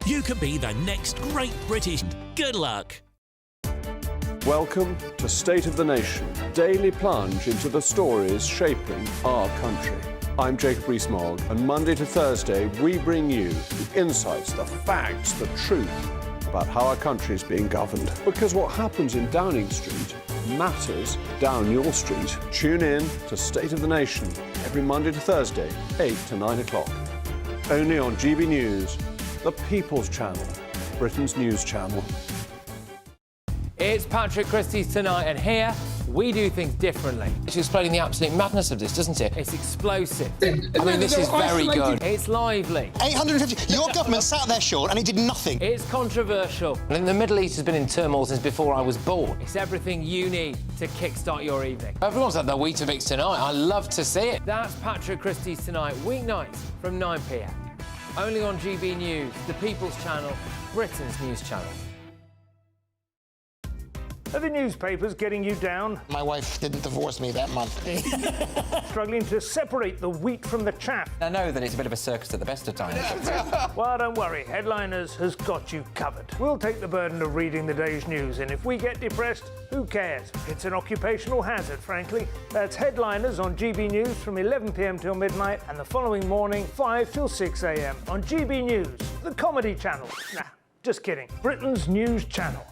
You could be the next great British. Good luck. Welcome to State of the Nation, daily plunge into the stories shaping our country. I'm Jacob Rees-Mogg, and Monday to Thursday we bring you the insights, the facts, the truth about how our country is being governed. Because what happens in Downing Street matters down your street. Tune in to State of the Nation every Monday to Thursday, 8 to 9 o'clock. Only on GB News, the People's Channel, Britain's news channel. It's Patrick Christie's Tonight, and here we do things differently. It's explaining the absolute madness of this, doesn't it? It's explosive. I mean, this is very good. It's lively. 850. Your government sat there, Sean, and it did nothing. It's controversial. And the Middle East has been in turmoil since before I was born. It's everything you need to kickstart your evening. Everyone's had their Weetabix tonight. I love to see it. That's Patrick Christie's Tonight, weeknights from 9 p.m. Only on GB News, the People's Channel, Britain's news channel. Are the newspapers getting you down? My wife didn't divorce me that month. Struggling to separate the wheat from the chaff? I know that it's a bit of a circus at the best of times. Well, don't worry, Headliners has got you covered. We'll take the burden of reading the day's news, and if we get depressed, who cares? It's an occupational hazard, frankly. That's Headliners on GB News from 11 p.m. till midnight, and the following morning, 5 till 6 a.m. on GB News, the comedy channel. Nah, just kidding. Britain's news channel.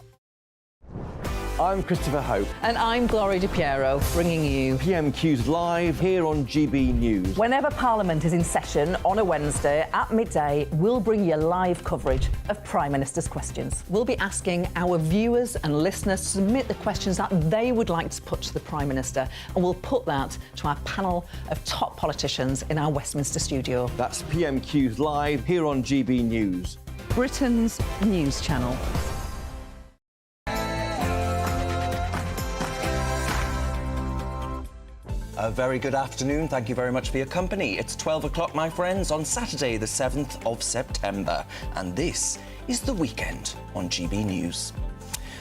I'm Christopher Hope. And I'm Gloria Di Piero, bringing you PMQ's live here on GB News. Whenever Parliament is in session on a Wednesday at midday, we'll bring you live coverage of Prime Minister's questions. We'll be asking our viewers and listeners to submit the questions that they would like to put to the Prime Minister, and we'll put that to our panel of top politicians in our Westminster studio. That's PMQ's live here on GB News, Britain's news channel. A very good afternoon. Thank you very much for your company. It's 12 o'clock, my friends, on Saturday, the 7th of September. And this is The Weekend on GB News.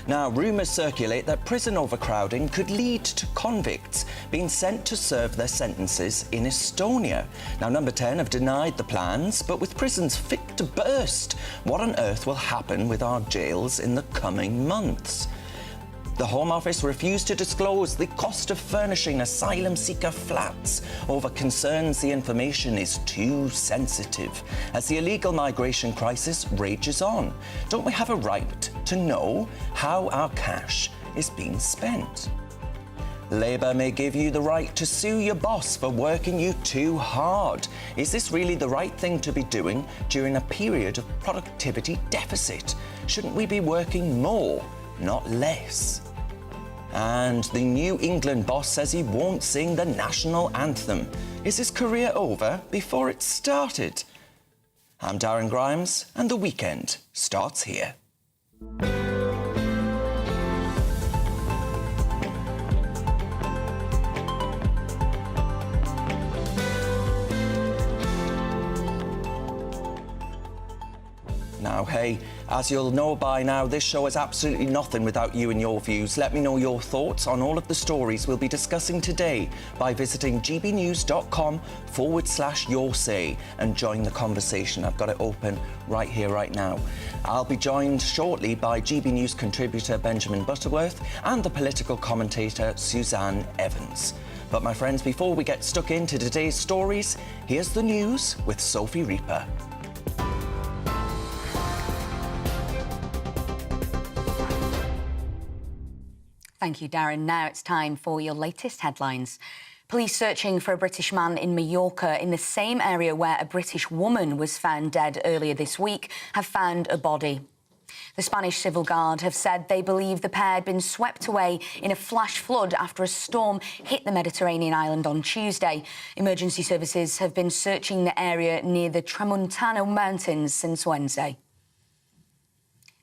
Now, rumours circulate that prison overcrowding could lead to convicts being sent to serve their sentences in Estonia. Now, Number 10 have denied the plans, but with prisons fit to burst, what on earth will happen with our jails in the coming months? The Home Office refused to disclose the cost of furnishing asylum seeker flats over concerns the information is too sensitive as the illegal migration crisis rages on. Don't we have a right to know how our cash is being spent? Labour may give you the right to sue your boss for working you too hard. Is this really the right thing to be doing during a period of productivity deficit? Shouldn't we be working more, not less? And the New England boss says he won't sing the national anthem. Is his career over before it started? I'm Darren Grimes, and The Weekend starts here. Now, hey, as you'll know by now, this show is absolutely nothing without you and your views. Let me know your thoughts on all of the stories we'll be discussing today by visiting gbnews.com/your say and join the conversation. I've got it open right here, right now. I'll be joined shortly by GB News contributor Benjamin Butterworth and the political commentator Suzanne Evans. But my friends, before we get stuck into today's stories, here's the news with Sophie Reaper. Thank you, Darren. Now it's time for your latest headlines. Police searching for a British man in Mallorca in the same area where a British woman was found dead earlier this week have found a body. The Spanish Civil Guard have said they believe the pair had been swept away in a flash flood after a storm hit the Mediterranean island on Tuesday. Emergency services have been searching the area near the Tramontano Mountains since Wednesday.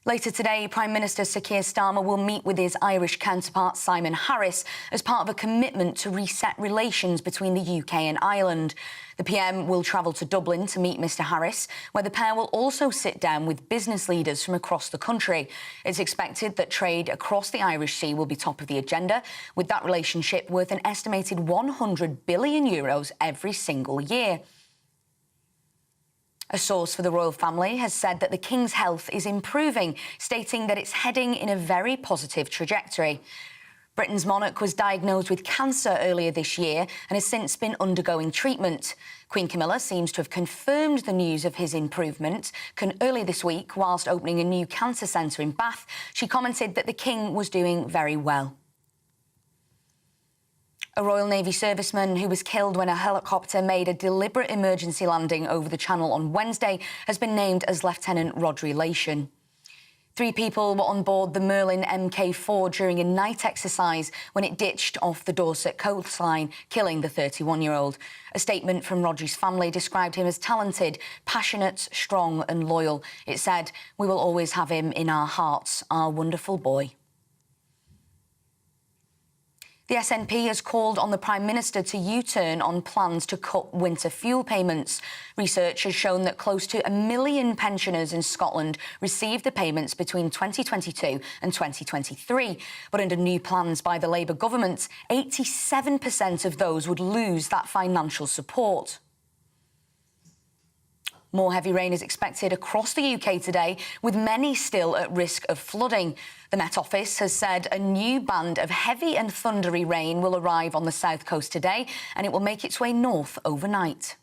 Later today, Prime Minister Sir Keir Starmer will meet with his Irish counterpart Simon Harris as part of a commitment to reset relations between the UK and Ireland. The PM will travel to Dublin to meet Mr Harris, where the pair will also sit down with business leaders from across the country. It's expected that trade across the Irish Sea will be top of the agenda, with that relationship worth an estimated €100 billion every single year. A source for the royal family has said that the King's health is improving, stating that it's heading in a very positive trajectory. Britain's monarch was diagnosed with cancer earlier this year and has since been undergoing treatment. Queen Camilla seems to have confirmed the news of his improvement. Earlier this week, whilst opening a new cancer centre in Bath, she commented that the King was doing very well. A Royal Navy serviceman who was killed when a helicopter made a deliberate emergency landing over the Channel on Wednesday has been named as Lieutenant Rhodri Lation. 3 people were on board the Merlin Mk4 during a night exercise when it ditched off the Dorset coastline, killing the 31-year-old. A statement from Rhodri's family described him as talented, passionate, strong and loyal. It said, "We will always have him in our hearts, our wonderful boy." The SNP has called on the Prime Minister to U-turn on plans to cut winter fuel payments. Research has shown that close to 1 million pensioners in Scotland received the payments between 2022 and 2023. But under new plans by the Labour government, 87% of those would lose that financial support. More heavy rain is expected across the UK today, with many still at risk of flooding. The Met Office has said a new band of heavy and thundery rain will arrive on the south coast today, and it will make its way north overnight.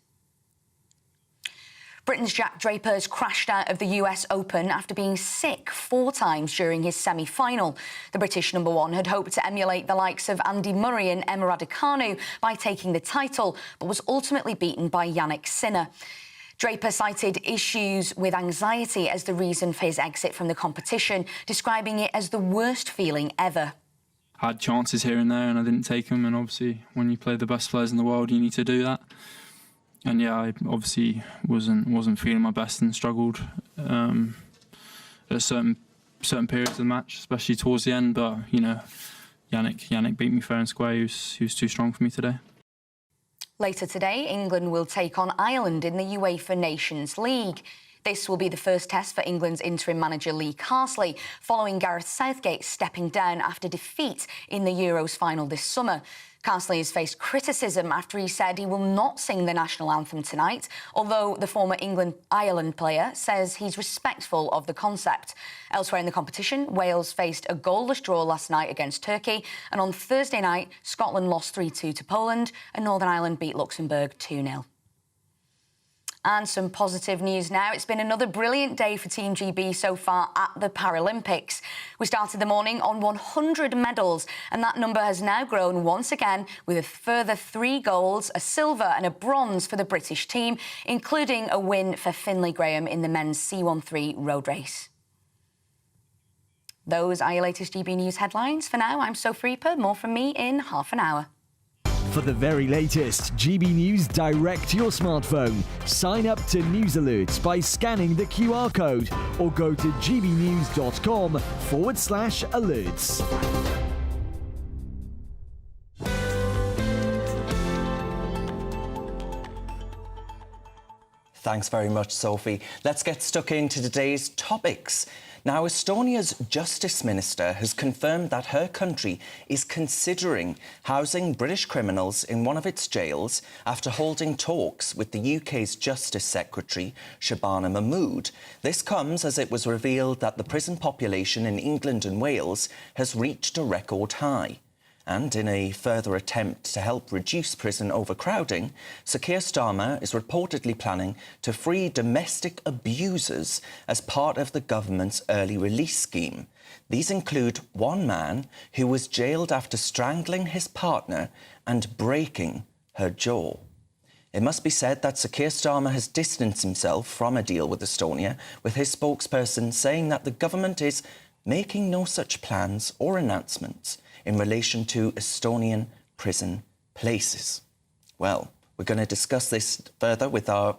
Britain's Jack Draper has crashed out of the US Open after being sick 4 times during his semi-final. The British #1 had hoped to emulate the likes of Andy Murray and Emma Raducanu by taking the title, but was ultimately beaten by Yannick Sinner. Draper cited issues with anxiety as the reason for his exit from the competition, describing it as the worst feeling ever. I had chances here and there and I didn't take them, and obviously when you play the best players in the world you need to do that. And yeah, I obviously wasn't feeling my best and struggled at certain periods of the match, especially towards the end, but you know, Yannick beat me fair and square. He was too strong for me today. Later today, England will take on Ireland in the UEFA Nations League. This will be the first test for England's interim manager Lee Carsley, following Gareth Southgate stepping down after defeat in the Euros final this summer. Carsley has faced criticism after he said he will not sing the national anthem tonight, although the former England-Ireland player says he's respectful of the concept. Elsewhere in the competition, Wales faced a goalless draw last night against Turkey, and on Thursday night, Scotland lost 3-2 to Poland, and Northern Ireland beat Luxembourg 2-0. And some positive news now. It's been another brilliant day for Team GB so far at the Paralympics. We started the morning on 100 medals, and that number has now grown once again with a further 3 golds, a silver and a bronze for the British team, including a win for Finlay Graham in the men's C13 road race. Those are your latest GB News headlines. For now, I'm Sophie Reaper. More from me in half an hour. For the very latest GB News direct to your smartphone, sign up to News Alerts by scanning the QR code or go to gbnews.com/alerts. Thanks very much, Sophie. Let's get stuck into today's topics. Now, Estonia's Justice Minister has confirmed that her country is considering housing British criminals in one of its jails after holding talks with the UK's Justice Secretary, Shabana Mahmood. This comes as it was revealed that the prison population in England and Wales has reached a record high. And in a further attempt to help reduce prison overcrowding, Sir Keir Starmer is reportedly planning to free domestic abusers as part of the government's early release scheme. These include one man who was jailed after strangling his partner and breaking her jaw. It must be said that Sir Keir Starmer has distanced himself from a deal with Estonia, with his spokesperson saying that the government is making no such plans or announcements in relation to Estonian prison places. Well, we're going to discuss this further with our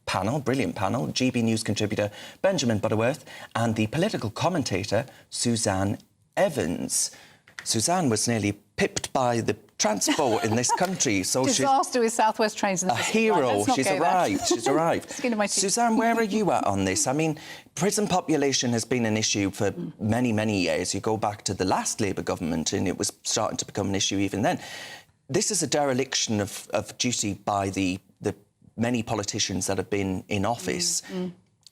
panel, brilliant panel, GB News contributor Benjamin Butterworth and the political commentator Suzanne Evans. Suzanne was nearly pipped by the transport in this country. So disaster with South West Trains. A hero. She's arrived. She's arrived. Suzanne, where are you at on this? I mean, prison population has been an issue for many, many years. You go back to the last Labour government and it was starting to become an issue even then. This is a dereliction of duty by the many politicians that have been in office.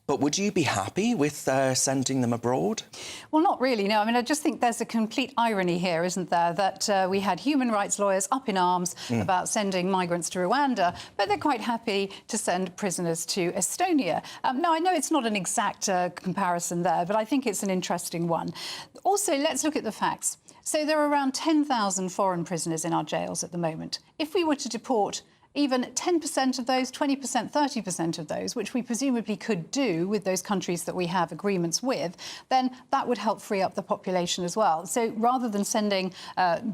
But would you be happy with sending them abroad? Well, not really, no. I mean, I just think there's a complete irony here, isn't there, that we had human rights lawyers up in arms about sending migrants to Rwanda, but they're quite happy to send prisoners to Estonia. Now, I know it's not an exact comparison there, but I think it's an interesting one. Also, let's look at the facts. So there are around 10,000 foreign prisoners in our jails at the moment. If we were to deport even 10% of those, 20%, 30% of those, which we presumably could do with those countries that we have agreements with, then that would help free up the population as well. So rather than sending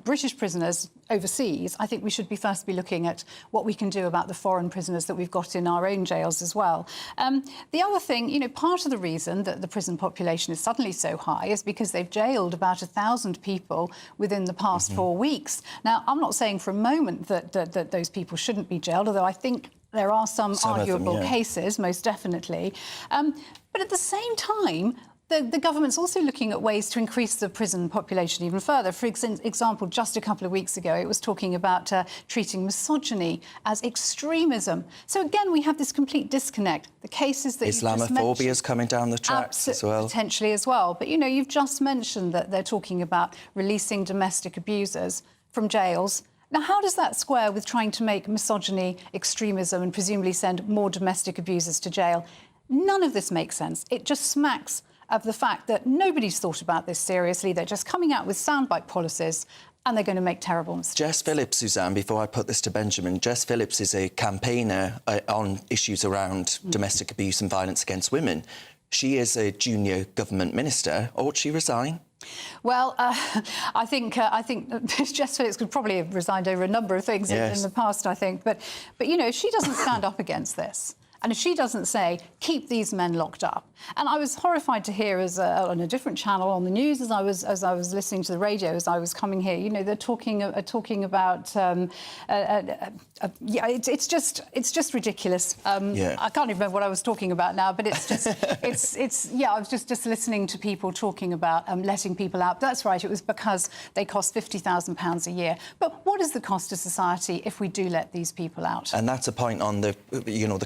British prisoners overseas, I think we should first be looking at what we can do about the foreign prisoners that we've got in our own jails as well. The other thing, you know, part of the reason that the prison population is suddenly so high is because they've jailed about 1,000 people within the past 4 weeks. Now, I'm not saying for a moment that those people shouldn't be jailed, although I think there are some arguable cases, most definitely. But at the same time, the government's also looking at ways to increase the prison population even further. For example, just a couple of weeks ago, it was talking about treating misogyny as extremism. So again, we have this complete disconnect. The cases that Islamophobia is coming down the tracks as well. Potentially as well. But, you know, you've just mentioned that they're talking about releasing domestic abusers from jails. Now, how does that square with trying to make misogyny extremism and presumably send more domestic abusers to jail? None of this makes sense. It just smacks of the fact that nobody's thought about this seriously. They're just coming out with soundbite policies and they're going to make terrible mistakes. Jess Phillips, Suzanne, before I put this to Benjamin, Jess Phillips is a campaigner on issues around domestic abuse and violence against women. She is a junior government minister. Ought she resign? Well, I think Jess Phillips could probably have resigned over a number of things in the past, I think. But you know, if she doesn't stand up against this, and if she doesn't say, keep these men locked up. And I was horrified to hear on a different channel on the news as I was listening to the radio as I was coming here. You know, they're talking about it's just ridiculous. I can't even remember what I was talking about now, but it's just I was just listening to people talking about letting people out. That's right. It was because they cost £50,000 a year. But what is the cost to society if we do let these people out? And that's a point on the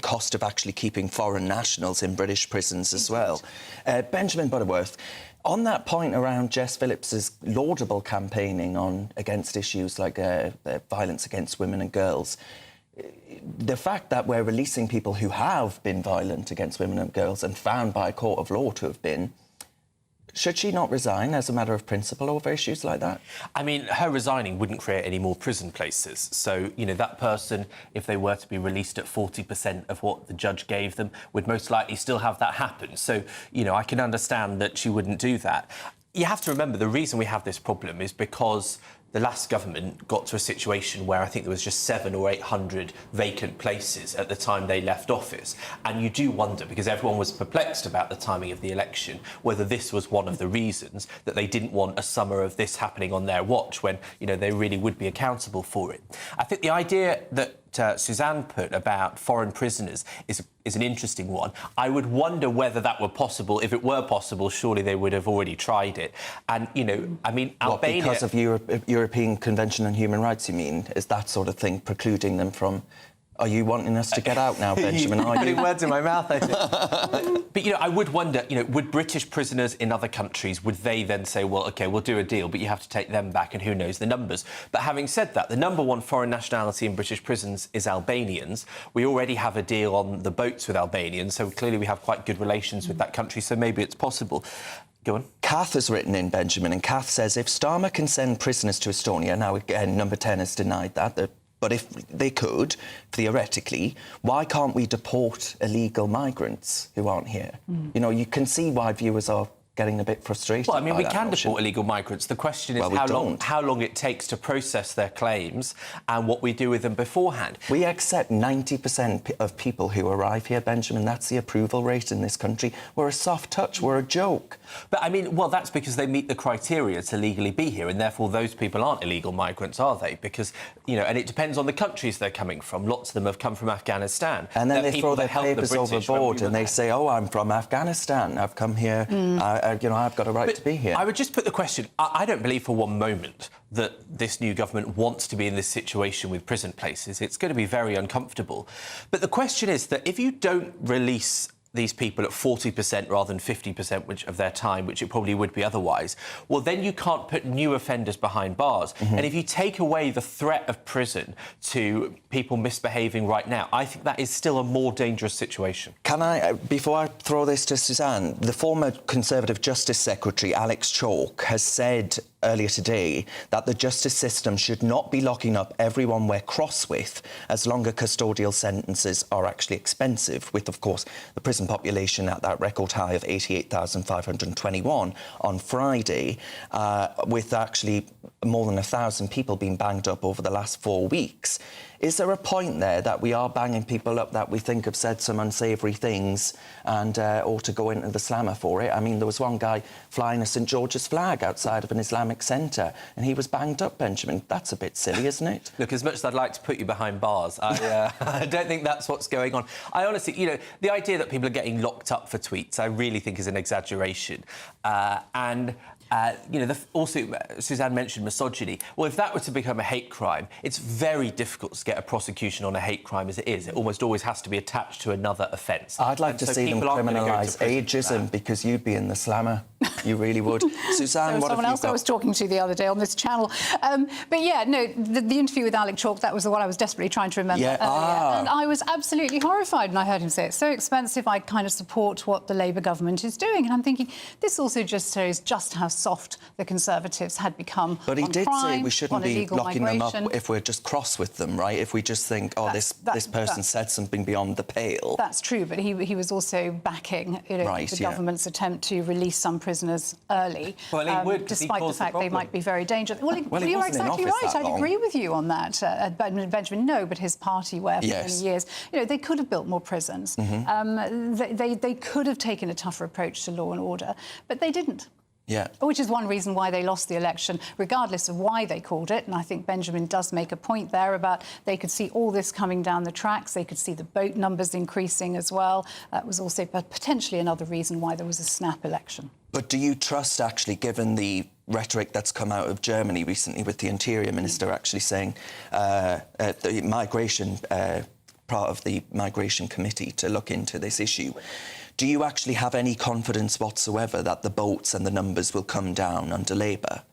cost of actually keeping foreign nationals in British prisons as well. Benjamin Butterworth, on that point around Jess Phillips's laudable campaigning against issues like violence against women and girls, the fact that we're releasing people who have been violent against women and girls and found by a court of law to have been, should she not resign as a matter of principle over issues like that? I mean, her resigning wouldn't create any more prison places. So, you know, that person, if they were to be released at 40% of what the judge gave them, would most likely still have that happen. So, you know, I can understand that she wouldn't do that. You have to remember the reason we have this problem is because the last government got to a situation where I think there was just 700 or 800 vacant places at the time they left office. And you do wonder, because everyone was perplexed about the timing of the election, whether this was one of the reasons that they didn't want a summer of this happening on their watch when, you know, they really would be accountable for it. I think the idea that Suzanne put about foreign prisoners is an interesting one. I would wonder whether that were possible. If it were possible, surely they would have already tried it. And, you know, I mean, Albania... Because of European Convention on Human Rights, you mean? Is that sort of thing precluding them from... Are you wanting us to get out now, Benjamin? You're putting words in my mouth, I think. But, you know, I would wonder, you know, would British prisoners in other countries, would they then say, well, OK, we'll do a deal, but you have to take them back, and who knows the numbers? But having said that, the number one foreign nationality in British prisons is Albanians. We already have a deal on the boats with Albanians, so clearly we have quite good relations with that country, so maybe it's possible. Go on. Kath has written in, Benjamin, and Kath says, if Starmer can send prisoners to Estonia, now, again, Number 10 has denied that, but if they could, theoretically, why can't we deport illegal migrants who aren't here? You know, you can see why viewers are getting a bit frustrated. Well, I mean, we can notion. deport illegal migrants. The question is how long it takes to process their claims and what we do with them beforehand. We accept 90% of people who arrive here, Benjamin. That's the approval rate in this country. We're a soft touch. We're a joke. But, I mean, well, that's because they meet the criteria to legally be here, and therefore those people aren't illegal migrants, are they? Because, you know, and it depends on the countries they're coming from. Lots of them have come from Afghanistan. And then they throw their papers overboard and they say, oh, I'm from Afghanistan. I've come here I've got a right to be here. I would just put the question, I don't believe for one moment that this new government wants to be in this situation with prison places. It's going to be very uncomfortable. But the question is that if you don't release these people at 40% rather than 50% of their time, which it probably would be otherwise, well, then you can't put new offenders behind bars. And if you take away the threat of prison to people misbehaving right now, I think that is still a more dangerous situation. Can I, before I throw this to Suzanne, the former Conservative Justice Secretary, Alex Chalk, has said earlier today that the justice system should not be locking up everyone we're cross with as longer custodial sentences are actually expensive, with, of course, the prison population at that record high of 88,521 on Friday, with actually more than 1,000 people being banged up over the last 4 weeks. Is there a point there that we are banging people up that we think have said some unsavoury things and ought to go into the slammer for it? I mean, there was one guy flying a St George's flag outside of an Islamic centre and he was banged up, Benjamin. That's a bit silly, isn't it? Look, as much as I'd like to put you behind bars, I don't think that's what's going on. I honestly, the idea that people are getting locked up for tweets, I really think is an exaggeration. Also, Suzanne mentioned misogyny. Well, if that were to become a hate crime, it's very difficult to get a prosecution on a hate crime as it is. It almost always has to be attached to another offence. I'd like to see them criminalise ageism because you'd be in the slammer. You really would. Suzanne, what have you got? Someone else I was talking to the other day on this channel. But yeah, no, the interview with Alex Chalk, that was the one I was desperately trying to remember earlier. And I was absolutely horrified when I heard him say it's so expensive, I kind of support what the Labour government is doing. And I'm thinking, this also just shows just how soft the Conservatives had become. But he on did crime, say we shouldn't be locking migration. them up if we're just cross with them, right? If we just think, this person said something beyond the pale. That's true, but he was also backing the government's attempt to release some prisoners early. Well, he would, despite the fact they might be very dangerous. Well, you're exactly right. I'd agree with you on that. Benjamin, no, but his party, where for many years, they could have built more prisons. They could have taken a tougher approach to law and order, but they didn't. Yeah. Which is one reason why they lost the election, regardless of why they called it. And I think Benjamin does make a point there about they could see all this coming down the tracks. They could see the vote numbers increasing as well. That was also potentially another reason why there was a snap election. But do you trust, actually, given the rhetoric that's come out of Germany recently with the Interior Minister actually saying the migration, part of the migration committee to look into this issue, do you actually have any confidence whatsoever that the votes and the numbers will come down under Labour?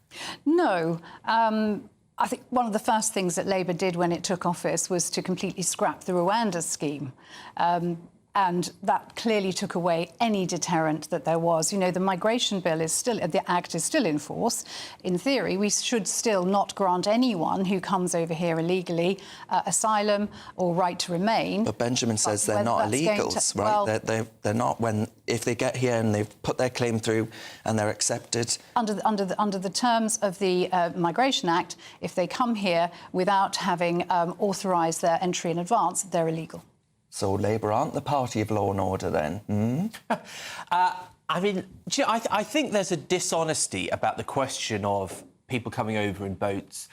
No. I think one of the first things that Labour did when it took office was to completely scrap the Rwanda scheme. And that clearly took away any deterrent that there was. The migration bill is still, the Act is still in force. In theory, we should still not grant anyone who comes over here illegally asylum or right to remain. But Benjamin says they're not illegals, right? Well, they're not if they get here and they've put their claim through and they're accepted. Under the terms of the Migration Act, if they come here without having authorised their entry in advance, they're illegal. So Labour aren't the party of law and order, then? I mean, I think there's a dishonesty about the question of people coming over in boats,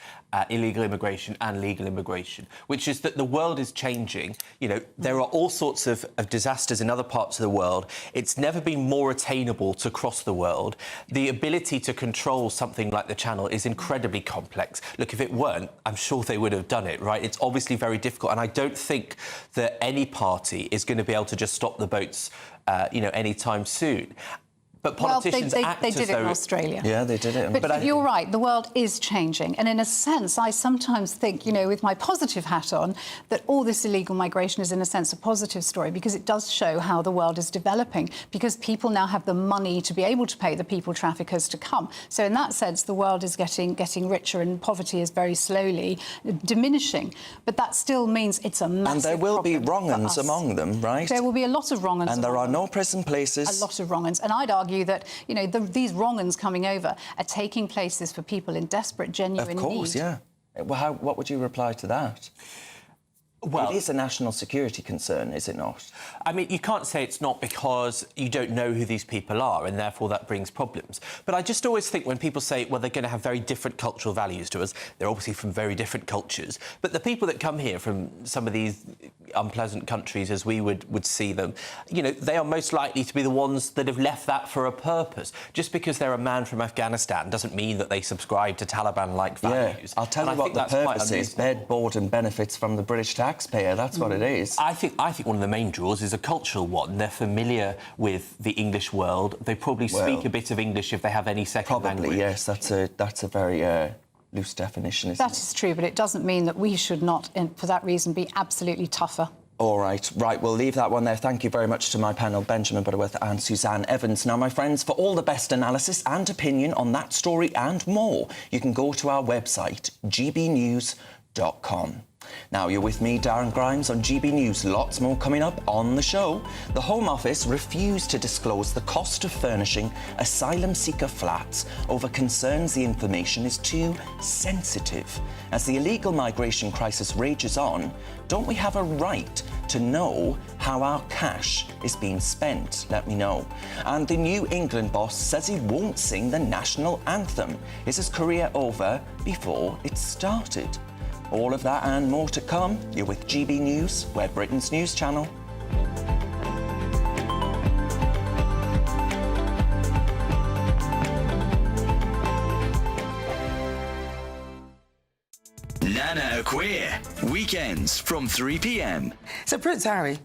illegal immigration and legal immigration, which is that the world is changing. There are all sorts of disasters in other parts of the world. It's never been more attainable to cross the world. The ability to control something like the Channel is incredibly complex. Look, if it weren't, I'm sure they would have done it, right? It's obviously very difficult, and I don't think that any party is going to be able to just stop the boats, anytime soon. But politicians they did it in Australia. Yeah, they did it. But you're right, the world is changing. And in a sense, I sometimes think, with my positive hat on, that all this illegal migration is, in a sense, a positive story, because it does show how the world is developing, because people now have the money to be able to pay the people traffickers to come. So in that sense, the world is getting richer and poverty is very slowly diminishing. But that still means it's a massive problem. And there will be wrong-uns among them, right? There will be a lot of wrong-uns. And there are no prison places. A lot of wrong-uns. And I'd argue that, these wrong-uns coming over are taking places for people in desperate, genuine need. Of course, yeah. Well, what would you reply to that? Well, it is a national security concern, is it not? I mean, you can't say it's not because you don't know who these people are and therefore that brings problems. But I just always think when people say, well, they're going to have very different cultural values to us, they're obviously from very different cultures. But the people that come here from some of these unpleasant countries, as we would see them, you know, they are most likely to be the ones that have left that for a purpose. Just because they're a man from Afghanistan doesn't mean that they subscribe to Taliban-like values. Yeah, I'll tell you what the purpose is. Bed, board and benefits from the British taxpayer. That's what it is. I think one of the main draws is a cultural one. They're familiar with the English world. They probably speak a bit of English if they have any second language. Probably, yes. That's a very loose definition, isn't it? That is true, but it doesn't mean that we should not, for that reason, be absolutely tougher. All right, we'll leave that one there. Thank you very much to my panel, Benjamin Butterworth and Suzanne Evans. Now, my friends, for all the best analysis and opinion on that story and more, you can go to our website, gbnews.com. Now, you're with me, Darren Grimes, on GB News. Lots more coming up on the show. The Home Office refused to disclose the cost of furnishing asylum seeker flats over concerns the information is too sensitive. As the illegal migration crisis rages on, don't we have a right to know how our cash is being spent? Let me know. And the New England boss says he won't sing the national anthem. Is his career over before it started? All of that and more to come. You're with GB News, we're Britain's news channel. Nana Queer, weekends from 3 p.m. So Prince Harry,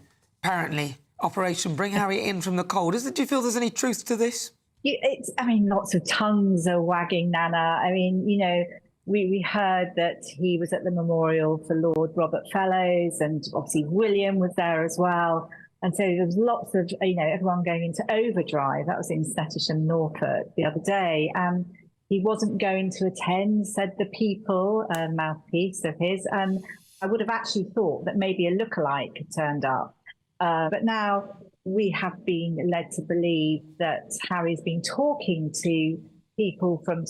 apparently, Operation Bring Harry In from the Cold. Do you feel there's any truth to this? Lots of tongues are wagging, Nana. I mean, you know, we heard that he was at the memorial for Lord Robert Fellows, and obviously William was there as well. And so there was lots of, everyone going into overdrive. That was in Stettisham, Norfolk the other day. He wasn't going to attend, said the People, a mouthpiece of his. And I would have actually thought that maybe a lookalike had turned up. But now we have been led to believe that Harry's been talking to people from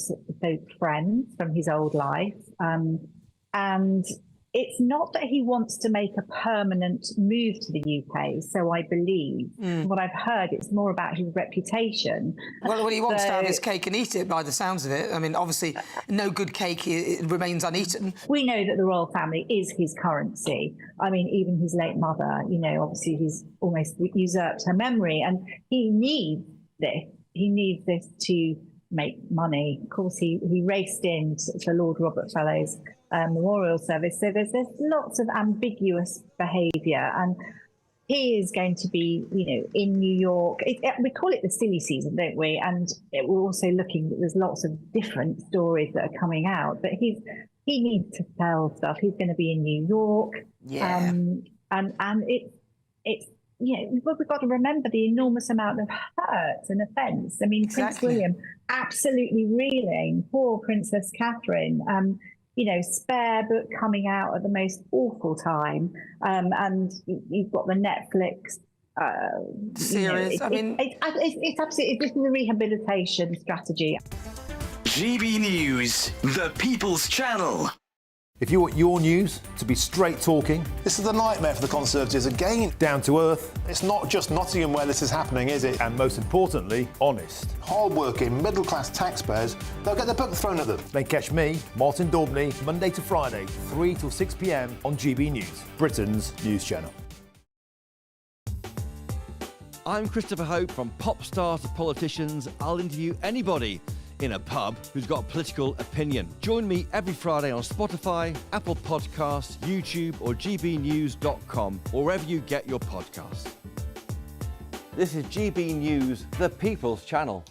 friends from his old life. And it's not that he wants to make a permanent move to the UK, so I believe. What I've heard, it's more about his reputation. Well, he wants to have his cake and eat it, by the sounds of it. I mean, obviously, no good cake it remains uneaten. We know that the royal family is his currency. I mean, even his late mother, obviously he's almost usurped her memory, and he needs this. He needs this to make money. Of course, he raced in for Lord Robert Fellows' memorial service. So there's lots of ambiguous behaviour, and he is going to be, in New York. We call it the silly season, don't we? And we're also looking. There's lots of different stories that are coming out, but he needs to sell stuff. He's going to be in New York, and it's. We've got to remember the enormous amount of hurt and offence. I mean, Prince William absolutely reeling. Poor Princess Catherine. Spare book coming out at the most awful time. And you've got the Netflix series. It's absolutely, this is a rehabilitation strategy. GB News, the People's Channel. If you want your news to be straight talking... This is a nightmare for the Conservatives again. Down to earth. It's not just Nottingham where this is happening, is it? And most importantly, honest. Hard-working, middle-class taxpayers, they'll get their book thrown at them. Then catch me, Martin Daubney, Monday to Friday, 3 till 6 p.m. on GB News, Britain's news channel. I'm Christopher Hope. From pop star to politicians, I'll interview anybody in a pub who's got a political opinion. Join me every Friday on Spotify, Apple Podcasts, YouTube or gbnews.com, or wherever you get your podcasts. This is GB News, the People's Channel.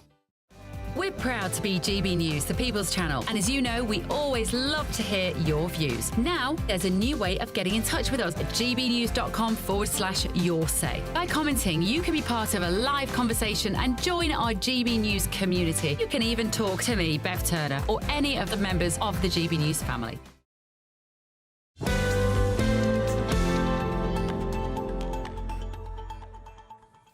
We're proud to be GB News, the People's Channel. And as you know, we always love to hear your views. Now, there's a new way of getting in touch with us at gbnews.com/yoursay. By commenting, you can be part of a live conversation and join our GB News community. You can even talk to me, Bev Turner, or any of the members of the GB News family.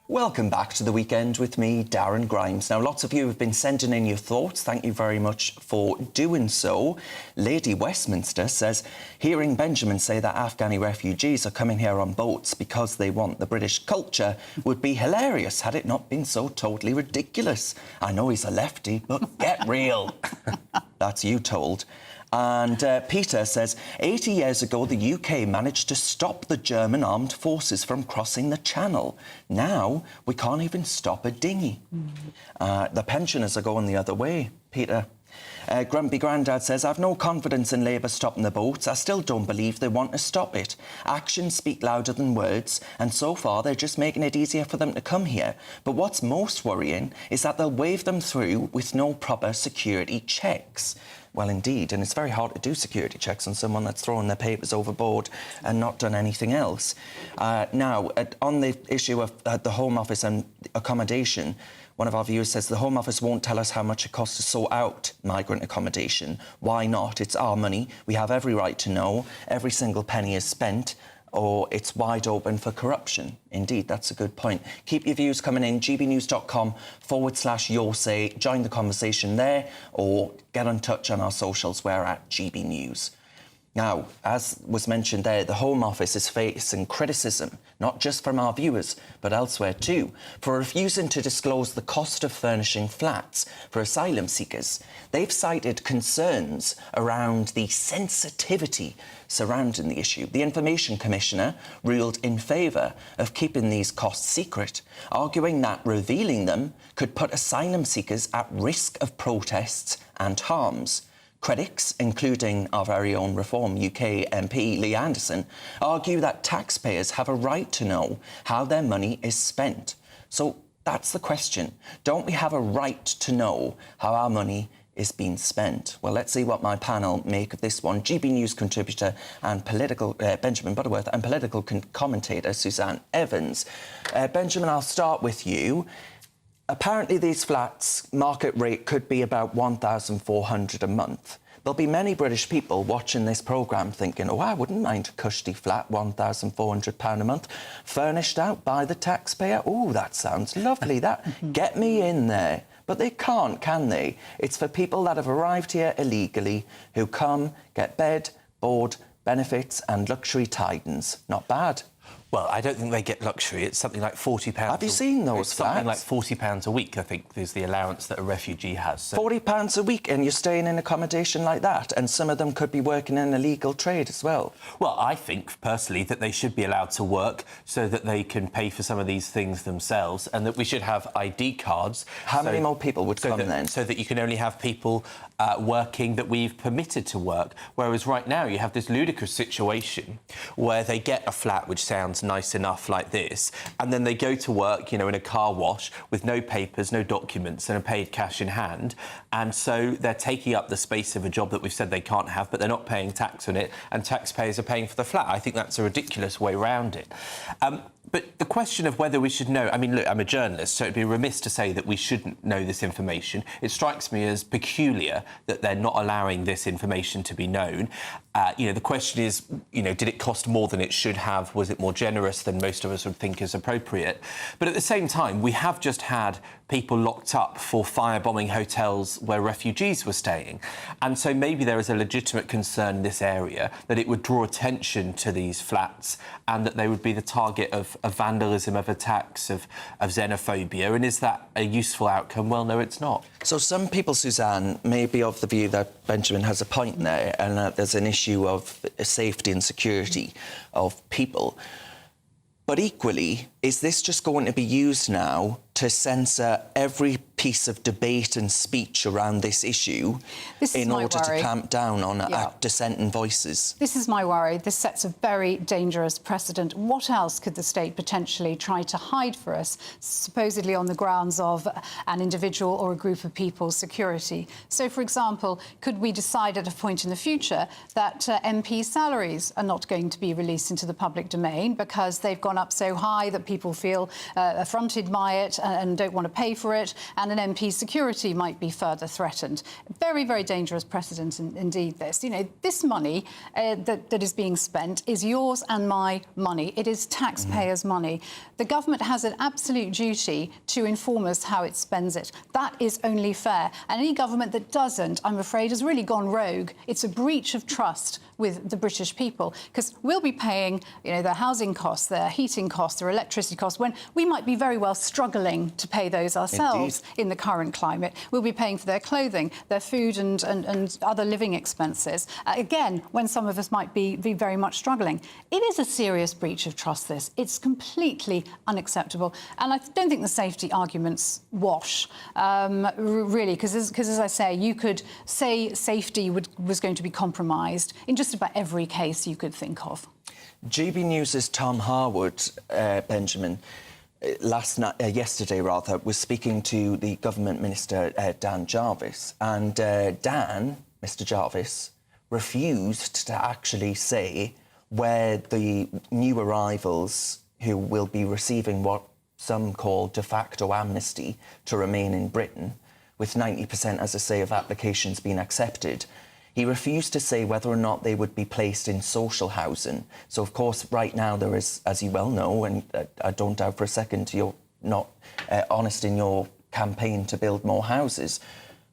Welcome back to The Weekend with me, Darren Grimes. Now, lots of you have been sending in your thoughts. Thank you very much for doing so. Lady Westminster says, hearing Benjamin say that Afghani refugees are coming here on boats because they want the British culture would be hilarious had it not been so totally ridiculous. I know he's a lefty, but get real. That's you told. And Peter says, 80 years ago, the UK managed to stop the German armed forces from crossing the Channel. Now, we can't even stop a dinghy. The pensioners are going the other way, Peter. Grumpy Grandad says, I've no confidence in Labour stopping the boats. I still don't believe they want to stop it. Actions speak louder than words, and so far they're just making it easier for them to come here. But what's most worrying is that they'll wave them through with no proper security checks. Well, indeed, and it's very hard to do security checks on someone that's thrown their papers overboard and not done anything else. Now, on the issue of the Home Office and accommodation, one of our viewers says the Home Office won't tell us how much it costs to sort out migrant accommodation. Why not? It's our money. We have every right to know. Every single penny is spent, or it's wide open for corruption. Indeed, that's a good point. Keep your views coming in, gbnews.com/your-say. Join the conversation there, or get in touch on our socials. We're at GB News. Now, as was mentioned there, the Home Office is facing criticism, not just from our viewers, but elsewhere too, for refusing to disclose the cost of furnishing flats for asylum seekers. They've cited concerns around the sensitivity surrounding the issue. The Information Commissioner ruled in favour of keeping these costs secret, arguing that revealing them could put asylum seekers at risk of protests and harms. Critics, including our very own Reform UK MP Lee Anderson, argue that taxpayers have a right to know how their money is spent. So that's the question. Don't we have a right to know how our money is being spent? Well, let's see what my panel make of this one. GB News contributor and political Benjamin Butterworth and political commentator Suzanne Evans. Benjamin, I'll start with you. Apparently, these flats' market rate could be about $1,400 a month. There'll be many British people watching this programme thinking, oh, I wouldn't mind a cushy flat, £1,400 a month, furnished out by the taxpayer. Oh, that sounds lovely. Get me in there. But they can't, can they? It's for people that have arrived here illegally, who come, get bed, board, benefits and luxury tidings. Not bad. Well, I don't think they get luxury. It's something like £40. Have you seen those flats? Something like £40 a week, I think, is the allowance that a refugee has. So £40 a week, and you're staying in accommodation like that, and some of them could be working in illegal trade as well. Well, I think, personally, that they should be allowed to work so that they can pay for some of these things themselves, and that we should have ID cards. How many more people would come then? So that you can only have people working that we've permitted to work, whereas right now you have this ludicrous situation where they get a flat which sounds nice enough like this, and then they go to work, you know, in a car wash with no papers, no documents, and are paid cash in hand, and so they're taking up the space of a job that we've said they can't have, but they're not paying tax on it, and taxpayers are paying for the flat. I think that's a ridiculous way around it. But the question of whether we should know... I mean, look, I'm a journalist, so it'd be remiss to say that we shouldn't know this information. It strikes me as peculiar that they're not allowing this information to be known. You know, the question is, you know, did it cost more than it should have? Was it more generous than most of us would think is appropriate? But at the same time, we have just had people locked up for firebombing hotels where refugees were staying. And so maybe there is a legitimate concern in this area that it would draw attention to these flats and that they would be the target of vandalism, of attacks, of xenophobia. And is that a useful outcome? Well, no, it's not. So some people, Suzanne, may be of the view that Benjamin has a point there and that there's an issue of safety and security of people. But equally, is this just going to be used now to censor every piece of debate and speech around this issue in order to clamp down on dissenting voices? This is my worry. This sets a very dangerous precedent. What else could the state potentially try to hide for us, supposedly on the grounds of an individual or a group of people's security? So, for example, could we decide at a point in the future that MP salaries are not going to be released into the public domain because they've gone up so high that people feel affronted by it and don't want to pay for it, and and an MP's security might be further threatened. Very, very dangerous precedent indeed, this. You know, this money that is being spent is yours and my money. It is taxpayers' money. The government has an absolute duty to inform us how it spends it. That is only fair. And any government that doesn't, I'm afraid, has really gone rogue. It's a breach of trust with the British people, because we'll be paying, you know, their housing costs, their heating costs, their electricity costs, when we might be very well struggling to pay those ourselves. Indeed. In the current climate. We'll be paying for their clothing, their food and other living expenses. Again, when some of us might be very much struggling. It is a serious breach of trust, this. It's completely unacceptable. And I don't think the safety arguments wash, really, because as I say, you could say safety was going to be compromised in just about every case you could think of. GB News' Tom Harwood, Benjamin, yesterday was speaking to the government minister, Dan Jarvis, and Mr Jarvis, refused to actually say where the new arrivals who will be receiving what some call de facto amnesty to remain in Britain, with 90%, as I say, of applications being accepted. He refused to say whether or not they would be placed in social housing. So, of course, right now there is, as you well know, and I don't doubt for a second you're not honest in your campaign to build more houses.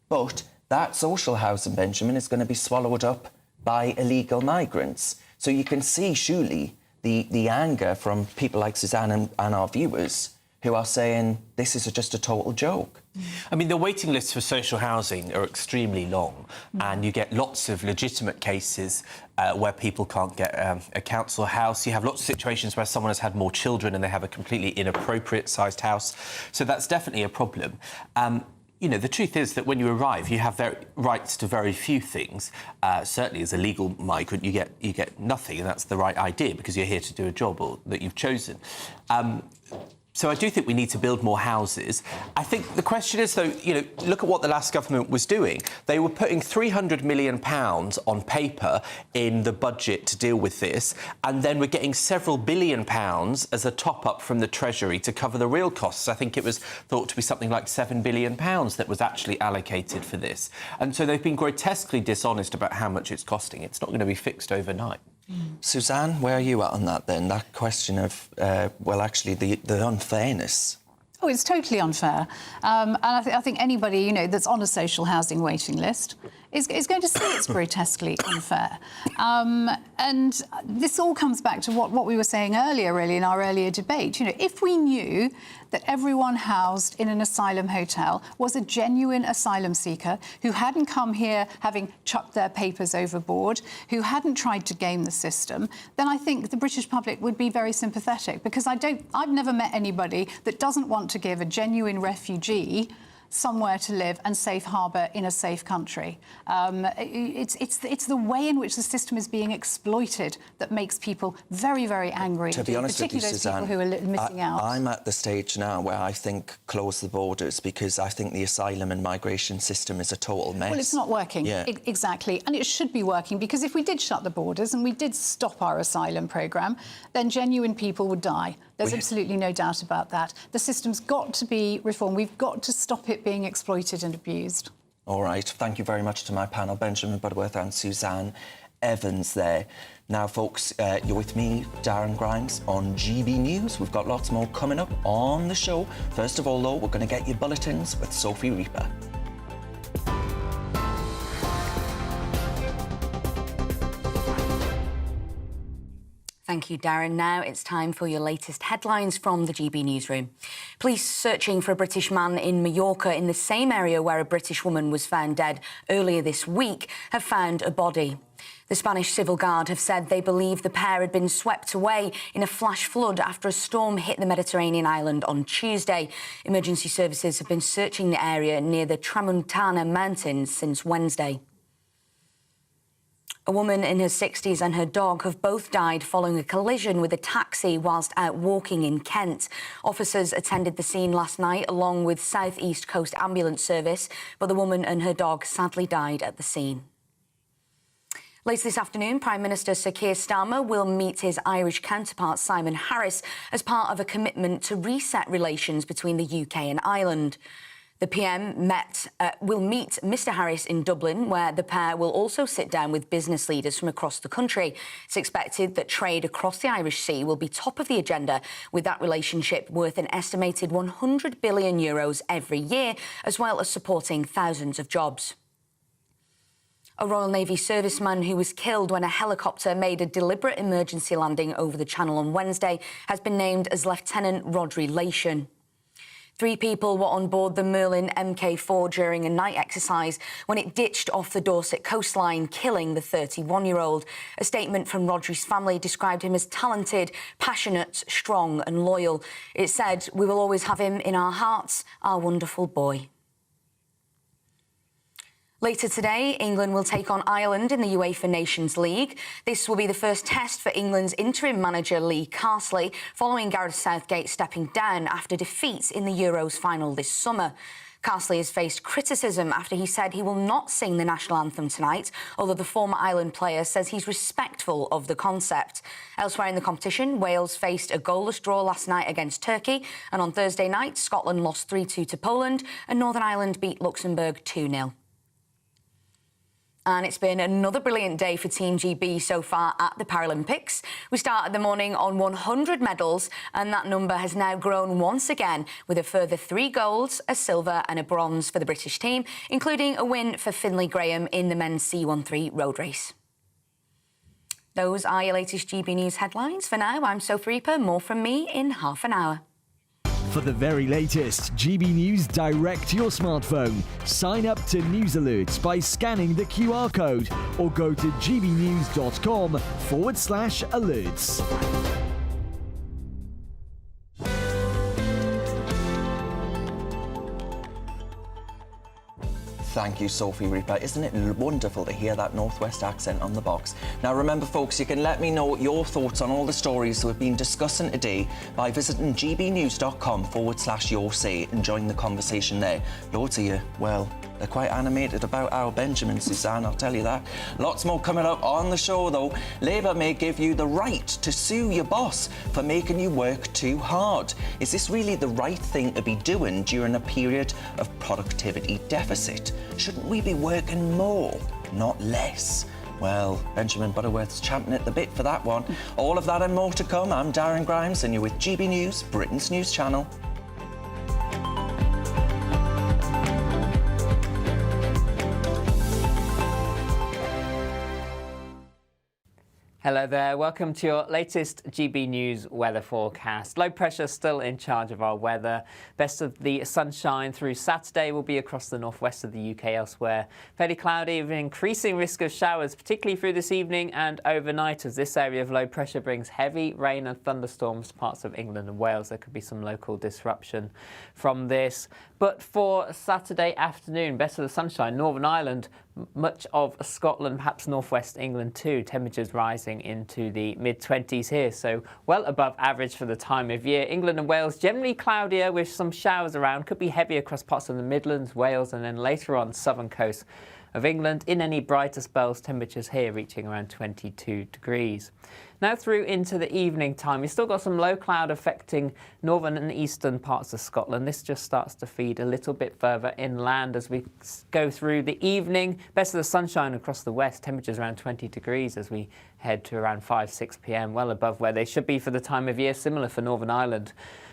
But that social housing, Benjamin, is going to be swallowed up by illegal migrants. So you can see, surely, the anger from people like Suzanne and our viewers who are saying this is just a total joke. I mean, the waiting lists for social housing are extremely long, and you get lots of legitimate cases where people can't get a council house. You have lots of situations where someone has had more children and they have a completely inappropriate-sized house. So that's definitely a problem. You know, the truth is that when you arrive, you have rights to very few things. Certainly, as a legal migrant, you get nothing, and that's the right idea, because you're here to do a job that you've chosen. So I do think we need to build more houses. I think the question is, though, you know, look at what the last government was doing. They were putting £300 million on paper in the budget to deal with this, and then we're getting several billion pounds as a top-up from the Treasury to cover the real costs. I think it was thought to be something like £7 billion that was actually allocated for this. And so they've been grotesquely dishonest about how much it's costing. It's not going to be fixed overnight. Suzanne, where are you at on that then? That question of, well, actually, the unfairness. Oh, it's totally unfair. And I think anybody, you know, that's on a social housing waiting list is going to see it's grotesquely unfair. And this all comes back to what we were saying earlier, really, in our earlier debate. You know, if we knew that everyone housed in an asylum hotel was a genuine asylum seeker who hadn't come here having chucked their papers overboard, who hadn't tried to game the system, then I think the British public would be very sympathetic, because I've never met anybody that doesn't want to give a genuine refugee somewhere to live and safe harbour in a safe country. It's the way in which the system is being exploited that makes people very, very angry. To be honest with you, particularly those Suzanne, people who are missing out. I'm at the stage now where I think close the borders, because I think the asylum and migration system is a total mess. Well, it's not working. Yeah. Exactly. And it should be working, because if we did shut the borders and we did stop our asylum programme, then genuine people would die. There's absolutely no doubt about that. The system's got to be reformed. We've got to stop it being exploited and abused. All right. Thank you very much to my panel, Benjamin Butterworth and Suzanne Evans there. Now, folks, you're with me, Darren Grimes, on GB News. We've got lots more coming up on the show. First of all, though, we're going to get your bulletins with Sophie Reaper. Thank you, Darren. Now it's time for your latest headlines from the GB newsroom. Police searching for a British man in Mallorca, in the same area where a British woman was found dead earlier this week, have found a body. The Spanish Civil Guard have said they believe the pair had been swept away in a flash flood after a storm hit the Mediterranean island on Tuesday. Emergency services have been searching the area near the Tramuntana Mountains since Wednesday. A woman in her 60s and her dog have both died following a collision with a taxi whilst out walking in Kent. Officers attended the scene last night along with South East Coast Ambulance Service, but the woman and her dog sadly died at the scene. Later this afternoon, Prime Minister Sir Keir Starmer will meet his Irish counterpart Simon Harris as part of a commitment to reset relations between the UK and Ireland. The PM will meet Mr Harris in Dublin, where the pair will also sit down with business leaders from across the country. It's expected that trade across the Irish Sea will be top of the agenda, with that relationship worth an estimated €100 billion every year, as well as supporting thousands of jobs. A Royal Navy serviceman who was killed when a helicopter made a deliberate emergency landing over the Channel on Wednesday has been named as Lieutenant Rodri Lation. 3 people were on board the Merlin Mk4 during a night exercise when it ditched off the Dorset coastline, killing the 31-year-old. A statement from Rodri's family described him as talented, passionate, strong and loyal. It said, "We will always have him in our hearts, our wonderful boy." Later today, England will take on Ireland in the UEFA Nations League. This will be the first test for England's interim manager Lee Carsley, following Gareth Southgate stepping down after defeat in the Euros final this summer. Carsley has faced criticism after he said he will not sing the national anthem tonight, although the former Ireland player says he's respectful of the concept. Elsewhere in the competition, Wales faced a goalless draw last night against Turkey, and on Thursday night, Scotland lost 3-2 to Poland, and Northern Ireland beat Luxembourg 2-0. And it's been another brilliant day for Team GB so far at the Paralympics. We started the morning on 100 medals, and that number has now grown once again, with a further 3 golds, a silver and a bronze for the British team, including a win for Finlay Graham in the men's C13 road race. Those are your latest GB News headlines. For now, I'm Sophie Reaper. More from me in half an hour. For the very latest GB News direct to your smartphone, sign up to News Alerts by scanning the QR code or go to gbnews.com/alerts. Thank you, Sophie Reaper. Isn't it wonderful to hear that Northwest accent on the box? Now, remember, folks, you can let me know your thoughts on all the stories we've been discussing today by visiting gbnews.com/your say and join the conversation there. Loads of you, well, they're quite animated about our Benjamin, Suzanne, I'll tell you that. Lots more coming up on the show, though. Labour may give you the right to sue your boss for making you work too hard. Is this really the right thing to be doing during a period of productivity deficit? Shouldn't we be working more, not less? Well, Benjamin Butterworth's champing at the bit for that one. All of that and more to come. I'm Darren Grimes and you're with GB News, Britain's news channel. Hello there, welcome to your latest GB News weather forecast. Low pressure still in charge of our weather. Best of the sunshine through Saturday will be across the northwest of the UK. Elsewhere, fairly cloudy with an increasing risk of showers, particularly through this evening and overnight, as this area of low pressure brings heavy rain and thunderstorms to parts of England and Wales. There could be some local disruption from this. But for Saturday afternoon, best of the sunshine, Northern Ireland, much of Scotland, perhaps northwest England too. Temperatures rising into the mid-20s here, so well above average for the time of year. England and Wales generally cloudier with some showers around. Could be heavy across parts of the Midlands, Wales, and then later on southern coast of England. In any brighter spells, temperatures here reaching around 22 degrees. Now through into the evening time, we've still got some low cloud affecting northern and eastern parts of Scotland. This just starts to feed a little bit further inland as we go through the evening. Best of the sunshine across the west, temperatures around 20 degrees as we head to around 5-6 p.m, well above where they should be for the time of year. Similar for Northern Ireland,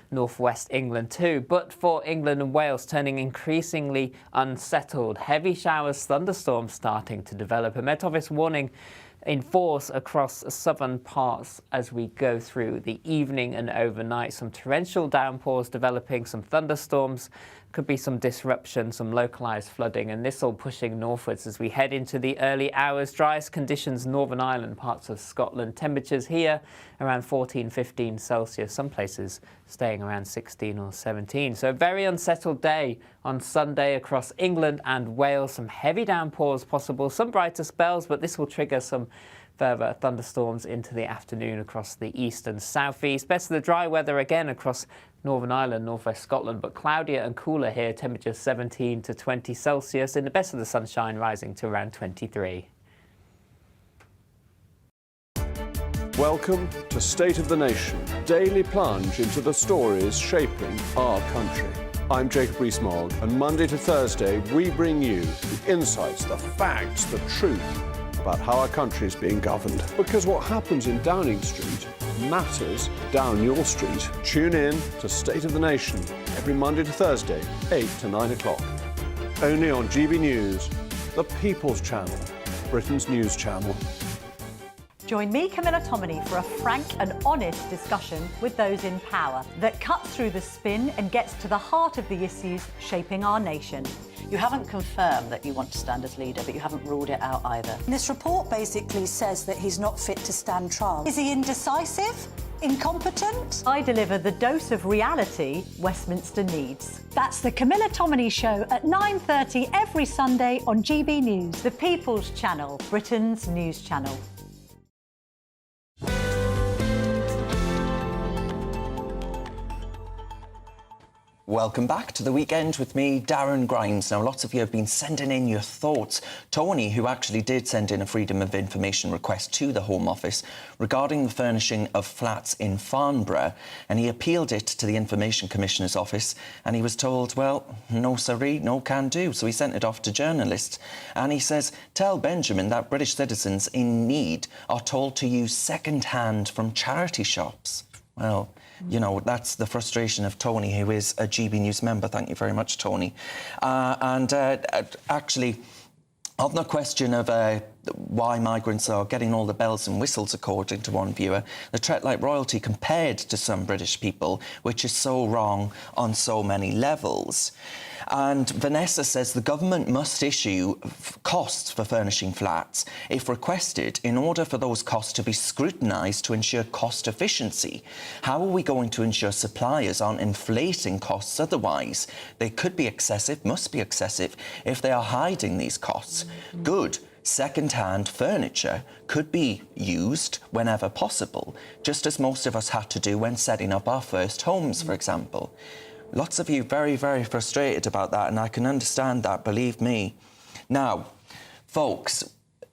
northwest England too. But for England and Wales, turning increasingly unsettled. Heavy showers, thunderstorms starting to develop. A Met Office warning in force across southern parts as we go through the evening and overnight. Some torrential downpours developing, some thunderstorms. Could be some disruption, some localised flooding, and this all pushing northwards as we head into the early hours. Driest conditions, Northern Ireland, parts of Scotland. Temperatures here around 14-15 Celsius, some places staying around 16 or 17. So a very unsettled day on Sunday across England and Wales. Some heavy downpours possible, some brighter spells, but this will trigger some further thunderstorms into the afternoon across the east and southeast. Best of the dry weather again across Northern Ireland, northwest Scotland, but cloudier and cooler here. Temperatures 17 to 20 Celsius, and the best of the sunshine rising to around 23. Welcome to State of the Nation, daily plunge into the stories shaping our country. I'm Jacob Rees-Mogg, and Monday to Thursday we bring you the insights, the facts, the truth about how our country is being governed. Because what happens in Downing Street matters down your street. Tune in to State of the Nation every Monday to Thursday, 8 to 9 o'clock. Only on GB News, the People's Channel, Britain's news channel. Join me, Camilla Tominey, for a frank and honest discussion with those in power that cuts through the spin and gets to the heart of the issues shaping our nation. You haven't confirmed that you want to stand as leader, but you haven't ruled it out either. This report basically says that he's not fit to stand trial. Is he indecisive? Incompetent? I deliver the dose of reality Westminster needs. That's the Camilla Tominey Show at 9:30 every Sunday on GB News, the People's Channel, Britain's news channel. Welcome back to The Weekend with me, Darren Grimes. Now, lots of you have been sending in your thoughts. Tony, who actually did send in a Freedom of Information request to the Home Office regarding the furnishing of flats in Farnborough, and he appealed it to the Information Commissioner's office, and he was told, well, no sirree, no can do. So he sent it off to journalists, and he says, tell Benjamin that British citizens in need are told to use second-hand from charity shops. Well, you know, that's the frustration of Tony, who is a GB News member. Thank you very much, Tony. Actually, on the question of why migrants are getting all the bells and whistles, according to one viewer, they treat like royalty compared to some British people, which is so wrong on so many levels. And Vanessa says the government must issue costs for furnishing flats, if requested, in order for those costs to be scrutinised to ensure cost efficiency. How are we going to ensure suppliers aren't inflating costs otherwise? They could be excessive, must be excessive, if they are hiding these costs. Good second-hand furniture could be used whenever possible, just as most of us had to do when setting up our first homes, for example. Lots of you very, very frustrated about that, and I can understand that, believe me. Now, folks,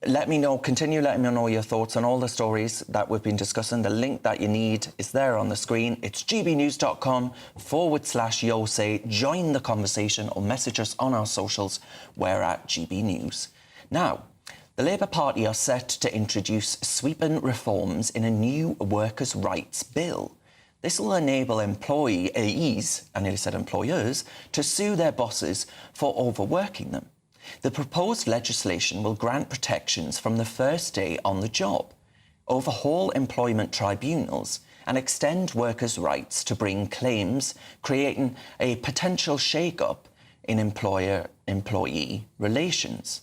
let me know, continue letting me know your thoughts on all the stories that we've been discussing. The link that you need is there on the screen. It's gbnews.com/yosay. Join the conversation or message us on our socials. We're at GB News. Now, the Labour Party are set to introduce sweeping reforms in a new workers' rights bill. This will enable employees, I nearly said employers, to sue their bosses for overworking them. The proposed legislation will grant protections from the first day on the job, overhaul employment tribunals, and extend workers' rights to bring claims, creating a potential shake-up in employer-employee relations.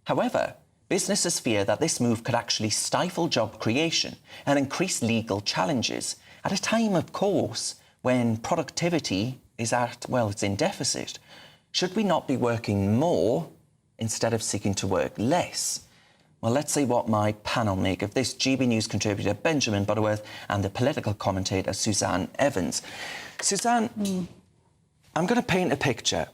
However, businesses fear that this move could actually stifle job creation and increase legal challenges at a time, of course, when productivity is it's in deficit. Should we not be working more instead of seeking to work less? Well, let's see what my panel make of this. GB News contributor Benjamin Butterworth and the political commentator Suzanne Evans. Suzanne, I'm going to paint a picture.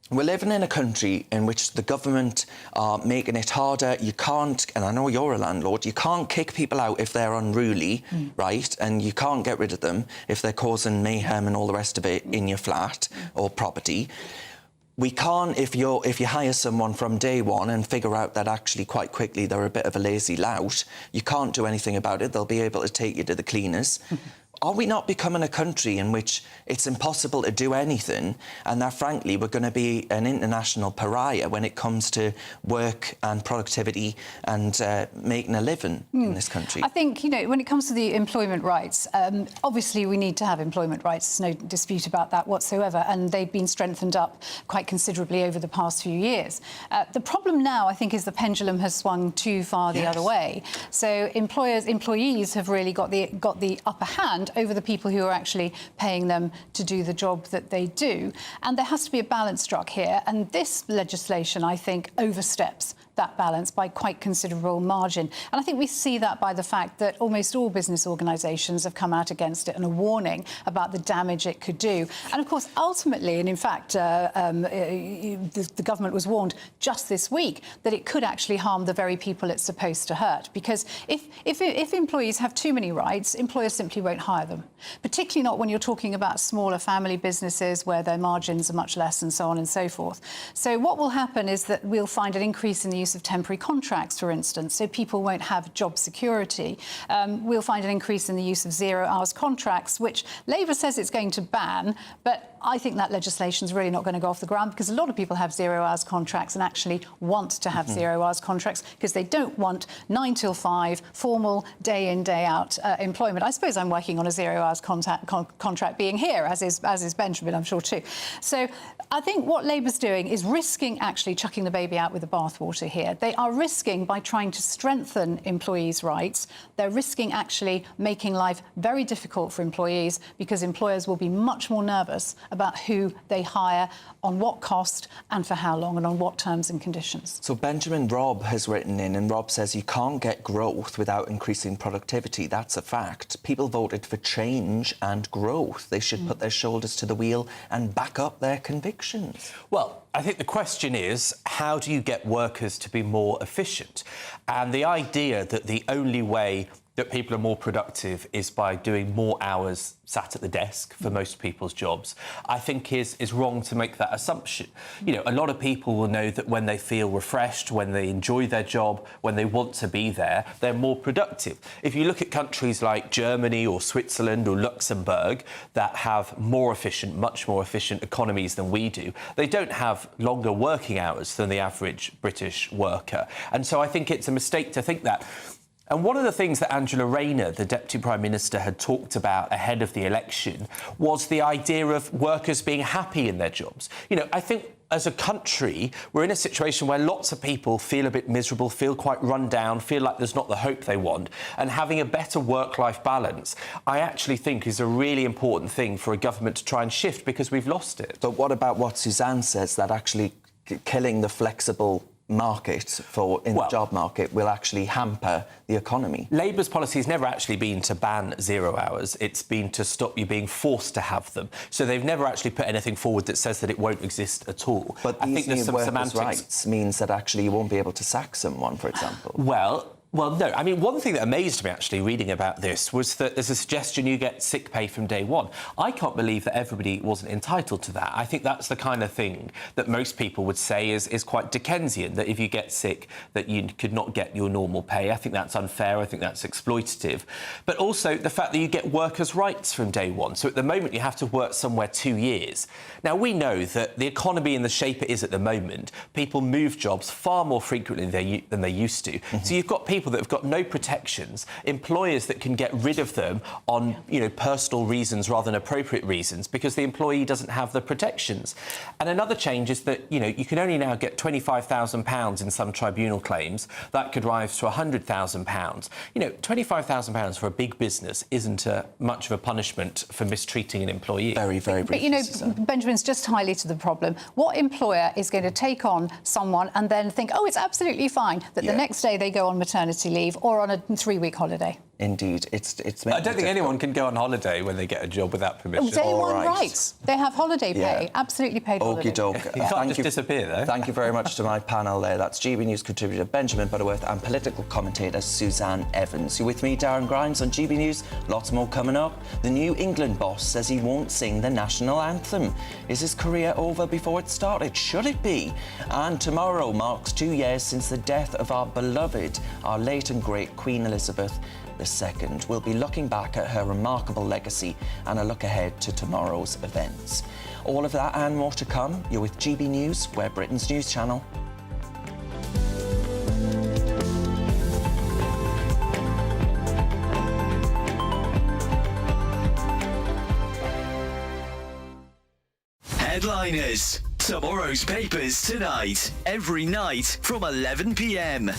We're living in a country in which the government are making it harder. You can't, and I know you're a landlord, you can't kick people out if they're unruly, right? And you can't get rid of them if they're causing mayhem and all the rest of it in your flat or property. We can't, if you hire someone from day one and figure out that actually quite quickly they're a bit of a lazy lout, you can't do anything about it. They'll be able to take you to the cleaners. Are we not becoming a country in which it's impossible to do anything, and that, frankly, we're going to be an international pariah when it comes to work and productivity and making a living in this country? I think, you know, when it comes to the employment rights, obviously we need to have employment rights. There's no dispute about that whatsoever, and they've been strengthened up quite considerably over the past few years. The problem now, I think, is the pendulum has swung too far the other way. So employees have really got the upper hand over the people who are actually paying them to do the job that they do. And there has to be a balance struck here. And this legislation, I think, oversteps that balance by quite considerable margin. And I think we see that by the fact that almost all business organisations have come out against it and are warning about the damage it could do. And of course, ultimately, and in fact, the government was warned just this week that it could actually harm the very people it's supposed to hurt. Because if employees have too many rights, employers simply won't hire them, particularly not when you're talking about smaller family businesses where their margins are much less and so on and so forth. So what will happen is that we'll find an increase in the use of temporary contracts, for instance, so people won't have job security. We'll find an increase in the use of 0 hours contracts, which Labour says it's going to ban, but I think that legislation is really not going to go off the ground because a lot of people have 0 hours contracts and actually want to have 0 hours contracts because they don't want 9 till 5 formal day in, day out employment. I suppose I'm working on a 0 hours contract being here, as is Benjamin, I'm sure too. So I think what Labour's doing is risking actually chucking the baby out with the bathwater here. They are risking, by trying to strengthen employees' rights, they're risking actually making life very difficult for employees because employers will be much more nervous about who they hire, on what cost and for how long and on what terms and conditions. So Benjamin, Rob has written in, and Rob says you can't get growth without increasing productivity. That's a fact. People voted for change and growth. They should put their shoulders to the wheel and back up their convictions. Well, I think the question is, how do you get workers to be more efficient? And the idea that the only way that people are more productive is by doing more hours sat at the desk for most people's jobs, I think is wrong to make that assumption. You know, a lot of people will know that when they feel refreshed, when they enjoy their job, when they want to be there, they're more productive. If you look at countries like Germany or Switzerland or Luxembourg that have much more efficient economies than we do, they don't have longer working hours than the average British worker. And so I think it's a mistake to think that. And one of the things that Angela Rayner, the Deputy Prime Minister, had talked about ahead of the election was the idea of workers being happy in their jobs. You know, I think as a country, we're in a situation where lots of people feel a bit miserable, feel quite run down, feel like there's not the hope they want. And having a better work-life balance, I actually think is a really important thing for a government to try and shift because we've lost it. But what about what Suzanne says, that actually killing the flexible market the job market will actually hamper the economy? Labour's policy has never actually been to ban 0 hours. It's been to stop you being forced to have them. So they've never actually put anything forward that says that it won't exist at all. But I think there's some workers' semantics. rights means that actually you won't be able to sack someone, for example. Well, no. I mean, one thing that amazed me, actually, reading about this was that there's a suggestion you get sick pay from day one. I can't believe that everybody wasn't entitled to that. I think that's the kind of thing that most people would say is quite Dickensian, that if you get sick, that you could not get your normal pay. I think that's unfair. I think that's exploitative. But also the fact that you get workers' rights from day one. So at the moment, you have to work somewhere 2 years. Now, we know that the economy in the shape it is at the moment, people move jobs far more frequently than they used to. So you've got people that have got no protections, employers that can get rid of them on, personal reasons rather than appropriate reasons because the employee doesn't have the protections. And another change is that, you can only now get £25,000 in some tribunal claims. That could rise to £100,000. £25,000 for a big business isn't much of a punishment for mistreating an employee. Very, very briefly. But, Benjamin's just highlighted the problem. What employer is going to take on someone and then think, oh, it's absolutely fine, that the next day they go on maternity leave or on a 3-week holiday? Indeed, it's. I don't think anyone can go on holiday when they get a job without permission. Day one rights. They have holiday pay, absolutely paid holiday. Okie doke. You can't just disappear, though. Thank you very much to my panel there. That's GB News contributor Benjamin Butterworth and political commentator Suzanne Evans. You're with me, Darren Grimes, on GB News. Lots more coming up. The New England boss says he won't sing the national anthem. Is his career over before it started? Should it be? And tomorrow marks 2 years since the death of our beloved, our late and great Queen Elizabeth II. We'll be looking back at her remarkable legacy and a look ahead to tomorrow's events. All of that and more to come. You're with GB News, we're Britain's news channel. Headliners. Tomorrow's papers tonight. Every night from 11 p.m.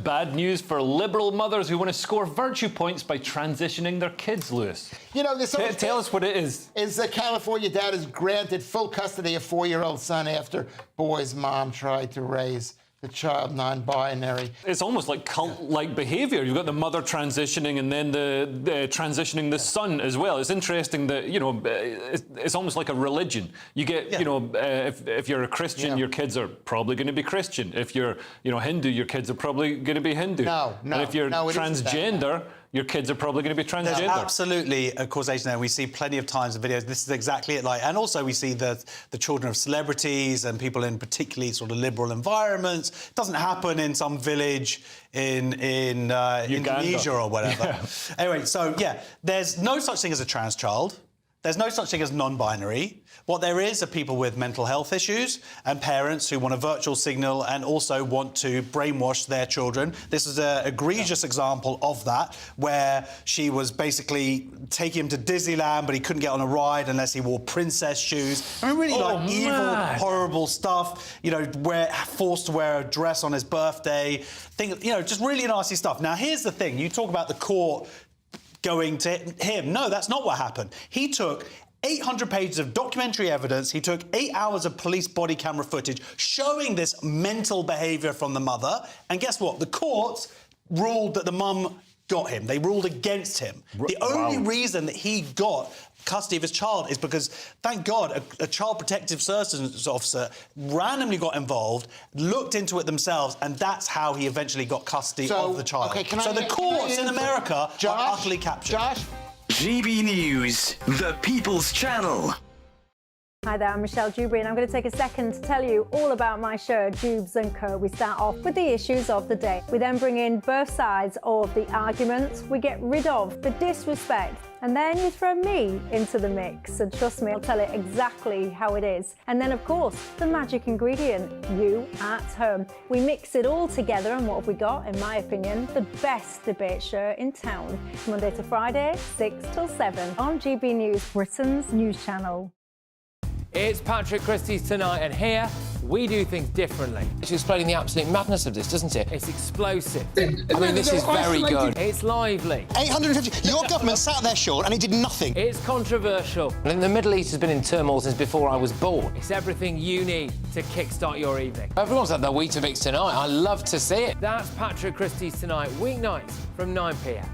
Bad news for Liberal mothers who want to score virtue points by transitioning their kids, Lewis. Tell us what it is. Is that California dad is granted full custody of 4-year-old son after boy's mom tried to raise the child non-binary. It's almost like cult-like behaviour. You've got the mother transitioning and then the transitioning the son as well. It's interesting that, you know, it's almost like a religion. You get, you know, if you're a Christian, your kids are probably going to be Christian. If you're, you know, Hindu, your kids are probably going to be Hindu. And if you're transgender, your kids are probably going to be transgender. There's absolutely a causation there. We see plenty of times in videos. This is exactly it. And also we see the children of celebrities and people in particularly sort of liberal environments. It doesn't happen in some village in Indonesia or whatever. Yeah. Anyway, so yeah, there's no such thing as a trans child. There's no such thing as non-binary. What there is are people with mental health issues and parents who want a virtual signal and also want to brainwash their children. This is an egregious example of that, where she was basically taking him to Disneyland, but he couldn't get on a ride unless he wore princess shoes. I mean, really evil, horrible stuff. You know, forced to wear a dress on his birthday. Just really nasty stuff. Now, here's the thing. You talk about the court going to him. No, that's not what happened. He took 800 pages of documentary evidence. He took 8 hours of police body camera footage showing this mental behaviour from the mother. And guess what? The courts ruled that the mum got him. They ruled against him. The only reason that he got custody of his child is because, thank God, a child protective services officer randomly got involved, looked into it themselves, and that's how he eventually got custody of the child. So the courts in America are utterly captured. GB News, the People's Channel. Hi there, I'm Michelle Dewberry and I'm going to take a second to tell you all about my show, Dubes & Co. We start off with the issues of the day. We then bring in both sides of the arguments. We get rid of the disrespect. And then you throw me into the mix. And trust me, I'll tell it exactly how it is. And then, of course, the magic ingredient, you at home. We mix it all together and what have we got, in my opinion, the best debate show in town. Monday to Friday, 6 till 7 on GB News, Britain's news channel. It's Patrick Christie's Tonight, and here we do things differently. It's explaining the absolute madness of this, doesn't it? It's explosive. I mean, this is very good. It's lively. 850. Your government sat there, Sean, and it did nothing. It's controversial. And the Middle East has been in turmoil since before I was born. It's everything you need to kickstart your evening. Everyone's had their Weetabix tonight. I love to see it. That's Patrick Christie's Tonight, weeknights from 9 p.m.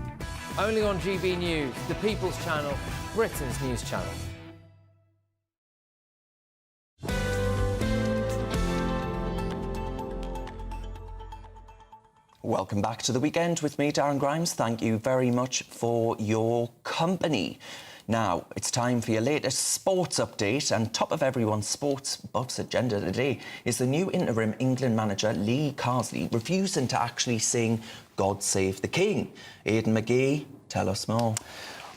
Only on GB News, the People's Channel, Britain's news channel. Welcome back to The Weekend with me, Darren Grimes. Thank you very much for your company. Now, it's time for your latest sports update, and top of everyone's sports buff's agenda today is the new interim England manager, Lee Carsley, refusing to actually sing God Save the King. Aidan McGee, tell us more.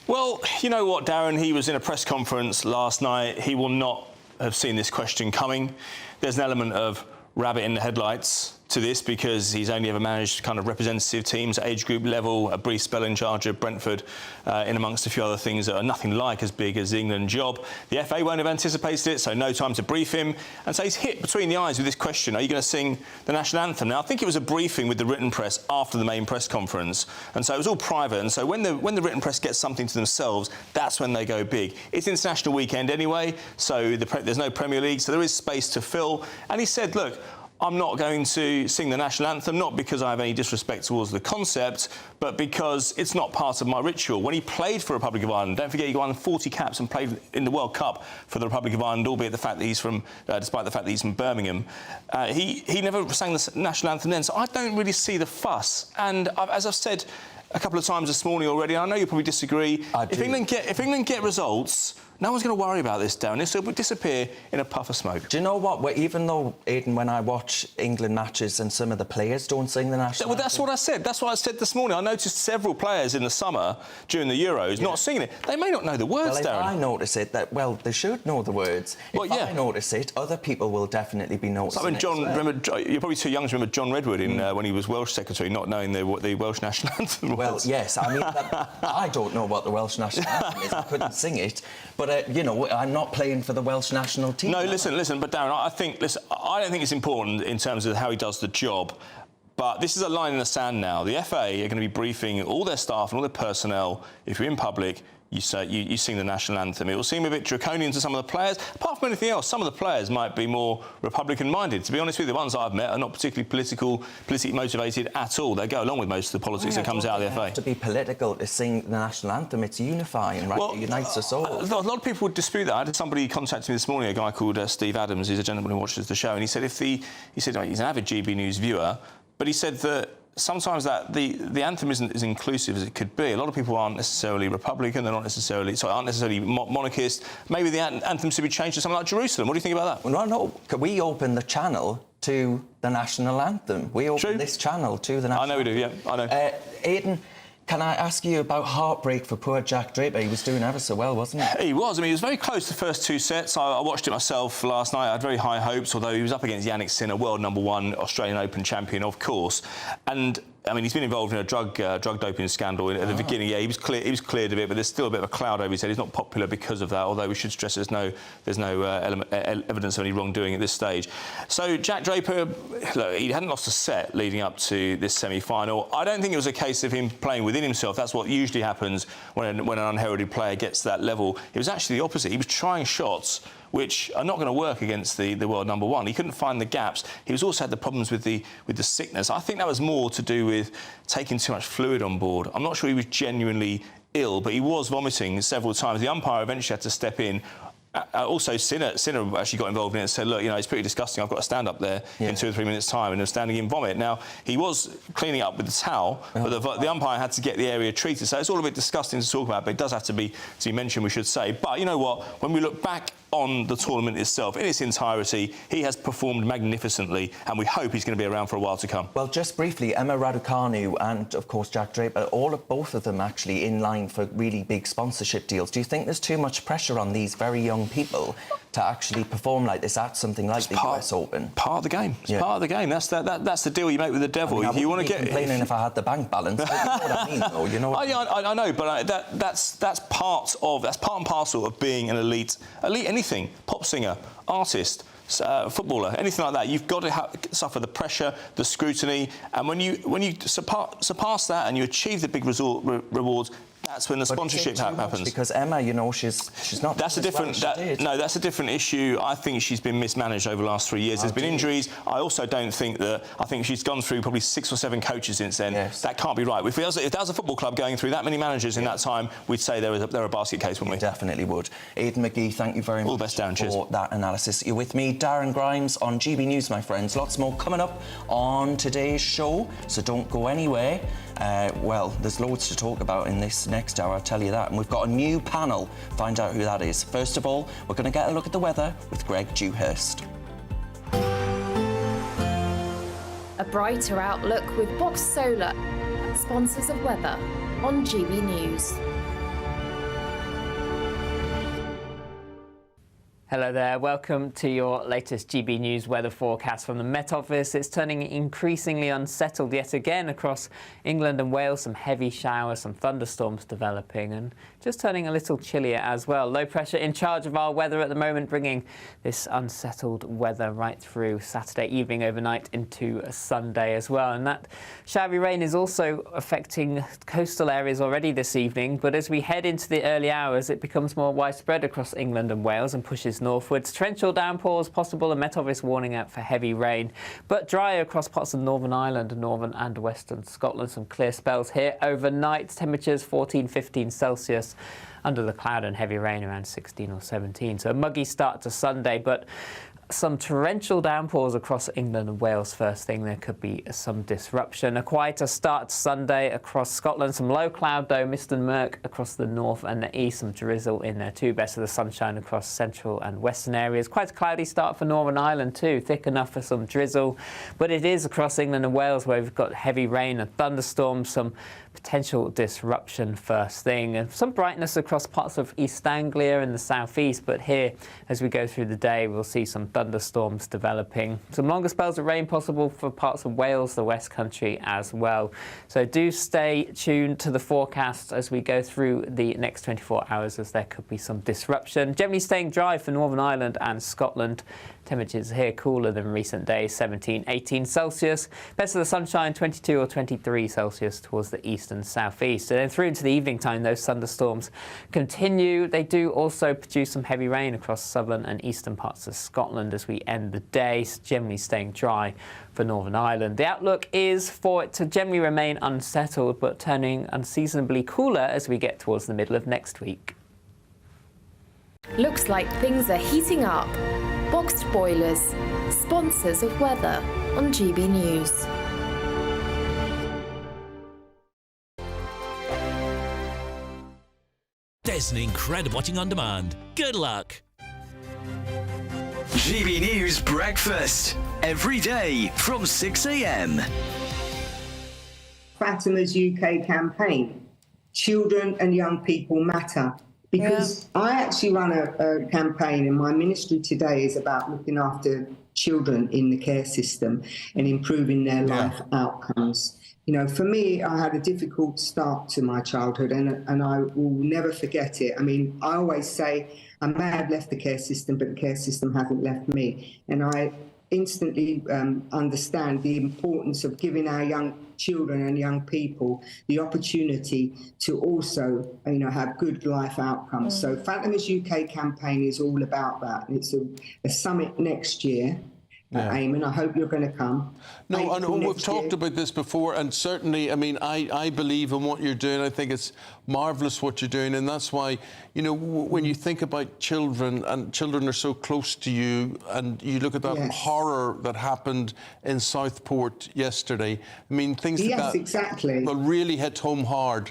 Well, you know what, Darren? He was in a press conference last night. He will not have seen this question coming. There's an element of rabbit in the headlights to this because he's only ever managed kind of representative teams at age group level, a brief spell in charge of Brentford, in amongst a few other things that are nothing like as big as the England job. The FA won't have anticipated it, so no time to brief him. And so he's hit between the eyes with this question, are you going to sing the national anthem? Now, I think it was a briefing with the written press after the main press conference, and so it was all private. And so when the written press gets something to themselves, that's when they go big. It's international weekend anyway, so there's no Premier League, so there is space to fill. And he said, look, I'm not going to sing the national anthem, not because I have any disrespect towards the concept, but because it's not part of my ritual. When he played for Republic of Ireland, don't forget he won 40 caps and played in the World Cup for the Republic of Ireland, albeit the fact that he's from, despite the fact that he's from Birmingham. He never sang the national anthem then, so I don't really see the fuss. And as I've said a couple of times this morning already, I know you probably disagree. If England get results, no one's going to worry about this, Darren. This will disappear in a puff of smoke. Do you know what? Even though, Aidan, when I watch England matches and some of the players don't sing the national anthem... That's what I said. That's what I said this morning. I noticed several players in the summer during the Euros not singing it. They may not know the words, Darren. Darren. If I notice it, they should know the words. If I notice it, other people will definitely be noticing it. Remember, you're probably too young to remember John Redwood when he was Welsh Secretary, not knowing what the Welsh national anthem was. Well, yes. I mean, I don't know what the Welsh national anthem is. I couldn't sing it. But, you know, I'm not playing for the Welsh national team. No, listen, but Darren, I don't think it's important in terms of how he does the job. But this is a line in the sand now. The FA are going to be briefing all their staff and all their personnel. If you're in public, you sing the national anthem. It will seem a bit draconian to some of the players. Apart from anything else, some of the players might be more Republican-minded. To be honest with you, the ones I've met are not particularly politically motivated at all. They go along with most of the politics that comes out of the FA. To be political, to sing the national anthem, it's unifying, right? It unites us all. A lot of people would dispute that. I had somebody contact me this morning, a guy called Steve Adams, who's a gentleman who watches the show, and he said he's an avid GB News viewer, but he said that sometimes that the anthem isn't as inclusive as it could be. A lot of people aren't necessarily Republican, aren't necessarily monarchist. Maybe the anthem should be changed to something like Jerusalem. What do you think about that? Well, no. We open the channel to the national anthem. We open this channel to the national anthem. I know we do, yeah, I know. Aidan, can I ask you about heartbreak for poor Jack Draper? He was doing ever so well, wasn't he? He was. I mean, he was very close the first 2 sets. I watched it myself last night. I had very high hopes, although he was up against Yannick Sinner, world #1 Australian Open champion, of course. And I mean, he's been involved in a drug doping scandal at the beginning. Yeah, he was cleared a bit, but there's still a bit of a cloud over his head. He's not popular because of that. Although we should stress there's no evidence of any wrongdoing at this stage. So Jack Draper, look, he hadn't lost a set leading up to this semi-final. I don't think it was a case of him playing within himself. That's what usually happens when an unheralded player gets to that level. It was actually the opposite. He was trying shots which are not going to work against the world #1. He couldn't find the gaps. He also had the problems with the sickness. I think that was more to do with taking too much fluid on board. I'm not sure he was genuinely ill, but he was vomiting several times. The umpire eventually had to step in. Also, Sinner actually got involved in it and said, look, you know, it's pretty disgusting. I've got to stand up there in 2 or 3 minutes' time and I'm standing in vomit. Now, he was cleaning up with the towel, but the umpire had to get the area treated. So it's all a bit disgusting to talk about, but it does have to be mentioned, we should say. But you know what? When we look back on the tournament itself, in its entirety, he has performed magnificently, and we hope he's going to be around for a while to come. Well, just briefly, Emma Raducanu and, of course, Jack Draper, both of them actually in line for really big sponsorship deals. Do you think there's too much pressure on these very young people to actually perform like this at something like the US Open? Part of the game. It's part of the game. That's the deal you make with the devil. I mean, if you want to get complaining if I had the bank balance, but you know what I mean, though. You know what I know, but that's part and parcel of being an elite anything, pop singer, artist, footballer, anything like that. You've got to suffer the pressure, the scrutiny, and when you surpass that and you achieve the big rewards, that's when the sponsorship happens. Because Emma, you know, she's not. That's a different. That's a different issue. I think she's been mismanaged over the last 3 years. There's been injuries. I also don't think that. I think she's gone through probably 6 or 7 coaches since then. Yes. That can't be right. If there was a football club going through that many managers in that time, we'd say they're a basket case, wouldn't we? Definitely would. Aidan McGee, thank you very much. All the best, Darren. For that analysis. You're with me, Darren Grimes, on GB News, my friends. Lots more coming up on today's show, so don't go anywhere. Well, there's loads to talk about in this next hour, I'll tell you that. And we've got a new panel. Find out who that is. First of all, we're going to get a look at the weather with Greg Dewhurst. A brighter outlook with Box Solar, sponsors of weather on GB News. Hello there, welcome to your latest GB News weather forecast from the Met Office. It's turning increasingly unsettled yet again across England and Wales. Some heavy showers, some thunderstorms developing, and just turning a little chillier as well. Low pressure in charge of our weather at the moment, bringing this unsettled weather right through Saturday evening, overnight into Sunday as well. And that showery rain is also affecting coastal areas already this evening, but as we head into the early hours, it becomes more widespread across England and Wales and pushes northwards. Torrential downpours possible, and Met Office warning out for heavy rain, but drier across parts of Northern Ireland, northern and western Scotland. Some clear spells here overnight. Temperatures 14-15 Celsius. Under the cloud and heavy rain around 16 or 17. So a muggy start to Sunday, but some torrential downpours across England and Wales first thing. There could be some disruption. A quieter start to Sunday across Scotland. Some low cloud though, mist and murk across the north and the east. Some drizzle in there too. Best of the sunshine across central and western areas. Quite a cloudy start for Northern Ireland too. Thick enough for some drizzle. But it is across England and Wales where we've got heavy rain and thunderstorms. Some potential disruption first thing, and some brightness across parts of East Anglia and the southeast, but here as we go through the day we'll see some thunderstorms developing. Some longer spells of rain possible for parts of Wales, the West Country as well. So do stay tuned to the forecast as we go through the next 24 hours, as there could be some disruption. Generally staying dry for Northern Ireland and Scotland. Temperatures here cooler than recent days, 17-18 Celsius. Best of the sunshine, 22 or 23 Celsius towards the east northeast and southeast. And then through into the evening time, those thunderstorms continue. They do also produce some heavy rain across southern and eastern parts of Scotland as we end the day, generally staying dry for Northern Ireland. The outlook is for it to generally remain unsettled, but turning unseasonably cooler as we get towards the middle of next week. Looks like things are heating up. Boxed boilers, sponsors of weather on GB News. There's an incredible watching on demand. Good luck. GB News Breakfast. Every day from 6 a.m. Fatima's UK campaign, Children and Young People Matter. Because I actually run a campaign, and my ministry today is about looking after children in the care system and improving their life outcomes. You know, for me, I had a difficult start to my childhood, and I will never forget it. I mean, I always say I may have left the care system, but the care system hasn't left me. And I instantly understand the importance of giving our young children and young people the opportunity to also, you know, have good life outcomes. So Fatima's UK campaign is all about that. It's a summit next year. Eamon, I hope you're going to come. No, and we've talked about this before, and certainly, I mean, I believe in what you're doing. I think it's marvellous what you're doing, and that's why, you know, when you think about children, and children are so close to you, and you look at that horror that happened in Southport yesterday, I mean, things like that exactly. will really hit home hard.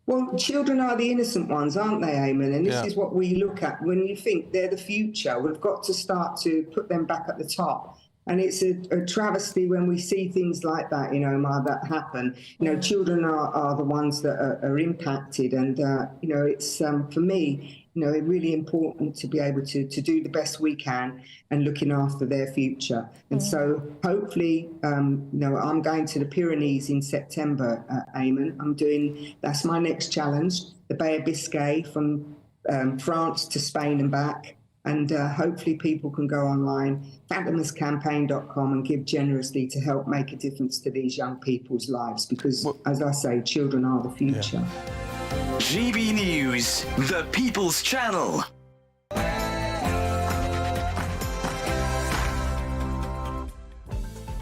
Well, children are the innocent ones, aren't they, Eamon? And this is what we look at when you think they're the future. We've got to start to put them back at the top. And it's a travesty when we see things like that, you know, that happen. You know, children are the ones that are impacted. And, you know, it's, for me, you know, it's really important to be able to do the best we can and looking after their future. And so hopefully, you know, I'm going to the Pyrenees in September, Eamon. That's my next challenge, the Bay of Biscay from France to Spain and back. And hopefully people can go online, fatimascampaign.com, and give generously to help make a difference to these young people's lives. Because, as I say, children are the future. GB News, the People's Channel.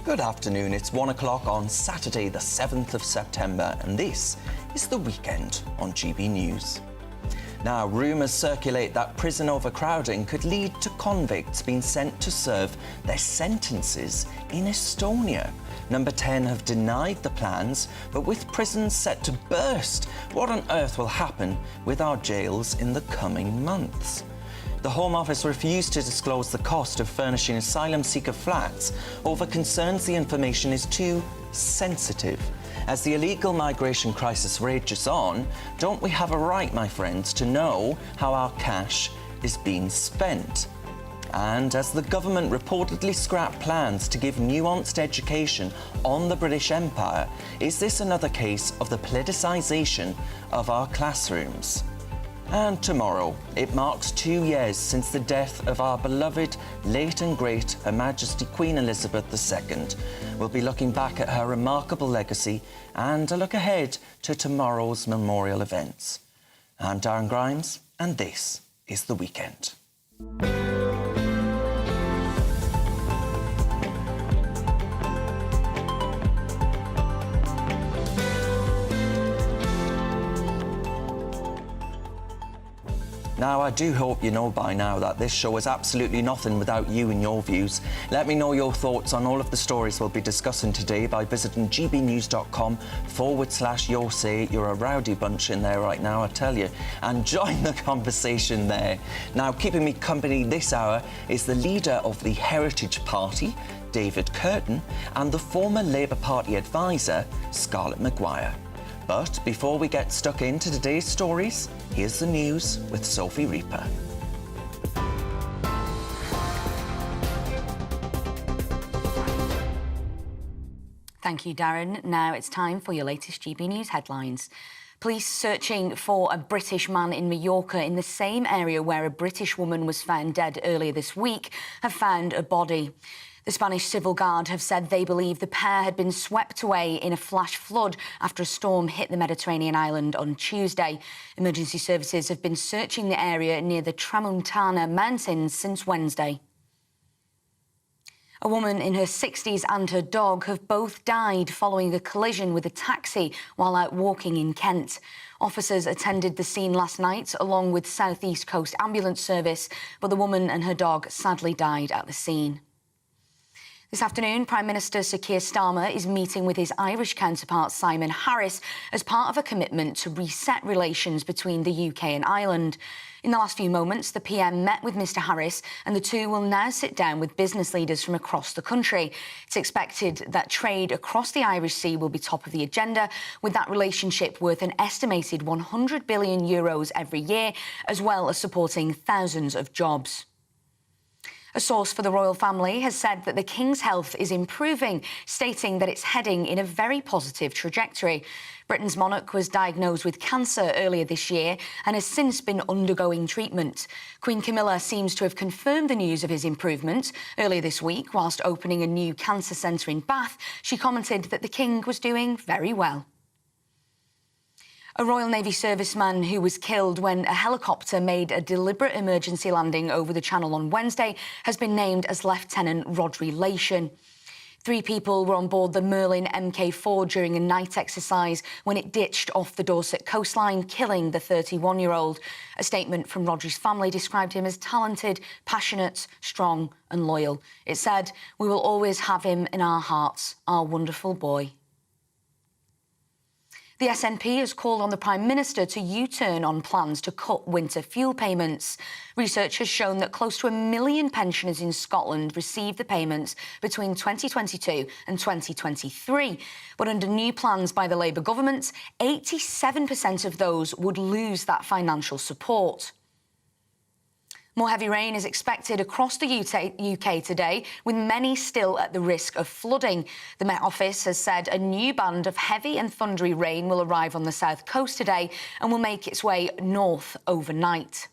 Good afternoon. It's 1 o'clock on Saturday, the 7th of September, and this is The Weekend on GB News. Now, rumours circulate that prison overcrowding could lead to convicts being sent to serve their sentences in Estonia. Number 10 have denied the plans, but with prisons set to burst, what on earth will happen with our jails in the coming months? The Home Office refused to disclose the cost of furnishing asylum seeker flats over concerns the information is too sensitive. As the illegal migration crisis rages on, don't we have a right, my friends, to know how our cash is being spent? And as the government reportedly scrapped plans to give nuanced education on the British Empire, is this another case of the politicisation of our classrooms? And tomorrow, it marks 2 years since the death of our beloved, late and great Her Majesty Queen Elizabeth II. We'll be looking back at her remarkable legacy and a look ahead to tomorrow's memorial events. I'm Darren Grimes, and this is The Weekend. Now, I do hope you know by now that this show is absolutely nothing without you and your views. Let me know your thoughts on all of the stories we'll be discussing today by visiting gbnews.com/your say. You're a rowdy bunch in there right now, I tell you. And join the conversation there. Now, keeping me company this hour is the leader of the Heritage Party, David Curtin, and the former Labour Party advisor, Scarlett Maguire. But before we get stuck into today's stories, here's the news with Sophie Reaper. Thank you, Darren. Now it's time for your latest GB News headlines. Police searching for a British man in Mallorca in the same area where a British woman was found dead earlier this week have found a body. The Spanish Civil Guard have said they believe the pair had been swept away in a flash flood after a storm hit the Mediterranean island on Tuesday. Emergency services have been searching the area near the Tramuntana Mountains since Wednesday. A woman in her 60s and her dog have both died following a collision with a taxi while out walking in Kent. Officers attended the scene last night along with South East Coast Ambulance Service, but the woman and her dog sadly died at the scene. This afternoon, Prime Minister Sir Keir Starmer is meeting with his Irish counterpart Simon Harris as part of a commitment to reset relations between the UK and Ireland. In the last few moments, the PM met with Mr Harris and the two will now sit down with business leaders from across the country. It's expected that trade across the Irish Sea will be top of the agenda, with that relationship worth an estimated €100 billion every year, as well as supporting thousands of jobs. A source for the royal family has said that the King's health is improving, stating that it's heading in a very positive trajectory. Britain's monarch was diagnosed with cancer earlier this year and has since been undergoing treatment. Queen Camilla seems to have confirmed the news of his improvement. Earlier this week, whilst opening a new cancer centre in Bath, she commented that the King was doing very well. A Royal Navy serviceman who was killed when a helicopter made a deliberate emergency landing over the Channel on Wednesday has been named as Lieutenant Rodri Lation. 3 people were on board the Merlin Mk4 during a night exercise when it ditched off the Dorset coastline, killing the 31-year-old. A statement from Rodri's family described him as talented, passionate, strong and loyal. It said, "We will always have him in our hearts, our wonderful boy." The SNP has called on the Prime Minister to U-turn on plans to cut winter fuel payments. Research has shown that close to 1 million pensioners in Scotland received the payments between 2022 and 2023. But under new plans by the Labour government, 87% of those would lose that financial support. More heavy rain is expected across the UK today, with many still at the risk of flooding. The Met Office has said a new band of heavy and thundery rain will arrive on the south coast today and will make its way north overnight.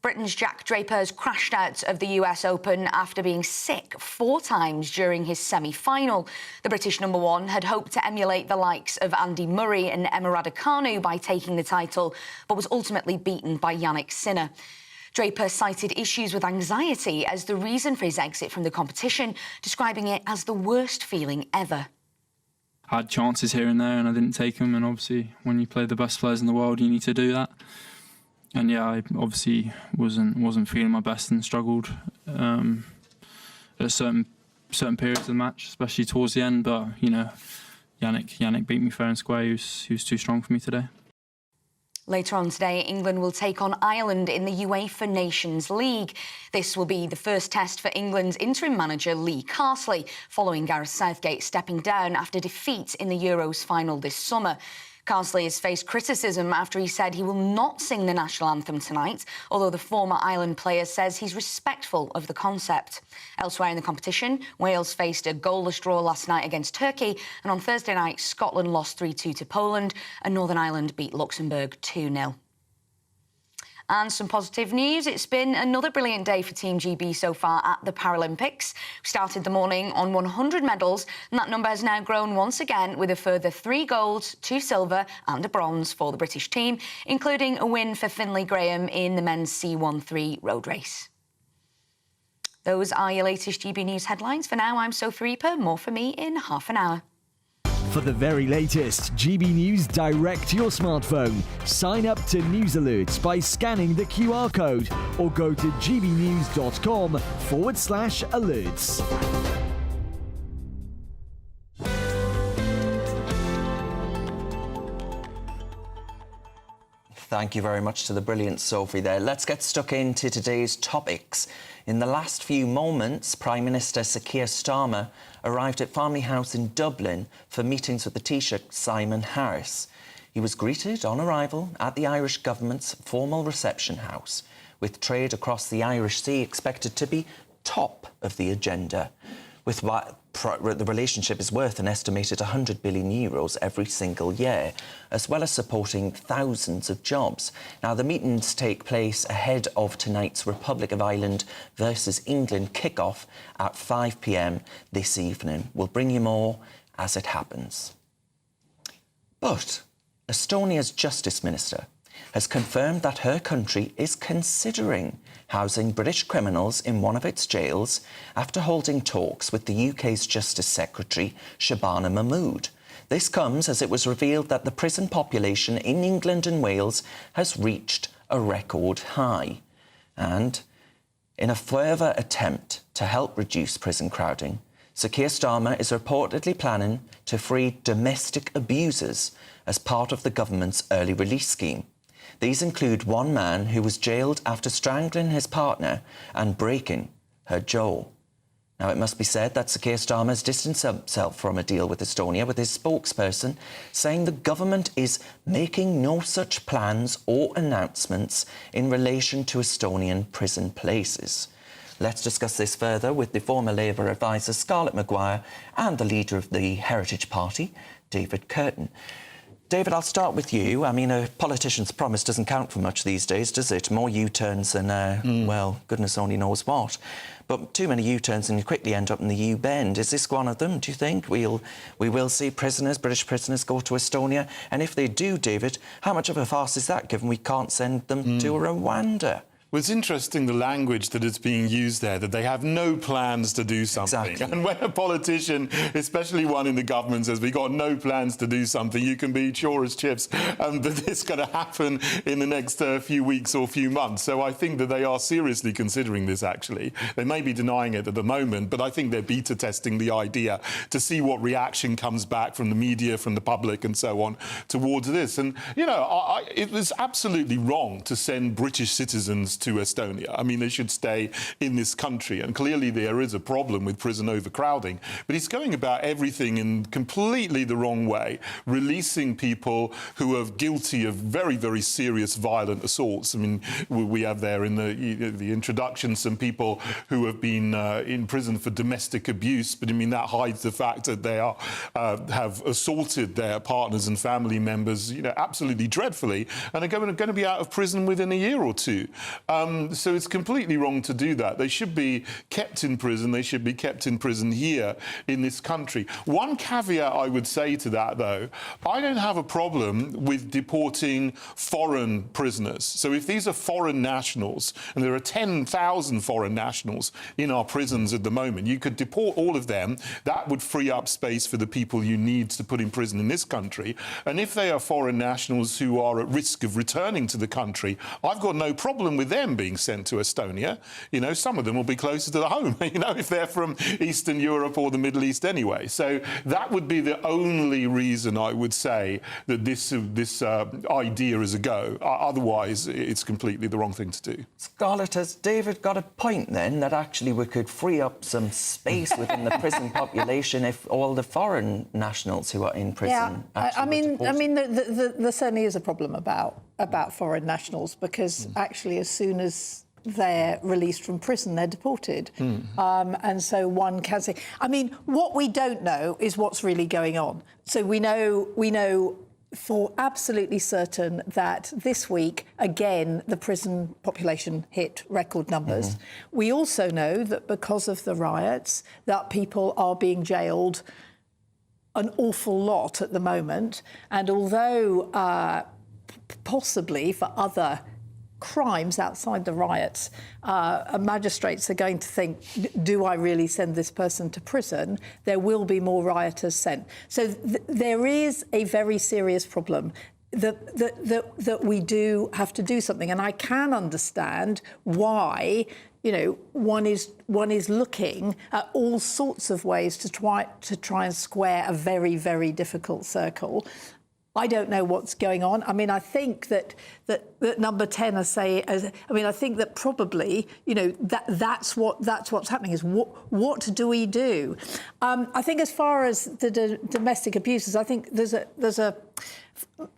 Britain's Jack Draper has crashed out of the US Open after being sick 4 times during his semi-final. The British #1 had hoped to emulate the likes of Andy Murray and Emma Raducanu by taking the title, but was ultimately beaten by Yannick Sinner. Draper cited issues with anxiety as the reason for his exit from the competition, describing it as the worst feeling ever. I had chances here and there and I didn't take them, and obviously when you play the best players in the world you need to do that. And yeah, I obviously wasn't feeling my best and struggled at certain periods of the match, especially towards the end. But you know, Yannick beat me fair and square. He was too strong for me today. Later on today, England will take on Ireland in the UEFA Nations League. This will be the first test for England's interim manager Lee Carsley, following Gareth Southgate stepping down after defeat in the Euros final this summer. Carsley has faced criticism after he said he will not sing the national anthem tonight, although the former Ireland player says he's respectful of the concept. Elsewhere in the competition, Wales faced a goalless draw last night against Turkey, and on Thursday night, Scotland lost 3-2 to Poland, and Northern Ireland beat Luxembourg 2-0. And some positive news. It's been another brilliant day for Team GB so far at the Paralympics. We started the morning on 100 medals, and that number has now grown once again with a further 3 golds, 2 silver and a bronze for the British team, including a win for Finlay Graham in the men's C13 road race. Those are your latest GB News headlines. For now, I'm Sophie Reaper. More for me in half an hour. For the very latest GB News direct to your smartphone, sign up to News Alerts by scanning the QR code or go to gbnews.com/alerts. Thank you very much to the brilliant Sophie there. Let's get stuck into today's topics. In the last few moments, Prime Minister Sir Keir Starmer arrived at Family House in Dublin for meetings with the Taoiseach Simon Harris. He was greeted on arrival at the Irish government's formal reception house, with trade across the Irish Sea expected to be top of the agenda. with what the relationship is worth an estimated €100 billion every single year, as well as supporting thousands of jobs. Now, the meetings take place ahead of tonight's Republic of Ireland versus England kick-off at 5 p.m. this evening. We'll bring you more as it happens. But Estonia's Justice Minister has confirmed that her country is considering housing British criminals in one of its jails after holding talks with the UK's Justice Secretary, Shabana Mahmood. This comes as it was revealed that the prison population in England and Wales has reached a record high. And in a further attempt to help reduce prison crowding, Sir Keir Starmer is reportedly planning to free domestic abusers as part of the government's early release scheme. These include one man who was jailed after strangling his partner and breaking her jaw. Now, it must be said that Sir Keir Starmer has distanced himself from a deal with Estonia, with his spokesperson saying the government is making no such plans or announcements in relation to Estonian prison places. Let's discuss this further with the former Labour advisor Scarlett Maguire and the leader of the Heritage Party, David Curtin. David, I'll start with you. I mean, a politician's promise doesn't count for much these days, does it? More U-turns than, well, goodness only knows what. But too many U-turns and you quickly end up in the U-bend. Is this one of them, do you think? We will see prisoners, British prisoners, go to Estonia? And if they do, David, how much of a farce is that, given we can't send them to Rwanda? Well, it's interesting the language that is being used there, that they have no plans to do something. Exactly. And when a politician, especially one in the government, says we've got no plans to do something, you can be sure as chips that it's going to happen in the next few weeks or few months. So I think that they are seriously considering this, actually. They may be denying it at the moment, but I think they're beta testing the idea to see what reaction comes back from the media, from the public and so on towards this. And, you know, it was absolutely wrong to send British citizens to Estonia. I mean, they should stay in this country. And clearly there is a problem with prison overcrowding. But he's going about everything in completely the wrong way, releasing people who are guilty of very, very serious violent assaults. I mean, we have there in the introduction some people who have been in prison for domestic abuse. But I mean, that hides the fact that they have assaulted their partners and family members, you know, absolutely dreadfully, and are going to be out of prison within a year or two. So it's completely wrong to do that. They should be kept in prison. They should be kept in prison here in this country. One caveat I would say to that, though, I don't have a problem with deporting foreign prisoners. So if these are foreign nationals, and there are 10,000 foreign nationals in our prisons at the moment, you could deport all of them. That would free up space for the people you need to put in prison in this country. And if they are foreign nationals who are at risk of returning to the country, I've got no problem with them being sent to Estonia. You know, some of them will be closer to the home, you know, if they're from Eastern Europe or the Middle East anyway. So that would be the only reason I would say that this idea is a go. Otherwise, it's completely the wrong thing to do. Scarlett, has David got a point then that actually we could free up some space within the prison population if all the foreign nationals who are in prison? Yeah, I mean, there certainly is a problem about foreign nationals because actually, as soon as they're released from prison, they're deported. And so one can say, I mean, what we don't know is what's really going on. So we know for absolutely certain that this week, again, the prison population hit record numbers. We also know that because of the riots, that people are being jailed an awful lot at the moment. And although possibly for other crimes outside the riots, magistrates are going to think, do I really send this person to prison? There will be more rioters sent. So there is a very serious problem that we do have to do something. And I can understand why, you know, one is looking at all sorts of ways to try and square a very, very difficult circle. I don't know what's going on. I mean, I think that number 10 I think that probably, you know, that's what's happening is what do we do? I think as far as the domestic abusers, I think there's a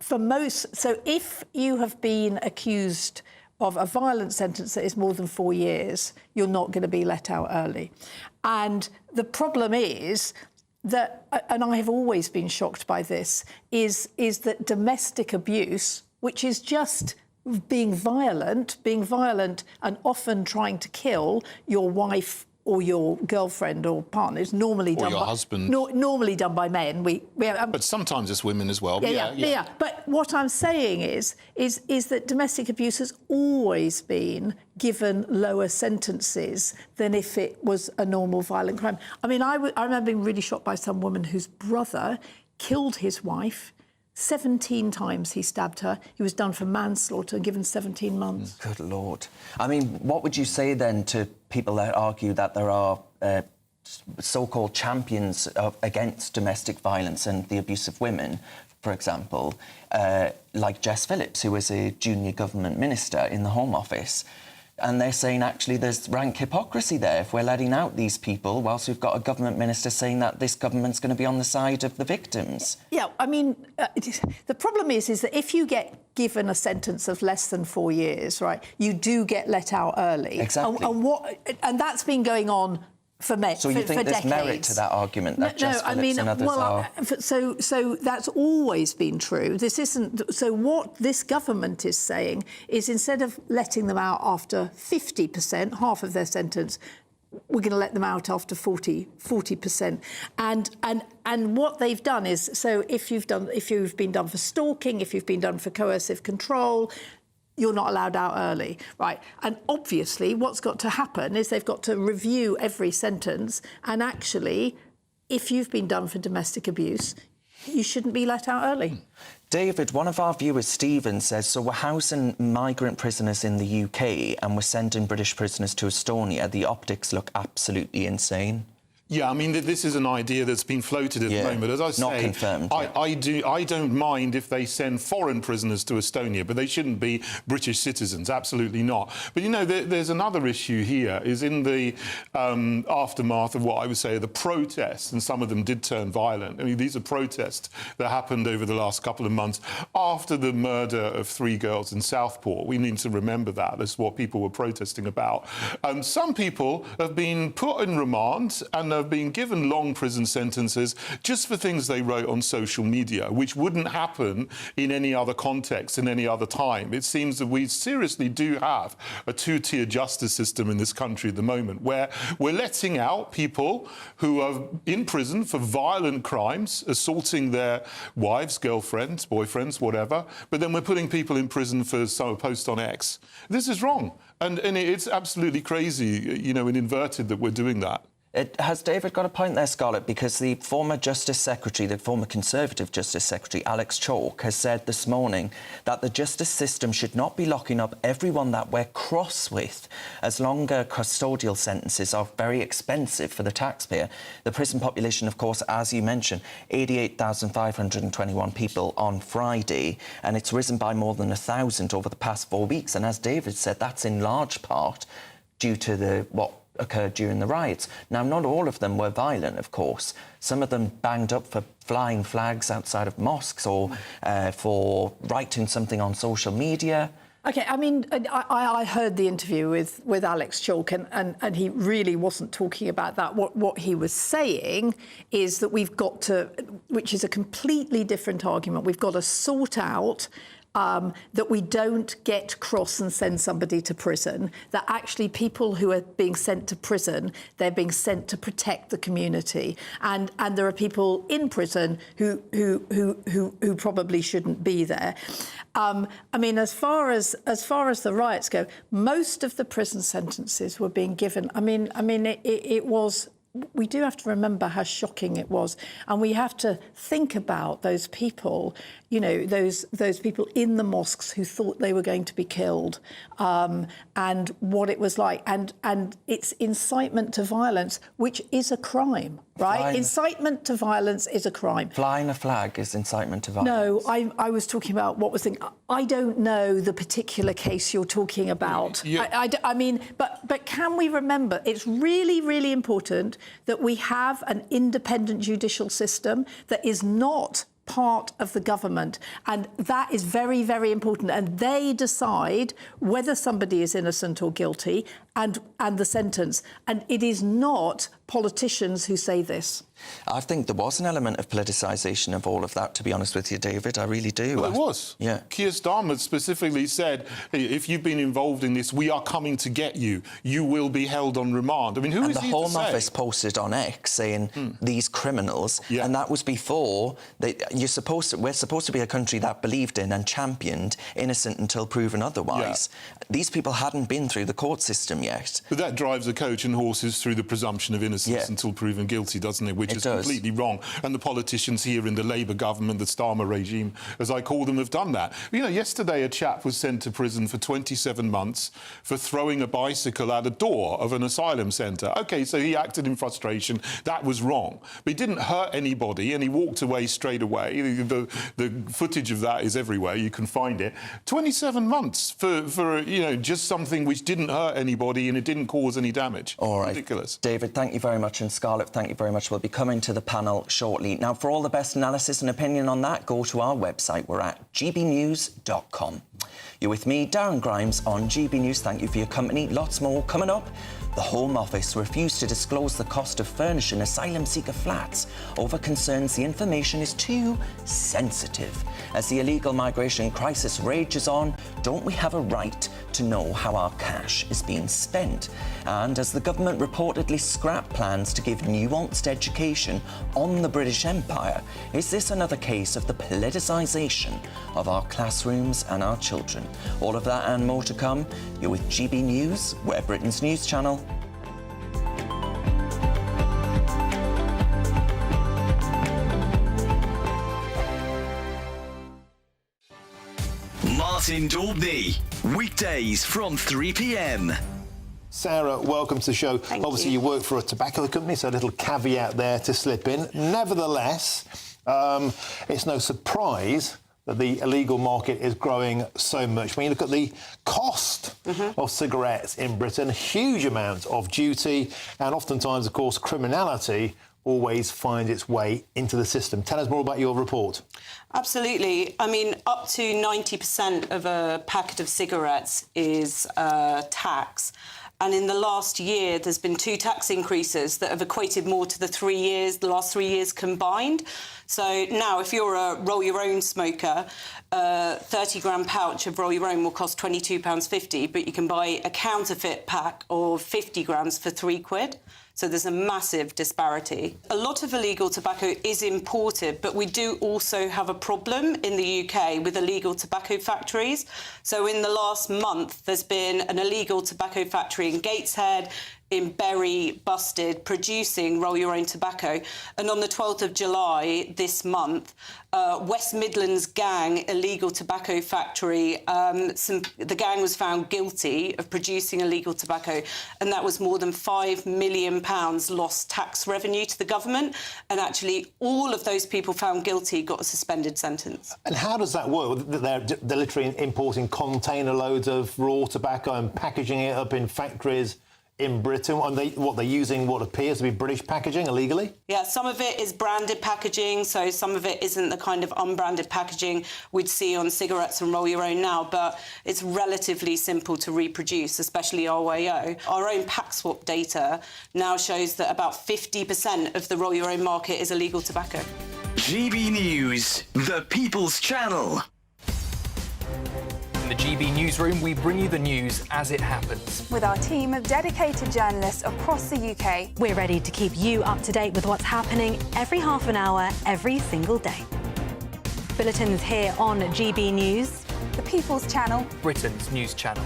for most. So if you have been accused of a violent sentence that is more than 4 years, you're not going to be let out early. And the problem is that, and I have always been shocked by this, is that domestic abuse, which is just being violent and often trying to kill your wife or your girlfriend or partner, is normally done your by husband. Normally done by men. But sometimes it's women as well. Yeah. But what I'm saying is that domestic abuse has always been given lower sentences than if it was a normal violent crime. I mean, I remember being really shocked by some woman whose brother killed his wife. 17 times he stabbed her. He was done for manslaughter and given 17 months. Good Lord. I mean, what would you say then to people that argue that there are so-called champions against domestic violence and the abuse of women, for example, like Jess Phillips, who is a junior government minister in the Home Office? And they're saying, actually, there's rank hypocrisy there if we're letting out these people whilst we've got a government minister saying that this government's going to be on the side of the victims. Yeah, I mean, the problem is that if you get given a sentence of less than 4 years, right, you do get let out early. Exactly. And that's been going on for decades. So you think there's merit to that argument that Jess Phillips and others are... So that's always been true. This isn't... So what this government is saying is instead of letting them out after 50%, half of their sentence, we're going to let them out after 40%. And what they've done is, so if you've been done for stalking, if you've been done for coercive control, you're not allowed out early, right? And obviously what's got to happen is they've got to review every sentence, and actually, if you've been done for domestic abuse, you shouldn't be let out early. David, one of our viewers, Stephen, says, so we're housing migrant prisoners in the UK and we're sending British prisoners to Estonia. The optics look absolutely insane. Yeah, I mean, this is an idea that's been floated at the moment. As I say, not confirmed. I don't mind if they send foreign prisoners to Estonia, but they shouldn't be British citizens. Absolutely not. But, you know, there's another issue here, is in the aftermath of what I would say are the protests, and some of them did turn violent. I mean, these are protests that happened over the last couple of months after the murder of 3 girls in Southport. We need to remember that. That's what people were protesting about. Some people have been put in remand and have been given long prison sentences just for things they wrote on social media, which wouldn't happen in any other context, in any other time. It seems that we seriously do have a two-tier justice system in this country at the moment, where we're letting out people who are in prison for violent crimes, assaulting their wives, girlfriends, boyfriends, whatever, but then we're putting people in prison for some post on X. This is wrong. And it's absolutely crazy, you know, and inverted that we're doing that. Has David got a point there, Scarlett? Because the former Justice Secretary, the former Conservative Justice Secretary, Alex Chalk, has said this morning that the justice system should not be locking up everyone that we're cross with, as longer custodial sentences are very expensive for the taxpayer. The prison population, of course, as you mentioned, 88,521 people on Friday, and it's risen by more than 1,000 over the past 4 weeks. And as David said, that's in large part due to what occurred during the riots. Now, not all of them were violent, of course. Some of them banged up for flying flags outside of mosques or for writing something on social media. OK, I mean, I heard the interview with Alex Chalk, and he really wasn't talking about that. What he was saying is that we've got to, which is a completely different argument, we've got to sort out that we don't get cross and send somebody to prison, that actually people who are being sent to prison, they're being sent to protect the community. And there are people in prison who probably shouldn't be there. I mean, as far as the riots go, most of the prison sentences were being given. I mean, it was... We do have to remember how shocking it was, and we have to think about those people, you know, those people in the mosques who thought they were going to be killed, and what it was like, and it's incitement to violence, which is a crime, right? Incitement to violence is a crime. Flying a flag is incitement to violence. No, I was talking about what was the... I don't know the particular case you're talking about. I mean, but can we remember, it's really, really important that we have an independent judicial system that is not part of the government, and that is very, very important. And they decide whether somebody is innocent or guilty, and the sentence. And it is not politicians who say this. I think there was an element of politicisation of all of that, to be honest with you, David. I really do. Well, it was. Yeah. Keir Starmer specifically said, if you've been involved in this, we are coming to get you. You will be held on remand. I mean, who is he to say? And the Home Office posted on X saying these criminals, and that was before we're supposed to be a country that believed in and championed innocent until proven otherwise. These people hadn't been through the court system yet. But that drives a coach and horses through the presumption of innocence until proven guilty, doesn't it? Which is completely wrong. And the politicians here in the Labour government, the Starmer regime, as I call them, have done that. You know, yesterday a chap was sent to prison for 27 months for throwing a bicycle at a door of an asylum centre. OK, so he acted in frustration. That was wrong. But he didn't hurt anybody and he walked away straight away. The footage of that is everywhere. You can find it. 27 months for you know, just something which didn't hurt anybody and it didn't cause any damage. All right. Ridiculous. David, thank you very much. And Scarlett, thank you very much. We'll be coming to the panel shortly. Now, for all the best analysis and opinion on that, go to our website. We're at gbnews.com. You're with me, Darren Grimes, on GB News. Thank you for your company. Lots more coming up. The Home Office refused to disclose the cost of furnishing asylum seeker flats over concerns the information is too sensitive. As the illegal migration crisis rages on, don't we have a right to know how our cash is being spent? And as the government reportedly scrapped plans to give nuanced education on the British Empire, is this another case of the politicisation of our classrooms and our children? All of that and more to come. You're with GB News, we're Britain's news channel. Martin Daubney, weekdays from 3 p.m. Sarah, welcome to the show. Obviously, you work for a tobacco company, so a little caveat there to slip in. Nevertheless, it's no surprise that the illegal market is growing so much. When you look at the cost of cigarettes in Britain, huge amounts of duty, and oftentimes, of course, criminality always finds its way into the system. Tell us more about your report. Absolutely. I mean, up to 90% of a packet of cigarettes is tax. And in the last year, there's been 2 tax increases that have equated more to the last 3 years combined. So now, if you're a roll-your-own smoker, a 30-gram pouch of roll-your-own will cost £22.50, but you can buy a counterfeit pack of 50 grams for £3. So there's a massive disparity. A lot of illegal tobacco is imported, but we do also have a problem in the UK with illegal tobacco factories. So in the last month, there's been an illegal tobacco factory in Gateshead, in Bury, busted, producing roll-your-own tobacco. And on the 12th of July this month, West Midlands gang illegal tobacco factory, the gang was found guilty of producing illegal tobacco, and that was more than £5 million lost tax revenue to the government. And actually, all of those people found guilty got a suspended sentence. And how does that work? They're literally importing container loads of raw tobacco and packaging it up in factories in Britain, and they're using what appears to be British packaging illegally? Yeah, some of it is branded packaging, so some of it isn't the kind of unbranded packaging we'd see on cigarettes and roll-your-own now, but it's relatively simple to reproduce, especially RYO. Our own pack swap data now shows that about 50% of the roll-your-own market is illegal tobacco. GB News, the People's Channel. In the GB newsroom, we bring you the news as it happens. With our team of dedicated journalists across the UK, we're ready to keep you up to date with what's happening every half an hour, every single day. Bulletins here on GB News, the People's Channel, Britain's news channel.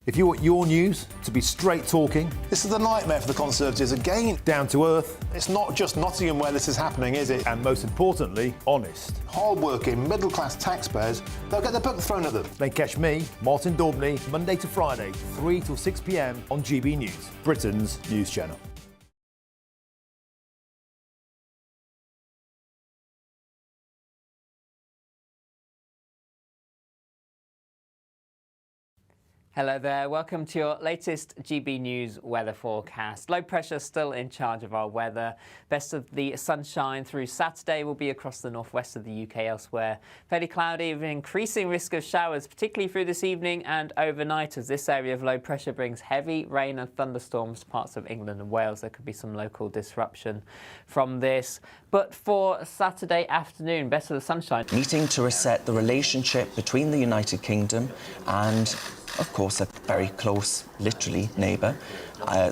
If you want your news to be straight talking, this is a nightmare for the Conservatives again. Down to earth. It's not just Nottingham where this is happening, is it? And most importantly, honest. Hard-working, middle-class taxpayers, they'll get their book thrown at them. They catch me, Martin Daubney, Monday to Friday, 3 till 6 p.m. on GB News, Britain's news channel. Hello there, welcome to your latest GB News weather forecast. Low pressure still in charge of our weather. Best of the sunshine through Saturday will be across the northwest of the UK. Elsewhere, fairly cloudy with an increasing risk of showers, particularly through this evening and overnight, as this area of low pressure brings heavy rain and thunderstorms to parts of England and Wales. There could be some local disruption from this. But for Saturday afternoon, best of the sunshine. Meeting to reset the relationship between the United Kingdom and, of course, a very close, literally, neighbour,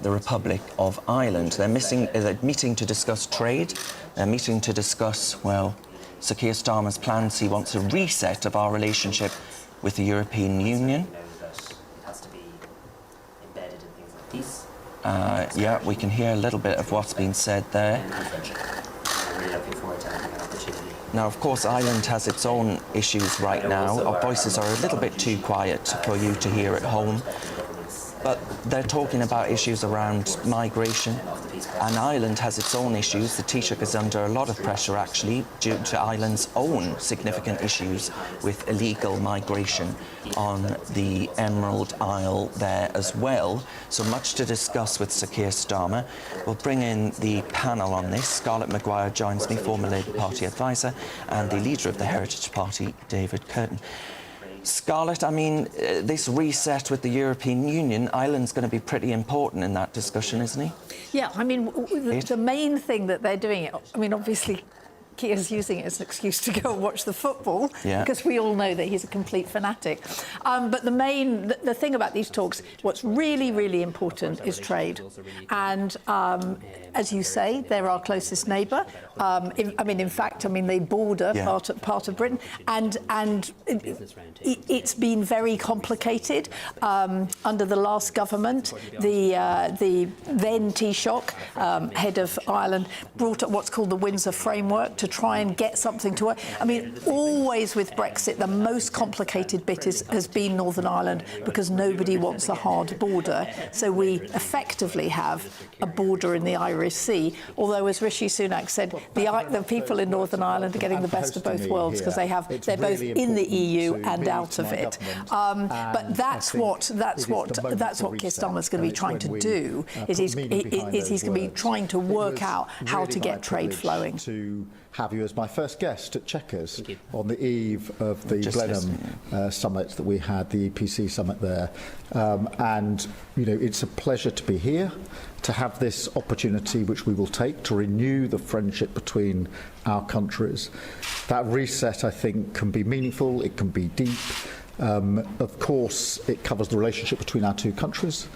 the Republic of Ireland. They're meeting to discuss trade. They're meeting to discuss, well, Sir Keir Starmer's plans. He wants a reset of our relationship with the European Union. Yeah, we can hear a little bit of what's been said there. Now, of course, Ireland has its own issues right now. Our voices are a little bit too quiet for you to hear at home. But they're talking about issues around migration, and Ireland has its own issues. The Taoiseach is under a lot of pressure, actually, due to Ireland's own significant issues with illegal migration on the Emerald Isle there as well. So much to discuss with Sir Keir Starmer. We'll bring in the panel on this. Scarlett Maguire joins me, former Labour Party advisor, and the leader of the Heritage Party, David Curtin. Scarlett, I mean, this reset with the European Union, Ireland's going to be pretty important in that discussion, isn't he? Yeah, I mean, the main thing that they're doing, I mean, obviously, Keir's using it as an excuse to go and watch the football, because we all know that he's a complete fanatic. But the thing about these talks, what's really, really important is trade. And as you say, they're our closest neighbour. In fact, they border part of Britain, and it's been very complicated under the last government. The then Taoiseach, head of Ireland, brought up what's called the Windsor Framework to try and get something to work. I mean, always with Brexit, the most complicated bit has been Northern Ireland, because nobody wants a hard border. So we effectively have a border in the Irish Sea, although, as Rishi Sunak said, the people in Northern Ireland are getting the best of both worlds, because they're both in the EU and out of it. But that's what Keir Starmer's going to be trying to do. He's going to be trying to work out how to get trade flowing. To have you as my first guest at Chequers on the eve of the Blenheim summit that we had, the EPC summit there. And, it's a pleasure to be here, to have this opportunity, which we will take, to renew the friendship between our countries. That reset, I think, can be meaningful, it can be deep. Of course, it covers the relationship between our two countries.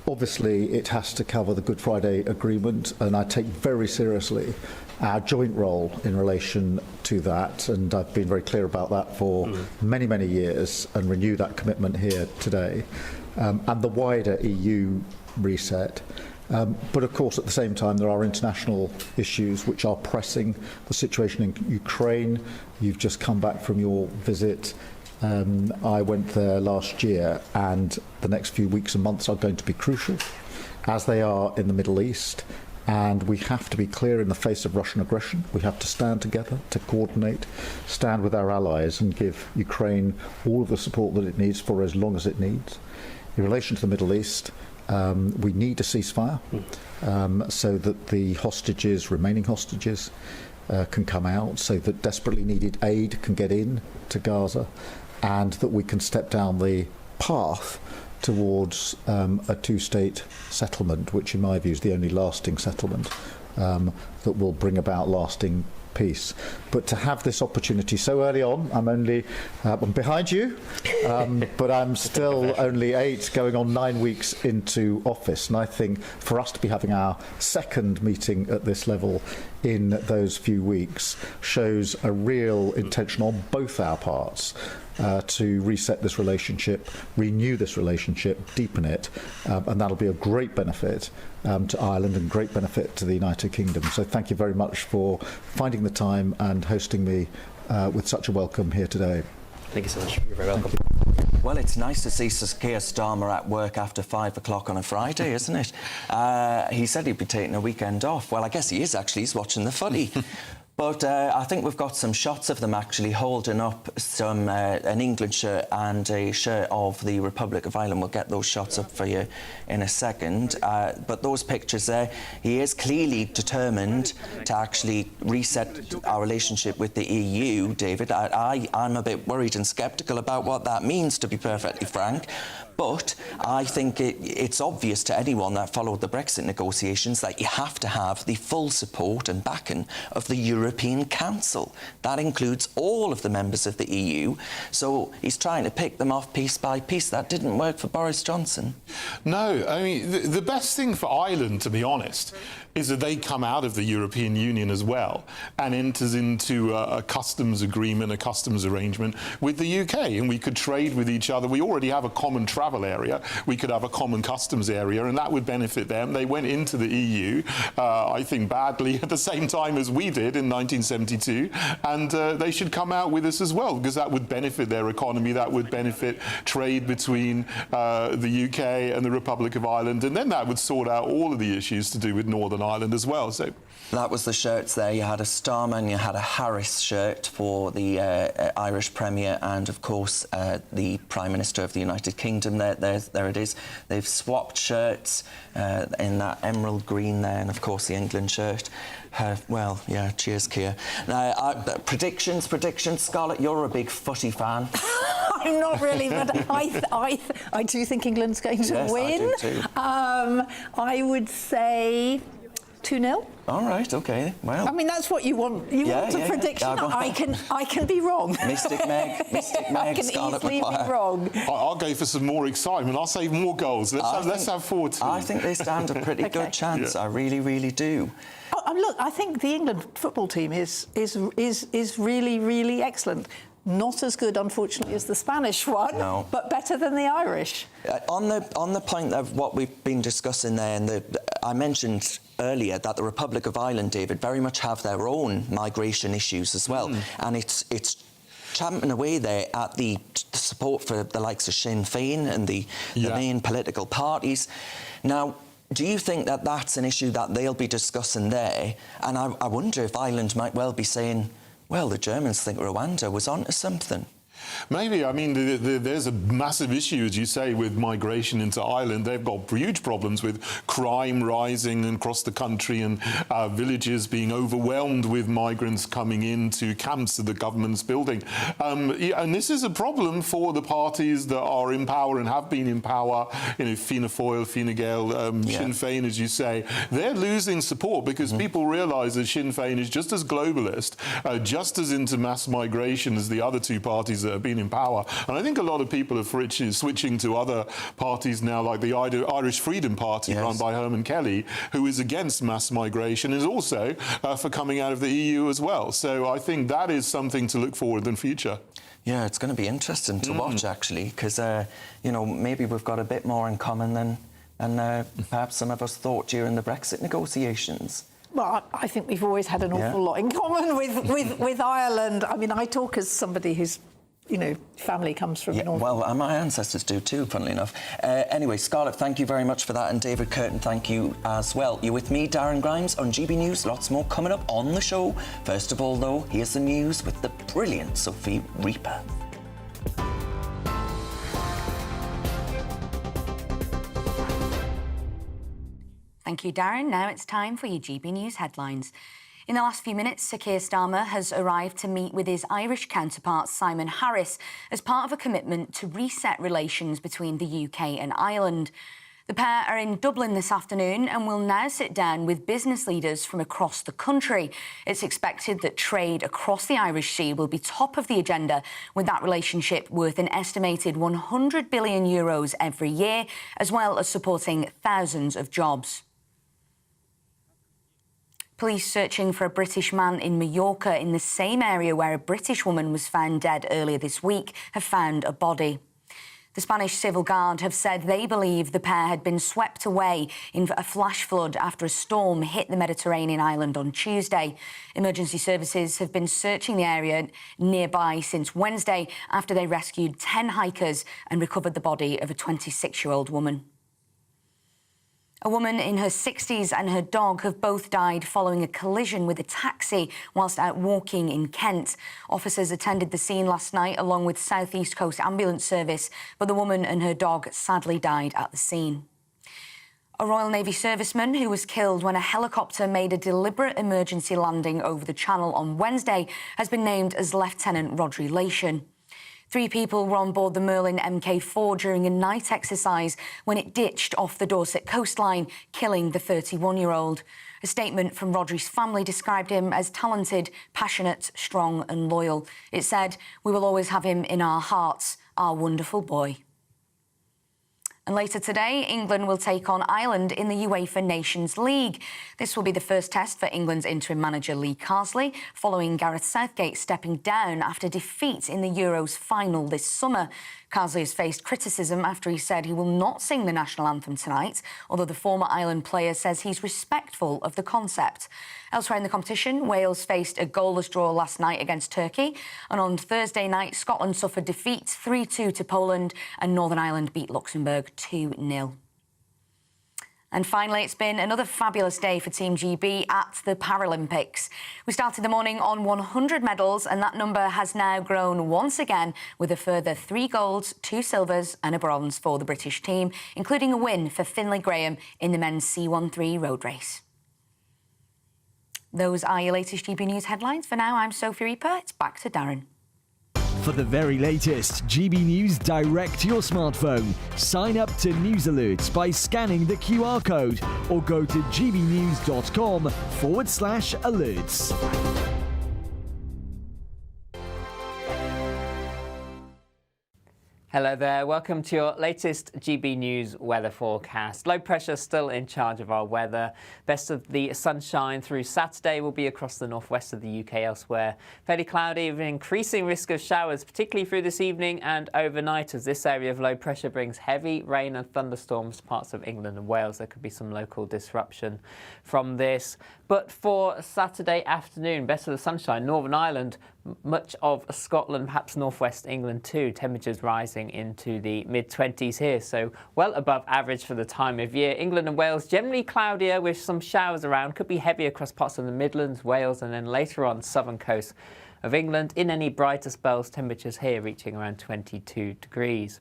Obviously, it has to cover the Good Friday Agreement, and I take very seriously our joint role in relation to that, and I've been very clear about that for many, many years, and renew that commitment here today, and the wider EU reset. But of course, at the same time, there are international issues which are pressing. The situation in Ukraine, you've just come back from your visit. I went there last year, and the next few weeks and months are going to be crucial, as they are in the Middle East. And we have to be clear in the face of Russian aggression. We have to stand together, to coordinate, stand with our allies, and give Ukraine all of the support that it needs for as long as it needs. In relation to the Middle East, we need a ceasefire so that the remaining hostages, can come out, so that desperately needed aid can get in to Gaza, and that we can step down the path towards a two-state settlement, which in my view is the only lasting settlement that will bring about lasting peace. But to have this opportunity so early on, I'm behind you, but I'm still only 8, going on 9 weeks into office. And I think for us to be having our second meeting at this level in those few weeks shows a real intention on both our parts to reset this relationship, renew this relationship, deepen it, and that'll be a great benefit to Ireland and great benefit to the United Kingdom. So thank you very much for finding the time and hosting me with such a welcome here today. Thank you so much. You're very welcome. Well, it's nice to see Sir Keir Starmer at work after 5 o'clock on a Friday, isn't it? He said he'd be taking a weekend off. Well, I guess he is, actually. He's watching the footy. But I think we've got some shots of them actually holding up an England shirt and a shirt of the Republic of Ireland. We'll get those shots up for you in a second. But those pictures there, he is clearly determined to actually reset our relationship with the EU, David. I'm a bit worried and sceptical about what that means, to be perfectly frank. But I think it's obvious to anyone that followed the Brexit negotiations that you have to have the full support and backing of the European Council. That includes all of the members of the EU. So he's trying to pick them off piece by piece. That didn't work for Boris Johnson. No, I mean, the best thing for Ireland, to be honest, is that they come out of the European Union as well and enters into a customs agreement, a customs arrangement with the UK, and we could trade with each other. We already have a common travel area. We could have a common customs area, and that would benefit them. They went into the EU, I think, badly at the same time as we did in 1972, and they should come out with us as well, because that would benefit their economy, that would benefit trade between the UK and the Republic of Ireland, and then that would sort out all of the issues to do with Northern Ireland as well. So that was the shirts there. You had a Starmer and you had a Harris shirt for the Irish Premier and, of course, the Prime Minister of the United Kingdom. There it is. They've swapped shirts in that emerald green there, and, of course, the England shirt. Well, yeah, cheers, Keir. Now, predictions. Scarlett, you're a big footy fan. I'm not really, but I do think England's going to win. I do too. I would say 2-0. All right, OK. Well, I mean, that's what you want. You want a prediction. I can be wrong. Mystic Meg, I can Scarlett easily McGuire. be wrong. I'll go for some more excitement. I'll say more goals. Let's have 4-2. I think they stand a pretty good chance. Yeah. I really, really do. Look, I think the England football team is really, really excellent. Not as good, unfortunately, as the Spanish one, but better than the Irish. On the point of what we've been discussing there, and I mentioned earlier that the Republic of Ireland, David, very much have their own migration issues as well, and it's champing away there at the support for the likes of Sinn Féin and the main political parties. Now, do you think that that's an issue that they'll be discussing there? And I wonder if Ireland might well be saying, well, the Germans think Rwanda was onto something. Maybe. I mean, there's a massive issue, as you say, with migration into Ireland. They've got huge problems with crime rising across the country and villages being overwhelmed with migrants coming into camps that the government's building. And this is a problem for the parties that are in power and have been in power. You know, Fianna Fáil, Fine Gael, Sinn Féin, as you say. They're losing support because people realise that Sinn Féin is just as globalist, just as into mass migration as the other two parties that have been in power. And I think a lot of people are switching to other parties now, like the Irish Freedom Party, run by Herman Kelly, who is against mass migration, is also for coming out of the EU as well. So I think that is something to look forward in the future. Yeah, it's going to be interesting to watch, actually, because, you know, maybe we've got a bit more in common than perhaps some of us thought during the Brexit negotiations. Well, I think we've always had an awful lot in common with Ireland. I mean, I talk as somebody who's, you know, family comes from North. Well, my ancestors do too, funnily enough. Anyway, Scarlett, thank you very much for that, and David Curtin, thank you as well. You're with me, Darren Grimes, on GB News. Lots more coming up on the show. First of all, though, here's the news with the brilliant Sophie Reaper. Thank you, Darren. Now it's time for your GB News headlines. In the last few minutes, Sir Keir Starmer has arrived to meet with his Irish counterpart Simon Harris as part of a commitment to reset relations between the UK and Ireland. The pair are in Dublin this afternoon and will now sit down with business leaders from across the country. It's expected that trade across the Irish Sea will be top of the agenda, with that relationship worth an estimated €100 billion every year, as well as supporting thousands of jobs. Police searching for a British man in Mallorca in the same area where a British woman was found dead earlier this week have found a body. The Spanish Civil Guard have said they believe the pair had been swept away in a flash flood after a storm hit the Mediterranean island on Tuesday. Emergency services have been searching the area nearby since Wednesday after they rescued 10 hikers and recovered the body of a 26-year-old woman. A woman in her 60s and her dog have both died following a collision with a taxi whilst out walking in Kent. Officers attended the scene last night along with South East Coast Ambulance Service, but the woman and her dog sadly died at the scene. A Royal Navy serviceman who was killed when a helicopter made a deliberate emergency landing over the Channel on Wednesday has been named as Lieutenant Rodri Lation. 3 people were on board the Merlin Mk4 during a night exercise when it ditched off the Dorset coastline, killing the 31-year-old. A statement from Rodri's family described him as talented, passionate, strong and loyal. It said, "We will always have him in our hearts, our wonderful boy." And later today, England will take on Ireland in the UEFA Nations League. This will be the first test for England's interim manager Lee Carsley, following Gareth Southgate stepping down after defeat in the Euros final this summer. Carsley has faced criticism after he said he will not sing the national anthem tonight, although the former Ireland player says he's respectful of the concept. Elsewhere in the competition, Wales faced a goalless draw last night against Turkey, and on Thursday night, Scotland suffered defeat 3-2 to Poland, and Northern Ireland beat Luxembourg 2-0. And finally, it's been another fabulous day for Team GB at the Paralympics. We started the morning on 100 medals, and that number has now grown once again with a further 3 golds, 2 silvers and a bronze for the British team, including a win for Finlay Graham in the men's C13 road race. Those are your latest GB News headlines. For now, I'm Sophie Reaper. It's back to Darren. For the very latest GB News direct to your smartphone, sign up to News Alerts by scanning the QR code or go to gbnews.com/alerts. Hello there, welcome to your latest GB News weather forecast. Low pressure still in charge of our weather. Best of the sunshine through Saturday will be across the northwest of the UK. Elsewhere, fairly cloudy with an increasing risk of showers, particularly through this evening and overnight, as this area of low pressure brings heavy rain and thunderstorms to parts of England and Wales. There could be some local disruption from this. But for Saturday afternoon, best of the sunshine, Northern Ireland, much of Scotland, perhaps northwest England too. Temperatures rising into the mid-20s here, so well above average for the time of year. England and Wales generally cloudier with some showers around. Could be heavy across parts of the Midlands, Wales, and then later on southern coast of England. In any brighter spells, temperatures here reaching around 22 degrees.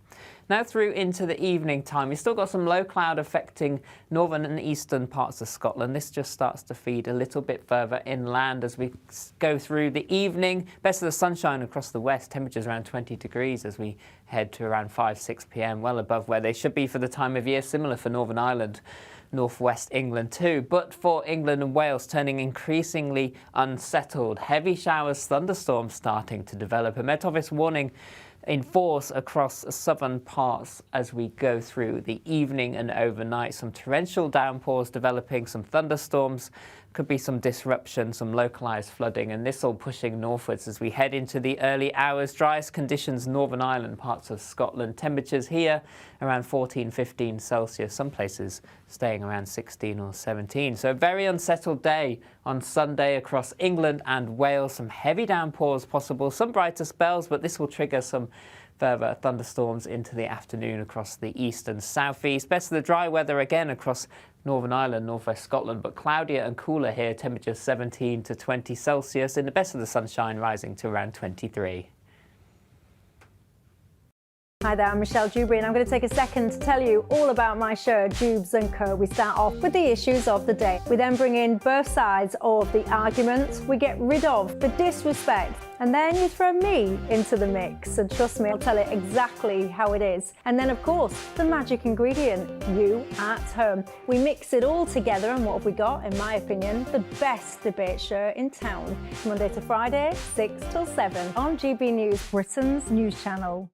Now through into the evening time, you've still got some low cloud affecting northern and eastern parts of Scotland. This just starts to feed a little bit further inland as we go through the evening. Best of the sunshine across the west, temperatures around 20 degrees as we head to around 5-6 p.m, well above where they should be for the time of year. Similar for Northern Ireland, northwest England too. But for England and Wales, turning increasingly unsettled. Heavy showers, thunderstorms starting to develop. A Met Office warning in force across southern parts as we go through the evening and overnight. Some torrential downpours developing, some thunderstorms. Could be some disruption, some localised flooding, and this all pushing northwards as we head into the early hours. Driest conditions, Northern Ireland, parts of Scotland. Temperatures here around 14-15 Celsius, some places staying around 16 or 17. So a very unsettled day on Sunday across England and Wales. Some heavy downpours possible, some brighter spells, but this will trigger some further thunderstorms into the afternoon across the east and southeast. Best of the dry weather again across Northern Ireland, northwest Scotland, but cloudier and cooler here. Temperatures 17 to 20 Celsius. In the best of the sunshine, rising to around 23. Hi there, I'm Michelle Dewberry, and I'm going to take a second to tell you all about my show, Dubes & Co. We start off with the issues of the day. We then bring in both sides of the argument. We get rid of the disrespect, and then you throw me into the mix. And trust me, I'll tell it exactly how it is. And then, of course, the magic ingredient, you at home. We mix it all together, and what have we got? In my opinion, the best debate show in town. Monday to Friday, 6 till 7 on GB News, Britain's news channel.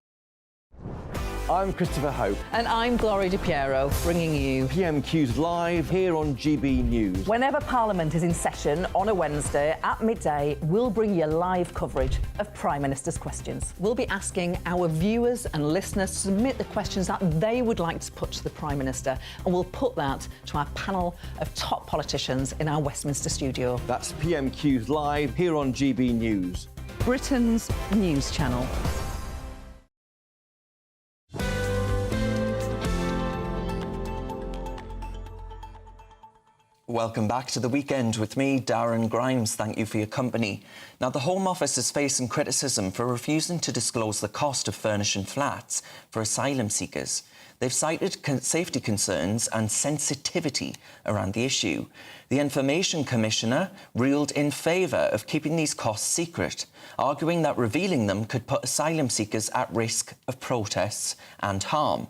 I'm Christopher Hope. And I'm Gloria Di Piero, bringing you PMQ's live here on GB News. Whenever Parliament is in session on a Wednesday at midday, we'll bring you live coverage of Prime Minister's questions. We'll be asking our viewers and listeners to submit the questions that they would like to put to the Prime Minister, and we'll put that to our panel of top politicians in our Westminster studio. That's PMQ's live here on GB News, Britain's news channel. Welcome back to The Weekend with me, Darren Grimes. Thank you for your company. Now, the Home Office is facing criticism for refusing to disclose the cost of furnishing flats for asylum seekers. They've cited safety concerns and sensitivity around the issue. The Information Commissioner ruled in favour of keeping these costs secret, arguing that revealing them could put asylum seekers at risk of protests and harm.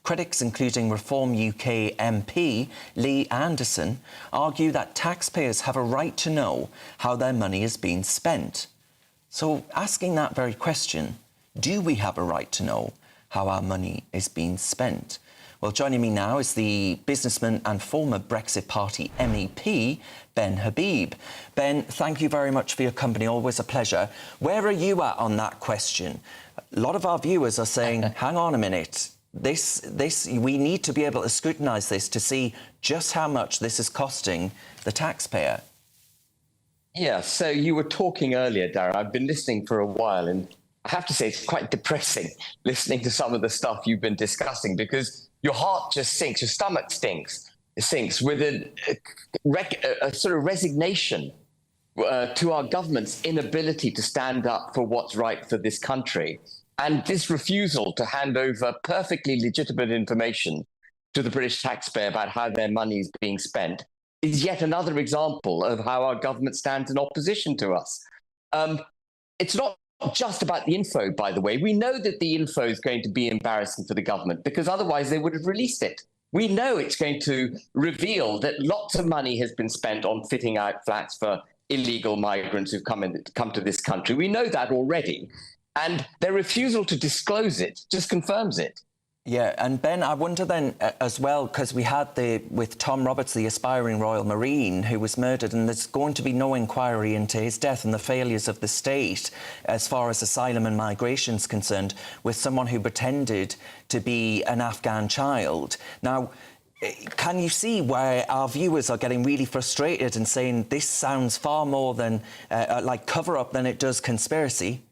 Critics, including Reform UK MP Lee Anderson, argue that taxpayers have a right to know how their money is being spent. So, asking that very question, do we have a right to know how our money is being spent? Well, joining me now is the businessman and former Brexit Party MEP, Ben Habib. Ben, thank you very much for your company. Always a pleasure. Where are you at on that question? A lot of our viewers are saying, hang on a minute. We need to be able to scrutinise this to see just how much this is costing the taxpayer. Yeah, so you were talking earlier, Darren. I've been listening for a while, and I have to say it's quite depressing listening to some of the stuff you've been discussing, because your heart just sinks, your stomach sinks with a sort of resignation to our government's inability to stand up for what's right for this country. And this refusal to hand over perfectly legitimate information to the British taxpayer about how their money is being spent is yet another example of how our government stands in opposition to us. It's not just about the info, by the way. We know that the info is going to be embarrassing for the government, because otherwise they would have released it. We know it's going to reveal that lots of money has been spent on fitting out flats for illegal migrants who've come to this country. We know that already. And their refusal to disclose it just confirms it. Yeah, and Ben, I wonder then as well, because we had with Tom Roberts, the aspiring Royal Marine, who was murdered, and there's going to be no inquiry into his death and the failures of the state as far as asylum and migration is concerned, with someone who pretended to be an Afghan child. Now, can you see why our viewers are getting really frustrated and saying this sounds far more than like cover-up than it does conspiracy?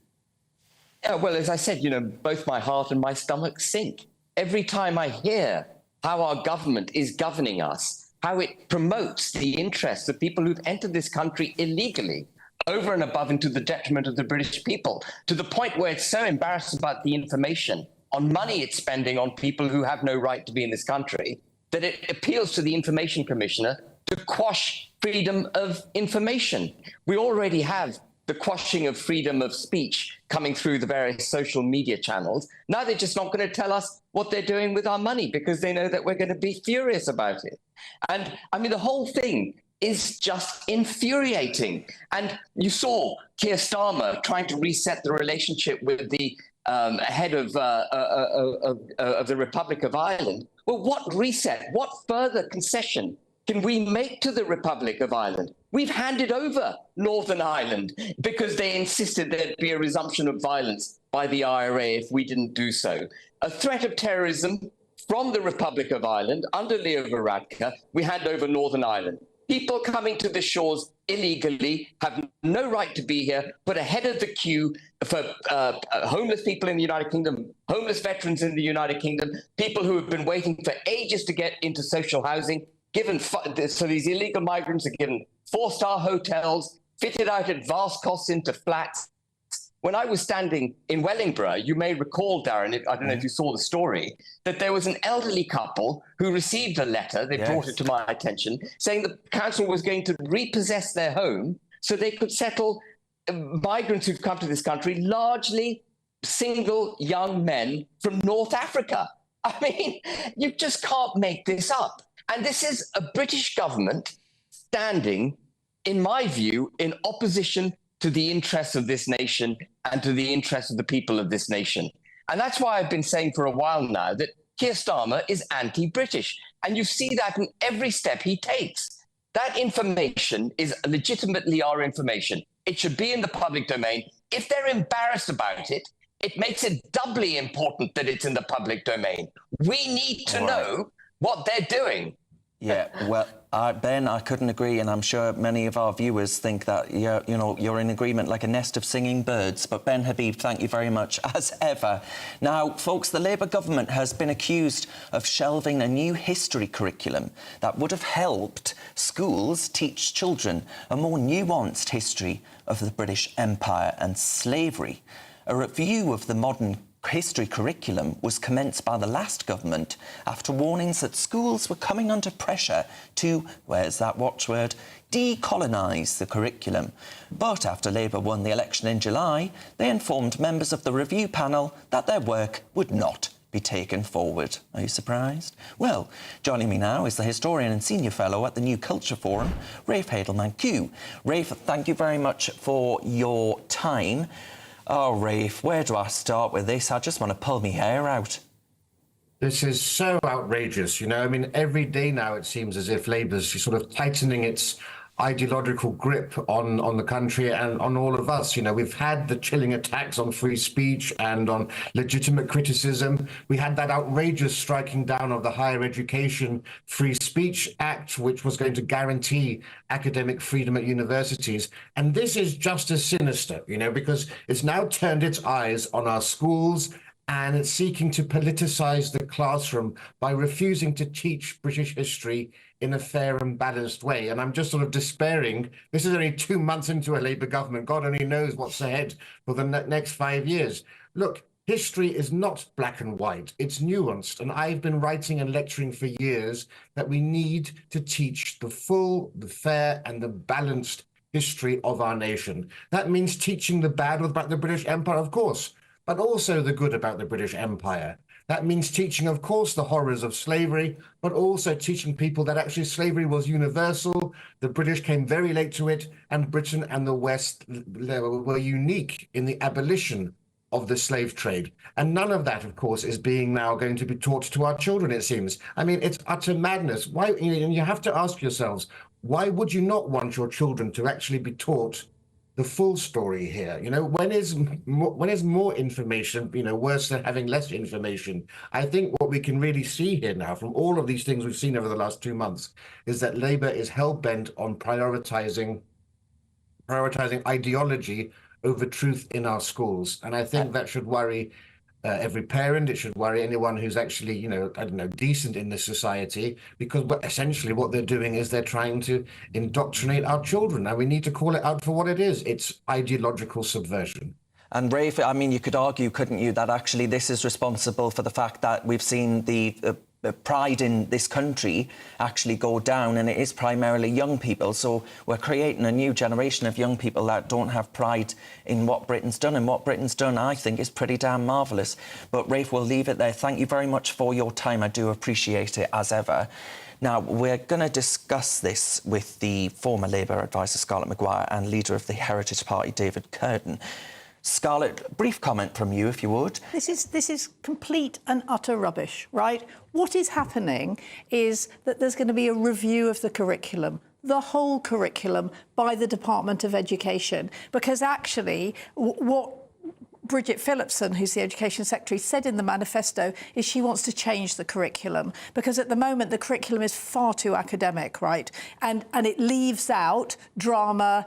Yeah, well, as I said, both my heart and my stomach sink every time I hear how our government is governing us, how it promotes the interests of people who've entered this country illegally, over and above and to the detriment of the British people, to the point where it's so embarrassed about the information on money it's spending on people who have no right to be in this country, that it appeals to the Information Commissioner to quash freedom of information. We already have the quashing of freedom of speech coming through the various social media channels. Now they're just not going to tell us what they're doing with our money, because they know that we're going to be furious about it. And I mean, the whole thing is just infuriating. And you saw Keir Starmer trying to reset the relationship with the head of the Republic of Ireland. Well, what reset? What further concession can we make to the Republic of Ireland? We've handed over Northern Ireland because they insisted there'd be a resumption of violence by the IRA if we didn't do so. A threat of terrorism from the Republic of Ireland under Leo Varadkar, we hand over Northern Ireland. People coming to the shores illegally have no right to be here, put ahead of the queue for homeless people in the United Kingdom, homeless veterans in the United Kingdom, people who have been waiting for ages to get into social housing. So these illegal migrants are given 4-star hotels, fitted out at vast costs into flats. When I was standing in Wellingborough, you may recall, Darren, I don't know if you saw the story, that there was an elderly couple who received a letter, they brought it to my attention, saying the council was going to repossess their home so they could settle migrants who've come to this country, largely single young men from North Africa. I mean, you just can't make this up. And this is a British government standing, in my view, in opposition to the interests of this nation and to the interests of the people of this nation. And that's why I've been saying for a while now that Keir Starmer is anti-British. And you see that in every step he takes. That information is legitimately our information. It should be in the public domain. If they're embarrassed about it, it makes it doubly important that it's in the public domain. We need to know what they're doing. Yeah, well, Ben, I couldn't agree, and I'm sure many of our viewers think that you're in agreement like a nest of singing birds. But Ben Habib, thank you very much, as ever. Now, folks, the Labour government has been accused of shelving a new history curriculum that would have helped schools teach children a more nuanced history of the British Empire and slavery. A review of the modern history curriculum was commenced by the last government after warnings that schools were coming under pressure to, where's that watchword, decolonise the curriculum. But after Labour won the election in July, they informed members of the review panel that their work would not be taken forward. Are you surprised? Well, joining me now is the historian and senior fellow at the New Culture Forum, Rafe Hadelman-Q. Rafe, thank you very much for your time. Oh, Rafe, where do I start with this? I just want to pull my hair out. This is so outrageous, you know. I mean, every day now it seems as if Labour's sort of tightening its ideological grip on the country and on all of us. You know, we've had the chilling attacks on free speech and on legitimate criticism. We had that outrageous striking down of the Higher Education Free Speech Act, which was going to guarantee academic freedom at universities. And this is just as sinister, you know, because it's now turned its eyes on our schools and it's seeking to politicize the classroom by refusing to teach British history in a fair and balanced way. And I'm just sort of despairing. This is only 2 months into a Labour government. God only knows what's ahead for the next 5 years. Look, history is not black and white. It's nuanced. And I've been writing and lecturing for years that we need to teach the full, the fair, and the balanced history of our nation. That means teaching the bad about the British Empire, of course, but also the good about the British Empire. That means teaching, of course, the horrors of slavery, but also teaching people that actually slavery was universal. The British came very late to it, and Britain and the West were unique in the abolition of the slave trade. And none of that, of course, is being now going to be taught to our children, it seems. I mean, it's utter madness. Why? And you have to ask yourselves, why would you not want your children to actually be taught the full story here? You know, when is more information, you know, worse than having less information? I think what we can really see here now from all of these things we've seen over the last 2 months is that Labour is hell-bent on prioritizing ideology over truth in our schools. And I think that should worry every parent. It should worry anyone who's actually, you know, I don't know, decent in this society, because essentially what they're doing is they're trying to indoctrinate our children. Now, we need to call it out for what it is. It's ideological subversion. And Rafe, I mean, you could argue, couldn't you, that actually this is responsible for the fact that we've seen the pride in this country actually go down, and it is primarily young people. So we're creating a new generation of young people that don't have pride in what Britain's done. And what Britain's done, I think, is pretty damn marvellous. But Rafe, we'll leave it there. Thank you very much for your time. I do appreciate it, as ever. Now, we're going to discuss this with the former Labour advisor, Scarlett Maguire, and leader of the Heritage Party, David Curtin. Scarlett, brief comment from you, if you would. This is complete and utter rubbish, right? What is happening is that there's going to be a review of the curriculum, the whole curriculum, by the Department of Education, because actually what Bridget Phillipson, who's the Education Secretary, said in the manifesto is she wants to change the curriculum, because at the moment the curriculum is far too academic, right? And it leaves out drama,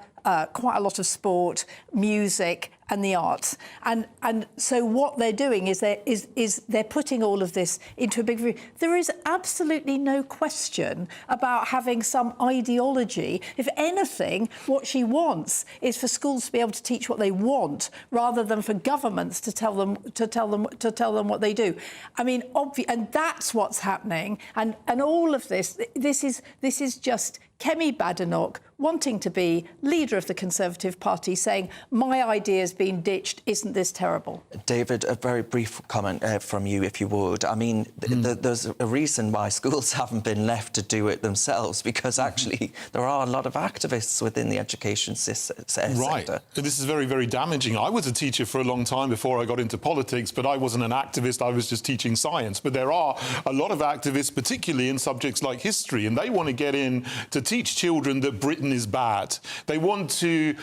quite a lot of sport, music and the arts. And so what they're doing is they're putting all of this into a big review. There is absolutely no question about having some ideology. If anything, what she wants is for schools to be able to teach what they want, rather than for governments to tell them what they do. I mean, and that's what's happening. And all of this is just Kemi Badenoch wanting to be leader of the Conservative Party, saying, my idea's been ditched, isn't this terrible? David, a very brief comment from you, if you would. I mean, there's a reason why schools haven't been left to do it themselves, because actually there are a lot of activists within the education sector. Right. This is very, very damaging. I was a teacher for a long time before I got into politics, but I wasn't an activist. I was just teaching science. But there are a lot of activists, particularly in subjects like history, and they want to get in to teach children that Britain is bad. They want to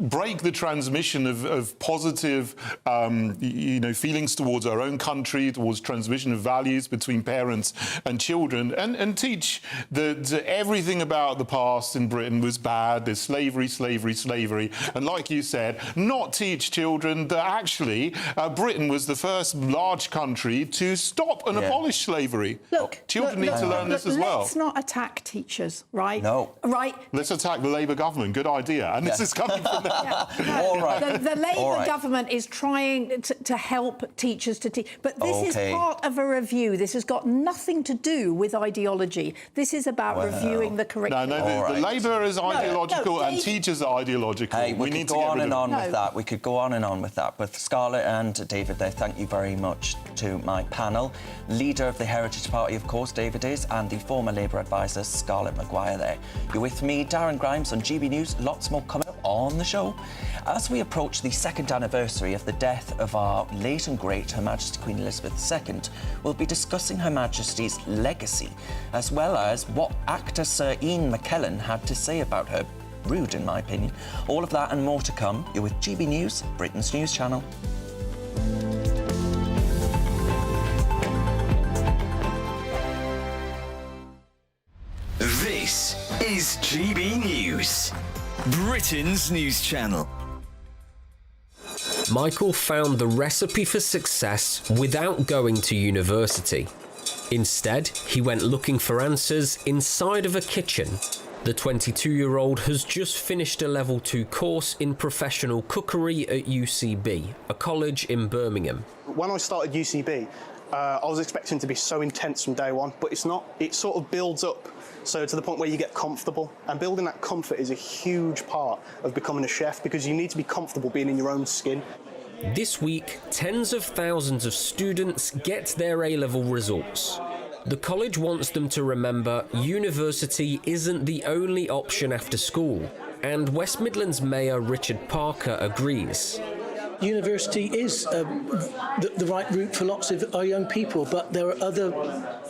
break the transmission of positive, feelings towards our own country, towards transmission of values between parents and children, and teach that everything about the past in Britain was bad. There's slavery, slavery, slavery. And like you said, not teach children that actually Britain was the first large country to stop and abolish slavery. Look, children need to learn this as well. Let's not attack teachers, right? No. Right. Let's attack the Labour government. Good idea. And this is coming from them. All right. The Labour government is trying to help teachers to teach. But this is part of a review. This has got nothing to do with ideology. This is about reviewing the curriculum. No, the Labour is ideological and teachers are ideological. Hey, we need could to go get on rid and of on them. with that. We could go on and on with that. But Scarlett and David there, thank you very much to my panel. Leader of the Heritage Party, of course, David is, and the former Labour advisor, Scarlett Maguire there. You're with me, Darren Grimes, on GB News. Lots more coming up on the show. As we approach the 2nd anniversary of the death of our late and great Her Majesty Queen Elizabeth II, we'll be discussing Her Majesty's legacy, as well as what actor Sir Ian McKellen had to say about her. Rude, in my opinion. All of that and more to come. You're with GB News, Britain's news channel. This is GB News, Britain's news channel. Michael found the recipe for success without going to university. Instead, he went looking for answers inside of a kitchen. The 22-year-old has just finished a level 2 course in professional cookery at UCB, a college in Birmingham. When I started UCB, I was expecting to be so intense from day one, but it's not. It sort of builds up, so to the point where you get comfortable. And building that comfort is a huge part of becoming a chef, because you need to be comfortable being in your own skin. This week, tens of thousands of students get their A-level results. The college wants them to remember university isn't the only option after school, and West Midlands Mayor Richard Parker agrees. University is the right route for lots of our young people, but there are other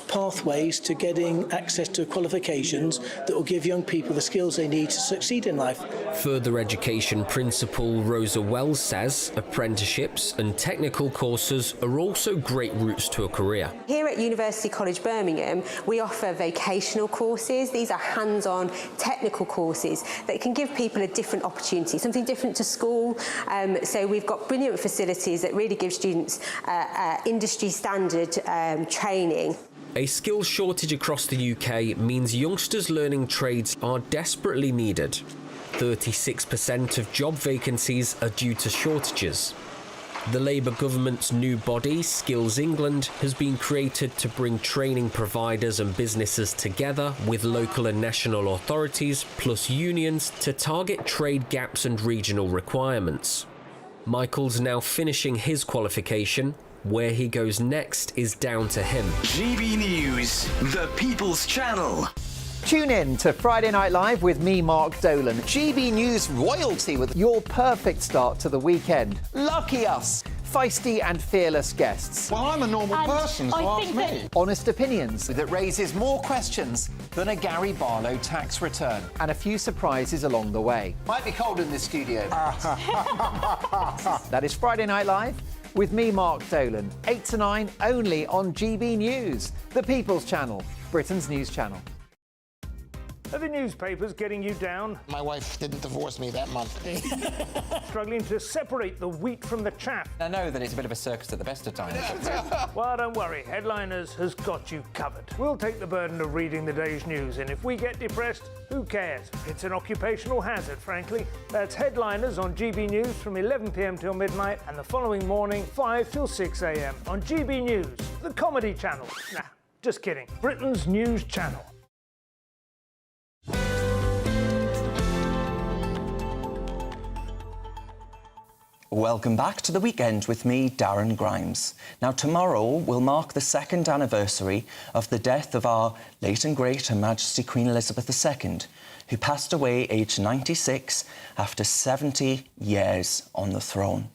pathways to getting access to qualifications that will give young people the skills they need to succeed in life. Further education principal Rosa Wells says apprenticeships and technical courses are also great routes to a career. Here at University College Birmingham, we offer vocational courses. These are hands-on technical courses that can give people a different opportunity, something different to school. So we've got brilliant facilities that really give students industry standard training. A skills shortage across the UK means youngsters learning trades are desperately needed. 36% of job vacancies are due to shortages. The Labour government's new body, Skills England, has been created to bring training providers and businesses together with local and national authorities plus unions to target trade gaps and regional requirements. Michael's now finishing his qualification. Where he goes next is down to him. GB News, the People's Channel. Tune in to Friday Night Live with me, Mark Dolan. GB News royalty with your perfect start to the weekend. Lucky us. Feisty and fearless guests. Well, I'm a normal person, so ask me. Honest opinions that raises more questions than a Gary Barlow tax return. And a few surprises along the way. Might be cold in this studio. That is Friday Night Live with me, Mark Dolan. 8 to 9 only on GB News, the People's Channel, Britain's news channel. Are the newspapers getting you down? My wife didn't divorce me that month. Struggling to separate the wheat from the chaff? I know that it's a bit of a circus at the best of times. Well, don't worry. Headliners has got you covered. We'll take the burden of reading the day's news, and if we get depressed, who cares? It's an occupational hazard, frankly. That's Headliners on GB News from 11 p.m. till midnight, and the following morning, 5 till 6 a.m. on GB News, the comedy channel. Nah, just kidding. Britain's news channel. Welcome back to the weekend with me, Darren Grimes. Now, tomorrow will mark the 2nd anniversary of the death of our late and great Her Majesty Queen Elizabeth II, who passed away aged 96 after 70 years on the throne.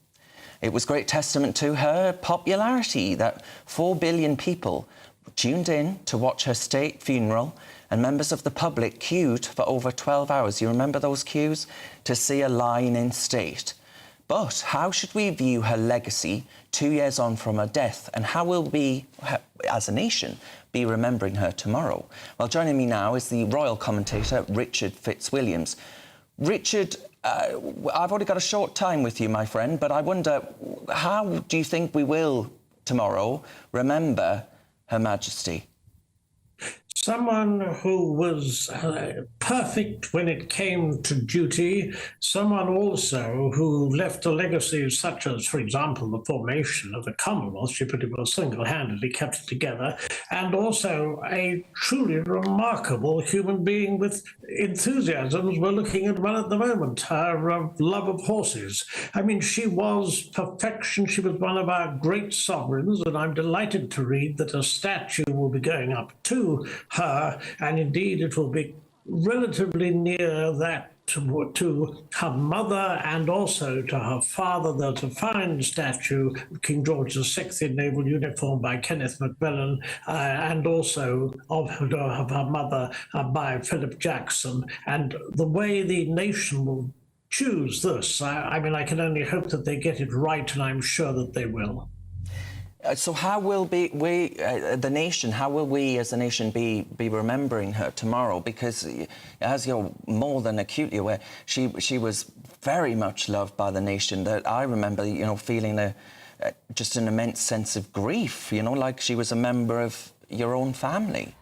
It was great testament to her popularity that 4 billion people tuned in to watch her state funeral, and members of the public queued for over 12 hours. You remember those queues? To see her lying in state. But how should we view her legacy 2 years on from her death, and how will we, as a nation, be remembering her tomorrow? Well, joining me now is the royal commentator, Richard Fitzwilliams. Richard, I've only got a short time with you, my friend, but I wonder, how do you think we will, tomorrow, remember Her Majesty? Someone who was perfect when it came to duty, someone also who left a legacy such as, for example, the formation of the Commonwealth. She pretty well single-handedly kept it together, and also a truly remarkable human being with enthusiasms. We're looking at one at the moment, her love of horses. I mean, she was perfection. She was one of our great sovereigns, and I'm delighted to read that a statue will be going up to her, and indeed it will be relatively near that to her mother and also to her father. There's a fine statue of King George VI in naval uniform by Kenneth Macmillan, and also of her mother by Philip Jackson. And the way the nation will choose this, I mean, I can only hope that they get it right, and I'm sure that they will. So how will the nation, how will we as a nation be remembering her tomorrow? Because, as you're more than acutely aware, she was very much loved by the nation. That I remember, you know, feeling just an immense sense of grief, you know, like she was a member of your own family.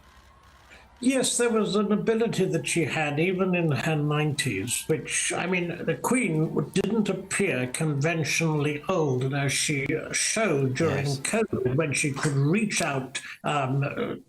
Yes, there was an ability that she had, even in her 90s, which, I mean, the Queen didn't appear conventionally old, and as she showed during COVID, when she could reach out to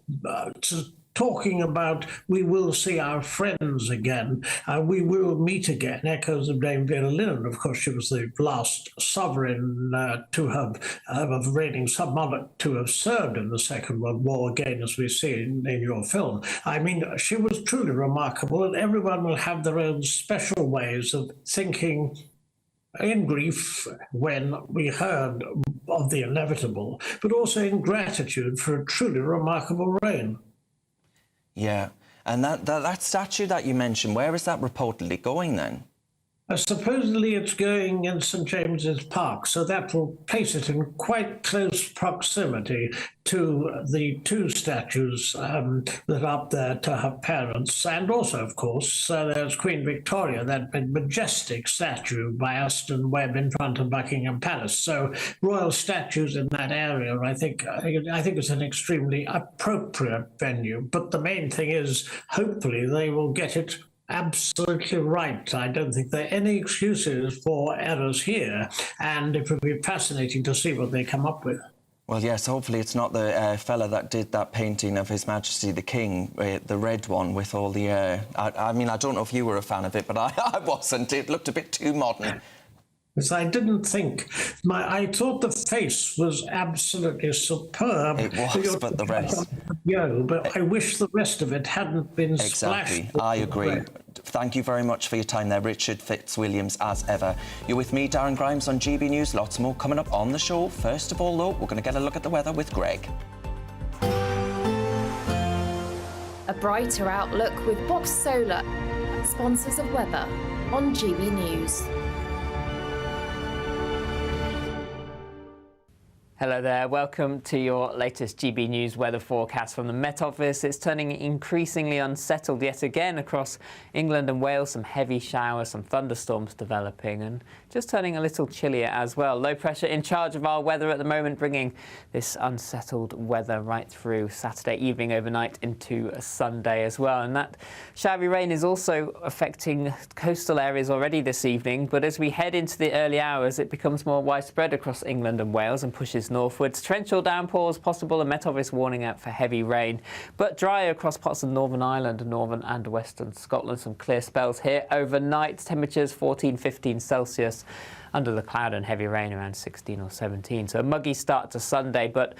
talking about, we will see our friends again, we will meet again, echoes of Dame Vera Lynn. Of course, she was the last sovereign of reigning sub-monarch to have served in the Second World War, again, as we see in your film. I mean, she was truly remarkable, and everyone will have their own special ways of thinking in grief when we heard of the inevitable, but also in gratitude for a truly remarkable reign. Yeah, and that statue that you mentioned, where is that reportedly going then? Supposedly it's going in St James's Park, so that will place it in quite close proximity to the two statues that are up there to her parents. And also, of course, there's Queen Victoria, that majestic statue by Aston Webb in front of Buckingham Palace. So royal statues in that area, I think it's an extremely appropriate venue. But the main thing is, hopefully they will get it absolutely right. I don't think there are any excuses for errors here, and it will be fascinating to see what they come up with. Well, yes, hopefully it's not the fella that did that painting of His Majesty the King, the red one with all the... I mean, I don't know if you were a fan of it, but I wasn't. It looked a bit too modern. Because I didn't think... I thought the face was absolutely superb. It was, but the rest... But I wish the rest of it hadn't been splashed. Exactly, I agree. Thank you very much for your time there, Richard Fitzwilliams, as ever. You're with me, Darren Grimes, on GB News. Lots more coming up on the show. First of all, though, we're going to get a look at the weather with Greg. A brighter outlook with Box Solar, sponsors of weather on GB News. Hello there, welcome to your latest GB News weather forecast from the Met Office. It's turning increasingly unsettled yet again across England and Wales. Some heavy showers, some thunderstorms developing, and just turning a little chillier as well. Low pressure in charge of our weather at the moment, bringing this unsettled weather right through Saturday evening, overnight into Sunday as well. And that showery rain is also affecting coastal areas already this evening, but as we head into the early hours, it becomes more widespread across England and Wales and pushes northwards. Torrential downpours possible, a Met Office warning out for heavy rain, but dry across parts of Northern Ireland, Northern and Western Scotland. Some clear spells here overnight. Temperatures 14-15 Celsius. Under the cloud and heavy rain around 16 or 17. So a muggy start to Sunday, but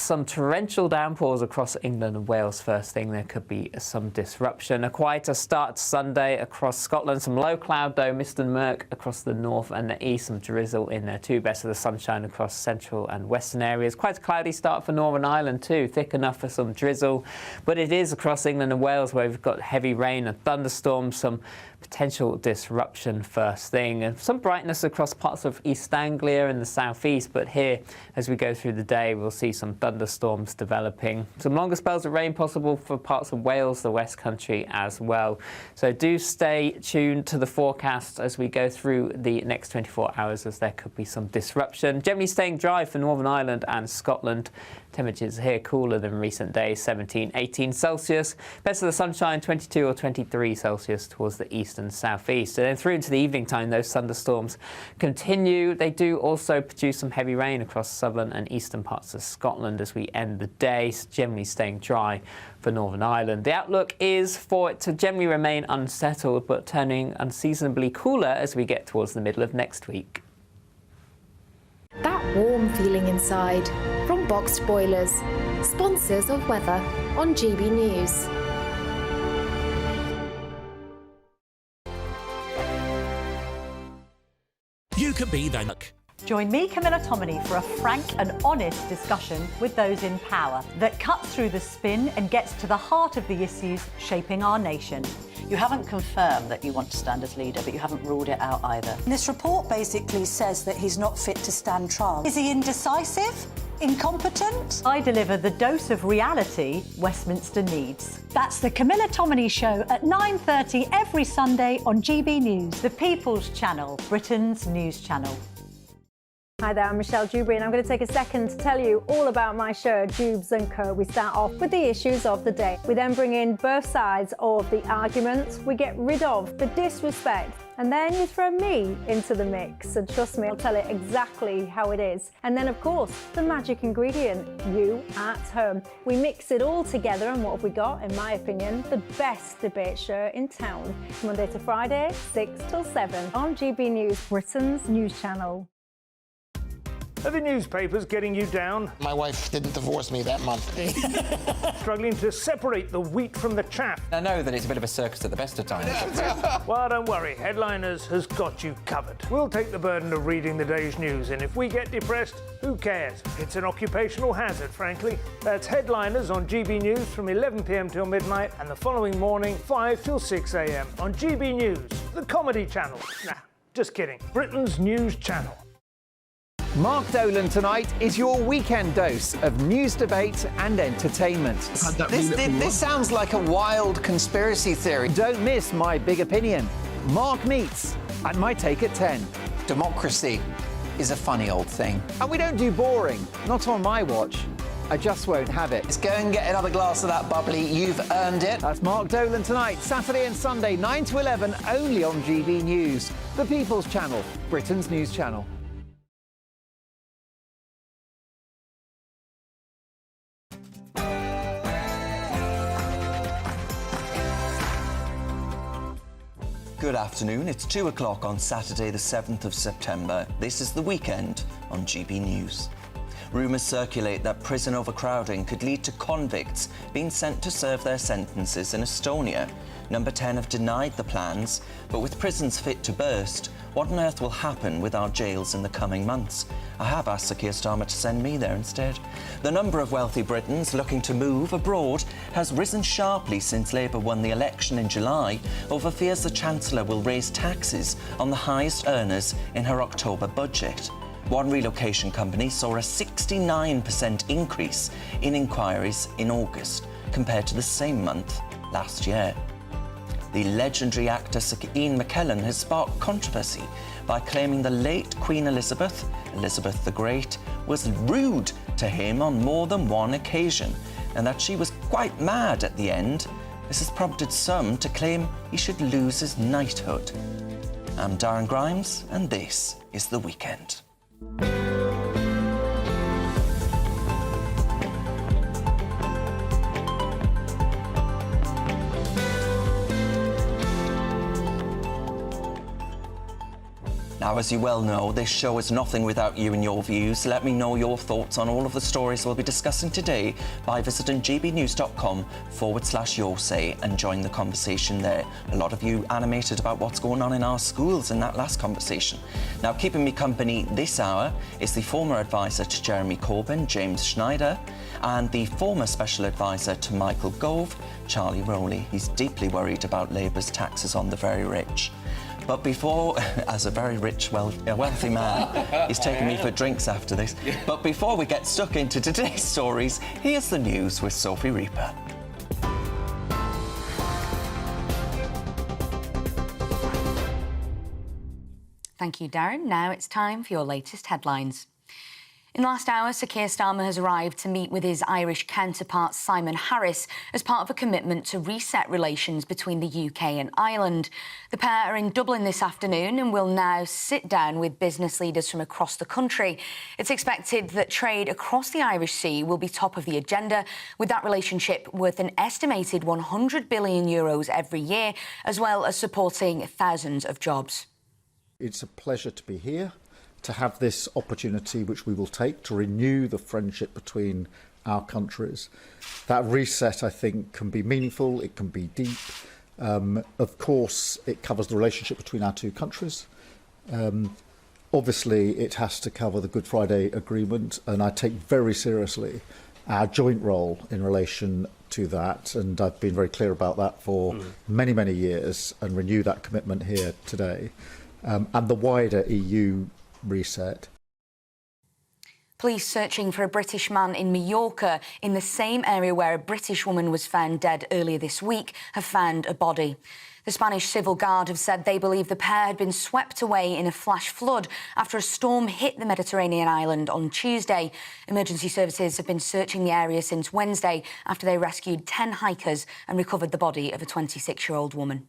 some torrential downpours across England and Wales first thing. There could be some disruption. A quieter start to Sunday across Scotland. Some low cloud though, mist and murk across the north and the east. Some drizzle in there too. Best of the sunshine across central and western areas. Quite a cloudy start for Northern Ireland too. Thick enough for some drizzle. But it is across England and Wales where we've got heavy rain and thunderstorms. Some potential disruption first thing, and some brightness across parts of East Anglia and the southeast, but here as we go through the day we'll see some thunderstorms developing. Some longer spells of rain possible for parts of Wales, the West Country as well. So do stay tuned to the forecast as we go through the next 24 hours, as there could be some disruption. Generally staying dry for Northern Ireland and Scotland. Temperatures here cooler than recent days, 17, 18 Celsius. Best of the sunshine, 22 or 23 Celsius towards the east and southeast. And then through into the evening time, those thunderstorms continue. They do also produce some heavy rain across southern and eastern parts of Scotland as we end the day, generally staying dry for Northern Ireland. The outlook is for it to generally remain unsettled, but turning unseasonably cooler as we get towards the middle of next week. That warm feeling inside from Boxed Boilers, sponsors of weather on GB News. You can be the look. Join me, Camilla Tominey, for a frank and honest discussion with those in power that cuts through the spin and gets to the heart of the issues shaping our nation. You haven't confirmed that you want to stand as leader, but you haven't ruled it out either. This report basically says that he's not fit to stand trial. Is he indecisive? Incompetent? I deliver the dose of reality Westminster needs. That's the Camilla Tominey Show at 9:30 every Sunday on GB News, the People's Channel, Britain's news channel. Hi there, I'm Michelle Dewberry, and I'm going to take a second to tell you all about my show, Jubes & Co. We start off with the issues of the day. We then bring in both sides of the arguments. We get rid of the disrespect. And then you throw me into the mix. And trust me, I'll tell it exactly how it is. And then, of course, the magic ingredient, you at home. We mix it all together, and what have we got? In my opinion, the best debate show in town. Monday to Friday, 6 till 7 on GB News, Britain's news channel. Are the newspapers getting you down? My wife didn't divorce me that month. Struggling to separate the wheat from the chaff? I know that it's a bit of a circus at the best of times. Well, don't worry, Headliners has got you covered. We'll take the burden of reading the day's news, and if we get depressed, who cares? It's an occupational hazard, frankly. That's Headliners on GB News from 11 p.m. till midnight, and the following morning, 5 till 6 a.m. on GB News, the comedy channel. Nah, just kidding. Britain's news channel. Mark Dolan tonight is your weekend dose of news, debate and entertainment. This sounds like a wild conspiracy theory. Don't miss my big opinion. Mark meets at my take at 10. Democracy is a funny old thing. And we don't do boring, not on my watch. I just won't have it. Let's go and get another glass of that bubbly. You've earned it. That's Mark Dolan tonight, Saturday and Sunday, 9 to 11, only on GB News, the People's Channel, Britain's news channel. Good afternoon, it's 2 o'clock on Saturday the 7th of September. This is The Weekend on GB News. Rumours circulate that prison overcrowding could lead to convicts being sent to serve their sentences in Estonia. Number 10 have denied the plans, but with prisons fit to burst, what on earth will happen with our jails in the coming months? I have asked Sir Keir Starmer to send me there instead. The number of wealthy Britons looking to move abroad has risen sharply since Labour won the election in July over fears the Chancellor will raise taxes on the highest earners in her October budget. One relocation company saw a 69% increase in inquiries in August compared to the same month last year. The legendary actor Sir Ian McKellen has sparked controversy by claiming the late Queen Elizabeth the Great, was rude to him on more than one occasion, and that she was quite mad at the end. This has prompted some to claim he should lose his knighthood. I'm Darren Grimes, and this is The Weekend. Now, as you well know, this show is nothing without you and your views. Let me know your thoughts on all of the stories we'll be discussing today by visiting gbnews.com/your say and join the conversation there. A lot of you animated about what's going on in our schools in that last conversation. Now, keeping me company this hour is the former advisor to Jeremy Corbyn, James Schneider, and the former special advisor to Michael Gove, Charlie Rowley. He's deeply worried about Labour's taxes on the very rich. But before, as a very rich, wealthy man, he's taking me for drinks after this. But before we get stuck into today's stories, here's the news with Sophie Reaper. Thank you, Darren. Now it's time for your latest headlines. In the last hour, Sir Keir Starmer has arrived to meet with his Irish counterpart Simon Harris as part of a commitment to reset relations between the UK and Ireland. The pair are in Dublin this afternoon and will now sit down with business leaders from across the country. It's expected that trade across the Irish Sea will be top of the agenda, with that relationship worth an estimated €100 billion every year, as well as supporting thousands of jobs. It's a pleasure to be here, to have this opportunity, which we will take, to renew the friendship between our countries. That reset, I think, can be meaningful, it can be deep. Of course, it covers the relationship between our two countries. Obviously, it has to cover the Good Friday Agreement, and I take very seriously our joint role in relation to that, and I've been very clear about that for many, many years, and renew that commitment here today. And the wider EU reset. Police searching for a British man in Mallorca, in the same area where a British woman was found dead earlier this week, have found a body. The Spanish Civil Guard have said they believe the pair had been swept away in a flash flood after a storm hit the Mediterranean island on Tuesday. Emergency services have been searching the area since Wednesday after they rescued 10 hikers and recovered the body of a 26-year-old woman.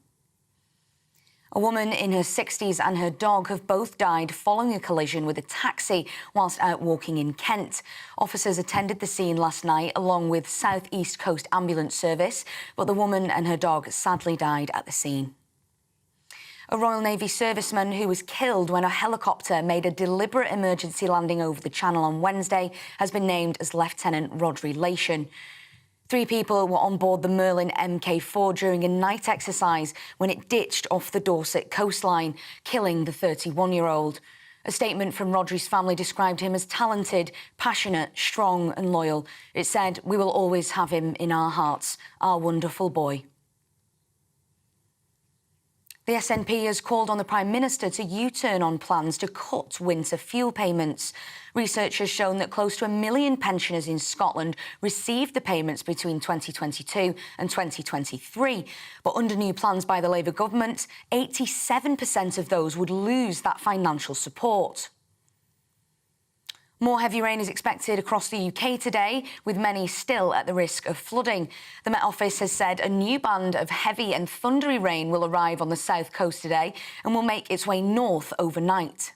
A woman in her 60s and her dog have both died following a collision with a taxi whilst out walking in Kent. Officers attended the scene last night along with South East Coast Ambulance Service, but the woman and her dog sadly died at the scene. A Royal Navy serviceman who was killed when a helicopter made a deliberate emergency landing over the Channel on Wednesday has been named as Lieutenant Rodri Lation. 3 people were on board the Merlin Mk4 during a night exercise when it ditched off the Dorset coastline, killing the 31-year-old. A statement from Rodri's family described him as talented, passionate, strong and loyal. It said, "We will always have him in our hearts, our wonderful boy." The SNP has called on the Prime Minister to U-turn on plans to cut winter fuel payments. Research has shown that close to 1 million pensioners in Scotland received the payments between 2022 and 2023. But under new plans by the Labour government, 87% of those would lose that financial support. More heavy rain is expected across the UK today, with many still at the risk of flooding. The Met Office has said a new band of heavy and thundery rain will arrive on the south coast today and will make its way north overnight.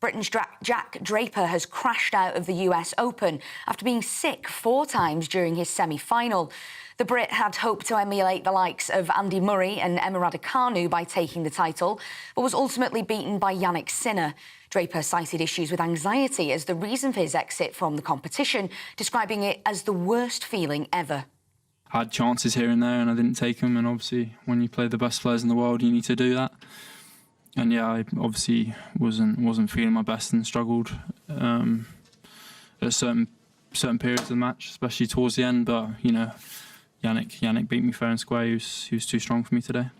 Britain's Jack Draper has crashed out of the US Open after being sick 4 times during his semi-final. The Brit had hoped to emulate the likes of Andy Murray and Emma Raducanu by taking the title, but was ultimately beaten by Yannick Sinner. Draper cited issues with anxiety as the reason for his exit from the competition, describing it as the worst feeling ever. I had chances here and there and I didn't take them, and obviously when you play the best players in the world you need to do that. And yeah, I obviously wasn't feeling my best and struggled at certain periods of the match, especially towards the end. But you know, Yannick beat me fair and square. He was too strong for me today.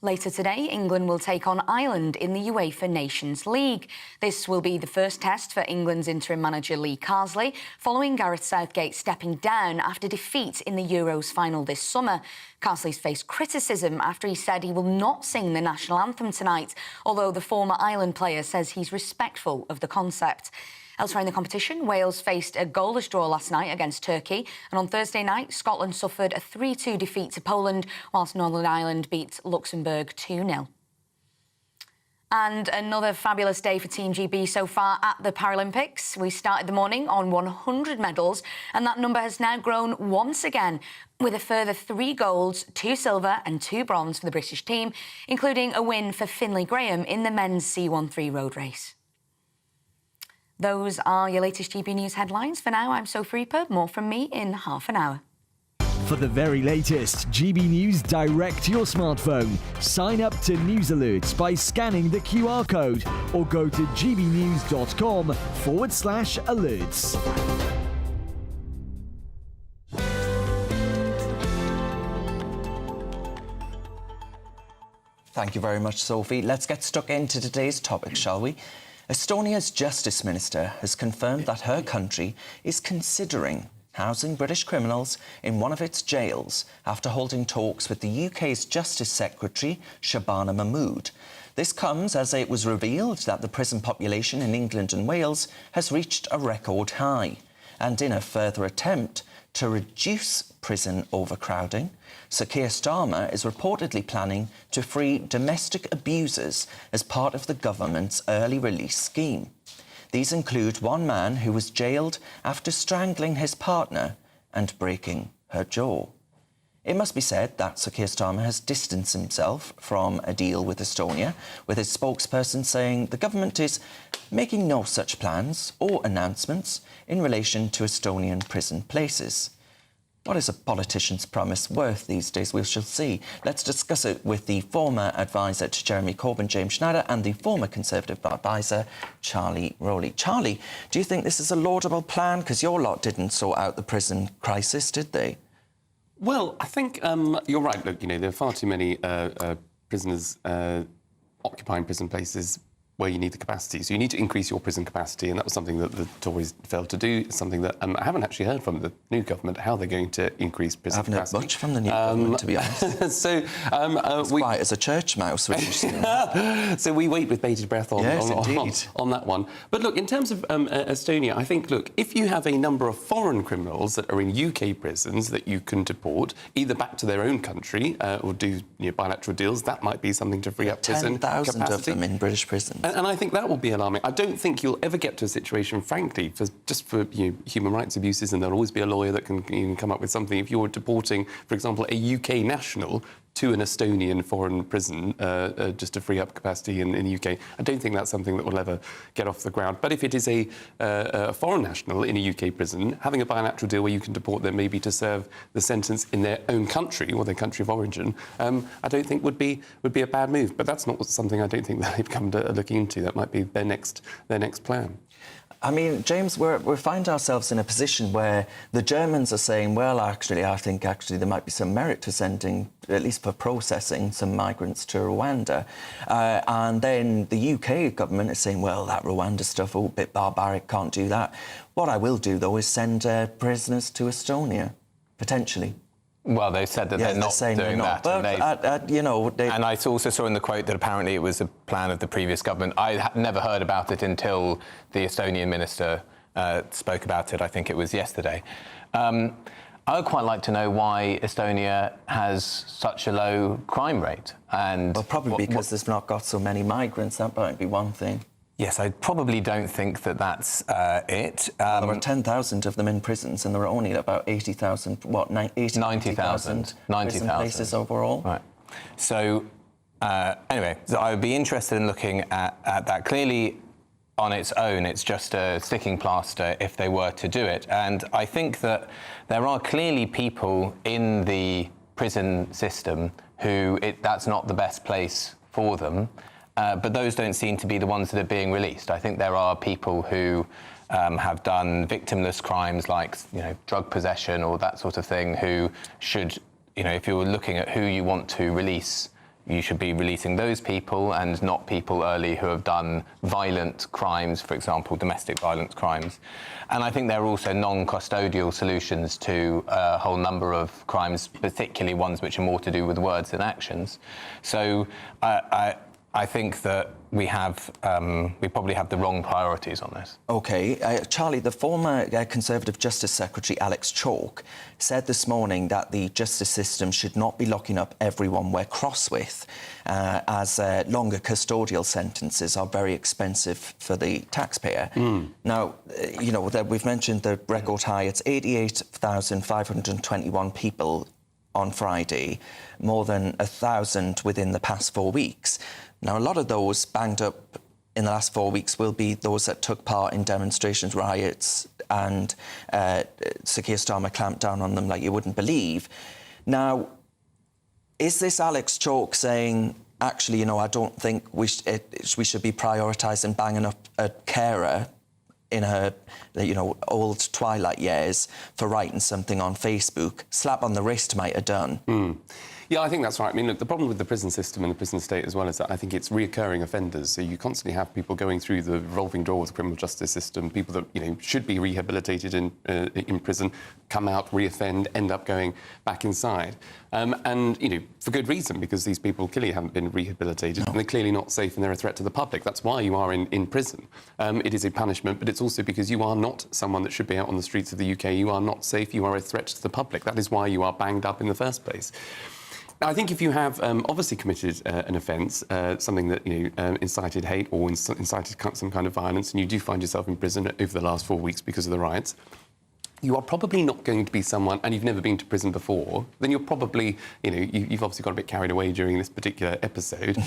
Later today, England will take on Ireland in the UEFA Nations League. This will be the first test for England's interim manager Lee Carsley, following Gareth Southgate stepping down after defeat in the Euros final this summer. Carsley's faced criticism after he said he will not sing the national anthem tonight, although the former Ireland player says he's respectful of the concept. Elsewhere in the competition, Wales faced a goalless draw last night against Turkey, and on Thursday night, Scotland suffered a 3-2 defeat to Poland, whilst Northern Ireland beat Luxembourg 2-0. And another fabulous day for Team GB so far at the Paralympics. We started the morning on 100 medals, and that number has now grown once again, with a further 3 golds, 2 silver and 2 bronze for the British team, including a win for Finlay Graham in the men's C13 road race. Those are your latest GB News headlines. For now, I'm Sophie Reaper. More from me in half an hour. For the very latest GB News direct to your smartphone, sign up to News Alerts by scanning the QR code or go to gbnews.com/alerts. Thank you very much, Sophie. Let's get stuck into today's topic, shall we? Estonia's Justice Minister has confirmed that her country is considering housing British criminals in one of its jails after holding talks with the UK's Justice Secretary, Shabana Mahmood. This comes as it was revealed that the prison population in England and Wales has reached a record high. And in a further attempt to reduce prison overcrowding, Sir Keir Starmer is reportedly planning to free domestic abusers as part of the government's early release scheme. These include one man who was jailed after strangling his partner and breaking her jaw. It must be said that Sir Keir Starmer has distanced himself from a deal with Estonia, with his spokesperson saying the government is making no such plans or announcements in relation to Estonian prison places. What is a politician's promise worth these days? We shall see. Let's discuss it with the former advisor to Jeremy Corbyn, James Schneider, and the former Conservative advisor, Charlie Rowley. Charlie, do you think this is a laudable plan? Because your lot didn't sort out the prison crisis, did they? Well, I think you're right. Look, there are far too many prisoners occupying prison places where you need the capacity. So you need to increase your prison capacity, and that was something that the Tories failed to do. It's something that I haven't actually heard from the new government how they're going to increase prison capacity. I haven't heard much from the new government, to be honest. It's quiet as a church mouse, which is... So we wait with bated breath on that one. But look, in terms of Estonia, I think, look, if you have a number of foreign criminals that are in UK prisons that you can deport, either back to their own country or do bilateral deals, that might be something to free up prison capacity. 10,000 of them in British prisons. And I think that will be alarming. I don't think you'll ever get to a situation, frankly, for human rights abuses, and there'll always be a lawyer that can come up with something. If you're deporting, for example, a UK national to an Estonian foreign prison just to free up capacity in the UK, I don't think that's something that will ever get off the ground. But if it is a foreign national in a UK prison, having a bilateral deal where you can deport them maybe to serve the sentence in their own country or their country of origin, I don't think would be a bad move. But that's not something I don't think they've come to looking into. That might be their next plan. I mean, James, we find ourselves in a position where the Germans are saying, well, actually, I think there might be some merit to sending, at least for processing, some migrants to Rwanda. And then the UK government is saying, well, that Rwanda stuff, a bit barbaric, can't do that. What I will do, though, is send prisoners to Estonia, potentially. Well, they said that they're not doing that. But, and I also saw in the quote that apparently it was a plan of the previous government. I had never heard about it until the Estonian minister spoke about it. I think it was yesterday. I would quite like to know why Estonia has such a low crime rate. And well, probably because they've not got so many migrants. That might be one thing. Yes, I probably don't think that that's it. There were 10,000 of them in prisons, and there were only about 80,000, 90,000 prison places overall. Right. So, anyway, I would be interested in looking at that. Clearly, on its own, it's just a sticking plaster if they were to do it. And I think that there are clearly people in the prison system who that's not the best place for them. But those don't seem to be the ones that are being released. I think there are people who have done victimless crimes like, drug possession or that sort of thing, who should, if you're looking at who you want to release, you should be releasing those people and not people early who have done violent crimes, for example, domestic violence crimes. And I think there are also non-custodial solutions to a whole number of crimes, particularly ones which are more to do with words than actions. So I think that we probably have the wrong priorities on this. OK. Charlie, the former Conservative Justice Secretary, Alex Chalk, said this morning that the justice system should not be locking up everyone we're cross with, as longer custodial sentences are very expensive for the taxpayer. Now, you know, we've mentioned the record high. It's 88,521 people on Friday, more than 1,000 within the past 4 weeks. Now, a lot of those banged up in the last 4 weeks will be those that took part in demonstrations, riots, and Sir Keir Starmer clamped down on them like you wouldn't believe. Now, is this Alex Chalk saying, actually, you know, I don't think we should be prioritising banging up a carer in her, you know, old twilight years for writing something on Facebook? Slap on the wrist might have done. Yeah, I think that's right. I mean, look, the problem with the prison system and the prison state as well is that I think it's reoccurring offenders. So you constantly have people going through the revolving door of the criminal justice system, people that, you know, should be rehabilitated in prison, come out, reoffend, end up going back inside. And, you know, for good reason, because these people clearly haven't been rehabilitated and they're clearly not safe and they're a threat to the public. That's why you are in prison. It is a punishment, but it's also because you are not someone that should be out on the streets of the UK. You are not safe. You are a threat to the public. That is why you are banged up in the first place. I think if you have obviously committed an offence, something that, you know, incited hate or incited some kind of violence, and you do find yourself in prison over the last 4 weeks because of the riots, you are probably not going to be someone, and you've never been to prison before, then you're probably, you know, you've obviously got a bit carried away during this particular episode.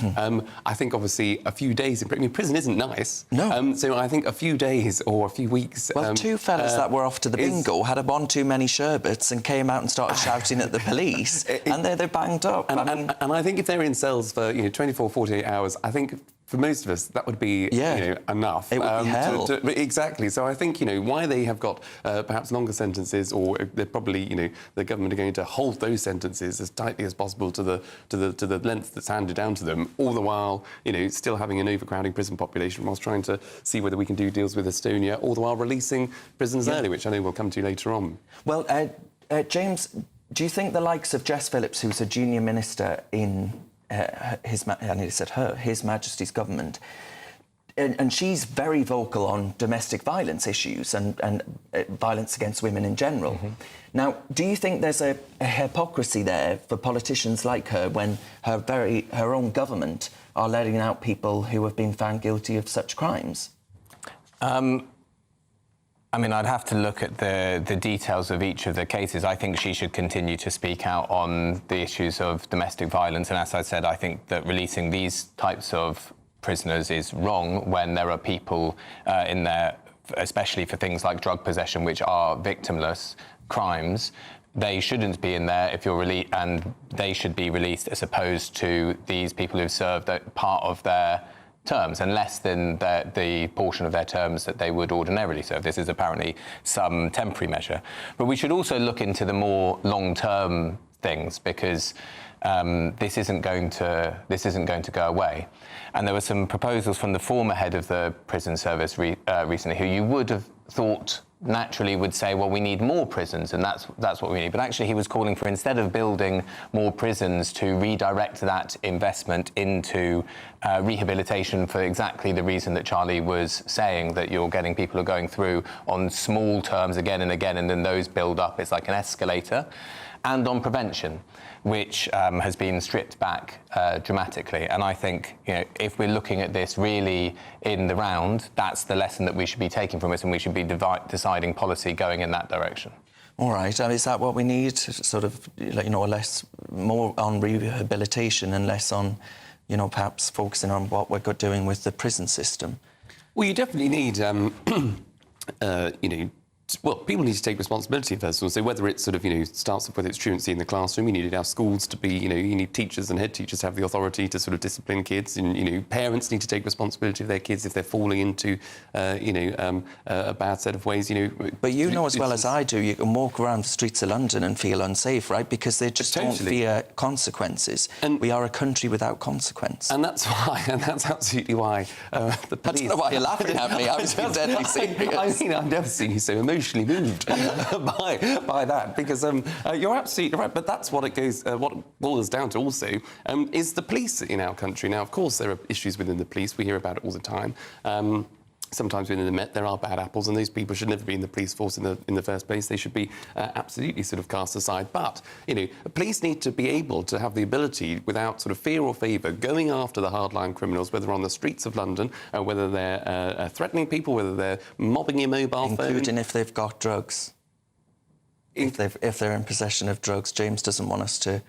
I think, obviously, a few days in prison... I mean, prison isn't nice. No. So I think a few days or a few weeks... Well, two fellas that were off to the bingo had one too many sherbets and came out and started shouting at the police, and they're banged up. And I think if they're in cells for, you know, 24, 48 hours, I think... For most of us, that would be, you know, enough. It would be hell. Exactly. So I think, you know, why they have got perhaps longer sentences, or they're probably, you know, the government are going to hold those sentences as tightly as possible to the length that's handed down to them, all the while, you know, still having an overcrowding prison population, whilst trying to see whether we can do deals with Estonia, all the while releasing prisoners early, which I know we'll come to later on. Well, James, do you think the likes of Jess Phillips, who's a junior minister in His Majesty's government, and she's very vocal on domestic violence issues and violence against women in general. Now, do you think there's a hypocrisy there for politicians like her when her own government are letting out people who have been found guilty of such crimes? I mean, I'd have to look at the details of each of the cases. I think she should continue to speak out on the issues of domestic violence. And as I said, I think that releasing these types of prisoners is wrong when there are people in there, especially for things like drug possession, which are victimless crimes. They shouldn't be in there if you're released, and they should be released as opposed to these people who've served part of their terms and less than the portion of their terms that they would ordinarily serve. This is apparently some temporary measure. But we should also look into the more long-term things, because this isn't going to go away. And there were some proposals from the former head of the prison service recently, who you would have thought naturally would say, well, we need more prisons, and that's what we need. But actually he was calling for, instead of building more prisons, to redirect that investment into rehabilitation for exactly the reason that Charlie was saying, that you're getting people who are going through on small terms again and again, and then those build up. It's like an escalator. And on prevention, which has been stripped back dramatically. And I think, you know, if we're looking at this really in the round, that's the lesson that we should be taking from it, and we should be deciding policy going in that direction. All right. Is that what we need? Sort of, you know, more on rehabilitation and less on, you know, perhaps focusing on what we're doing with the prison system? Well, you definitely need, you know, well, people need to take responsibility, first of all. So whether it's sort of, you know, starts off with its truancy in the classroom, you need our schools to be, you know, you need teachers and head teachers to have the authority to sort of discipline kids, and, you know, parents need to take responsibility of their kids if they're falling into, you know, a bad set of ways, you know. But you know as well as I do, you can walk around the streets of London and feel unsafe, right? Because they just don't fear consequences. And we are a country without consequence. And that's why, and that's absolutely why the police... I don't know why you're laughing at me. I was deadly serious. I mean, I've never seen you so emotional. emotionally moved by that, because you're absolutely right. But that's what it goes. What it boils down to also is the police in our country. Now, of course, there are issues within the police. We hear about it all the time. Sometimes within the Met there are bad apples, and those people should never be in the police force in the first place. They should be absolutely sort of cast aside. But, you know, police need to be able to have the ability, without sort of fear or favour, going after the hardline criminals, whether on the streets of London, whether they're threatening people, whether they're mobbing your mobile phone. Including if they've got drugs. If they're in possession of drugs. James doesn't want us to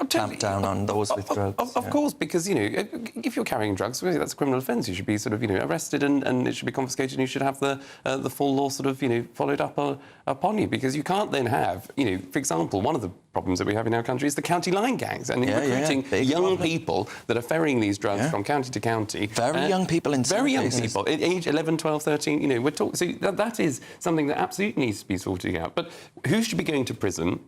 clamp down on those with drugs. Of course, because, you know, if you're carrying drugs, that's a criminal offence. You should be sort of, you know, arrested and it should be confiscated, and you should have the full law sort of, you know, followed up upon you, because you can't then have, you know, for example, one of the problems that we have in our country is the county line gangs and recruiting young people that are ferrying these drugs from county to county. Very young people in Very young people, age 11, 12, 13, you know, we're talking... So that is something that absolutely needs to be sorted out. But who should be going to prison?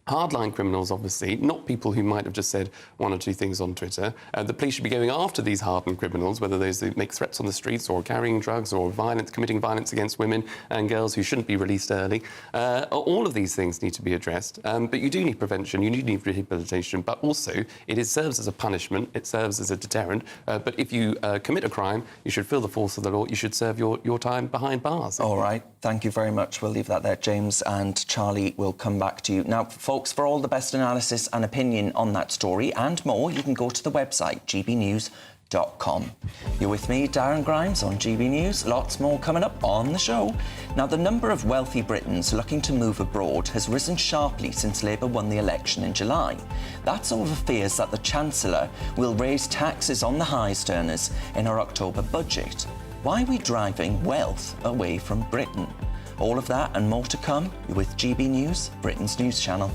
Hardline criminals, obviously, not people who might have just said one or two things on Twitter. The police should be going after these hardened criminals, whether those who make threats on the streets or carrying drugs or committing violence against women and girls who shouldn't be released early. All of these things need to be addressed. But you do need prevention, you need rehabilitation, but also it serves as a punishment, it serves as a deterrent. But if you commit a crime, you should feel the force of the law, you should serve your time behind bars. All right, thank you very much. We'll leave that there. James and Charlie will come back to you. Now, folks, for all the best analysis and opinion on that story and more, you can go to the website, gbnews.com. You're with me, Darren Grimes, on GB News. Lots more coming up on the show. Now, the number of wealthy Britons looking to move abroad has risen sharply since Labour won the election in July. That's over fears that the Chancellor will raise taxes on the highest earners in her October budget. Why are we driving wealth away from Britain? All of that and more to come. You're with GB News, Britain's news channel.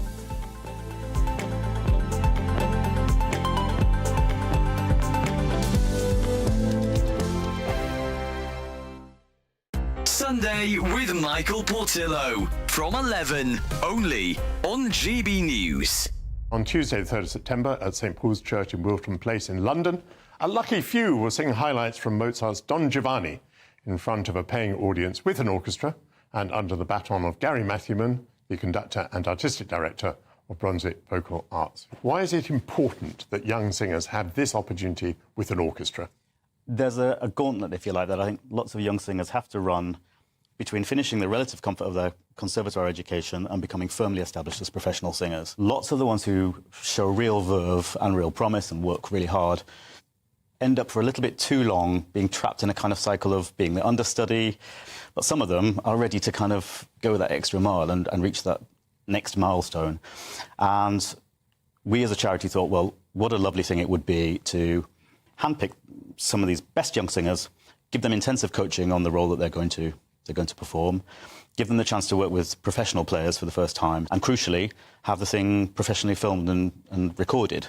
Sunday with Michael Portillo from 11, only on GB News. On Tuesday, the 3rd of September, at St Paul's Church in Wilton Place in London, a lucky few will sing highlights from Mozart's Don Giovanni in front of a paying audience with an orchestra and under the baton of Gary Matthewman, the conductor and artistic director of Brunswick Vocal Arts. Why is it important that young singers have this opportunity with an orchestra? There's a gauntlet, if you like, that I think lots of young singers have to run between finishing the relative comfort of their conservatory education and becoming firmly established as professional singers. Lots of the ones who show real verve and real promise and work really hard end up for a little bit too long being trapped in a kind of cycle of being the understudy. But some of them are ready to kind of go that extra mile and reach that next milestone. And we as a charity thought, well, what a lovely thing it would be to handpick some of these best young singers, give them intensive coaching on the role that they're going to perform, give them the chance to work with professional players for the first time, and crucially, have the thing professionally filmed and recorded.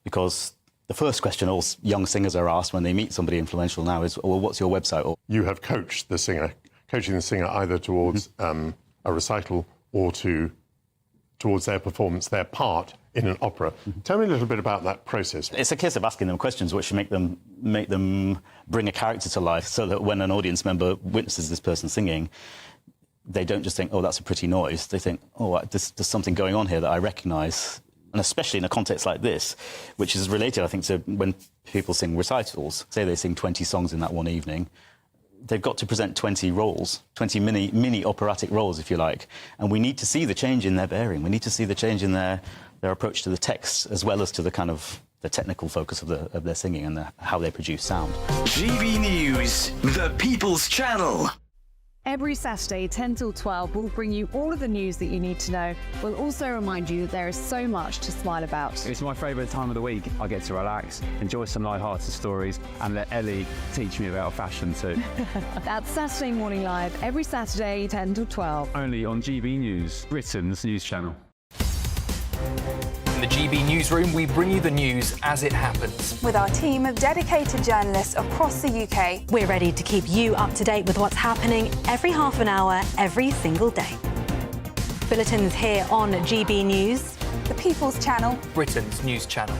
Because the first question all young singers are asked when they meet somebody influential now is, well, what's your website? You have coached the singer, coaching the singer either towards a recital or towards their performance, their part in an opera. Tell me a little bit about that process. It's a case of asking them questions which make them bring a character to life, so that when an audience member witnesses this person singing, they don't just think, oh, that's a pretty noise. They think, oh, there's something going on here that I recognise. And especially in a context like this, which is related, I think, to when people sing recitals. Say they sing 20 songs in that one evening, they've got to present 20 roles, 20 mini operatic roles, if you like. And we need to see the change in their bearing. We need to see the change in their approach to the text, as well as to the kind of the technical focus of their singing and how they produce sound. GB News, the People's Channel. Every Saturday, 10 till 12, we'll bring you all of the news that you need to know. We'll also remind you that there is so much to smile about. It's my favourite time of the week. I get to relax, enjoy some light-hearted stories, and let Ellie teach me about fashion too. That's Saturday Morning Live, every Saturday, 10 till 12. Only on GB News, Britain's news channel. In the GB Newsroom, we bring you the news as it happens. With our team of dedicated journalists across the UK, we're ready to keep you up to date with what's happening every half an hour, every single day. Bulletins here on GB News, the People's Channel, Britain's news channel.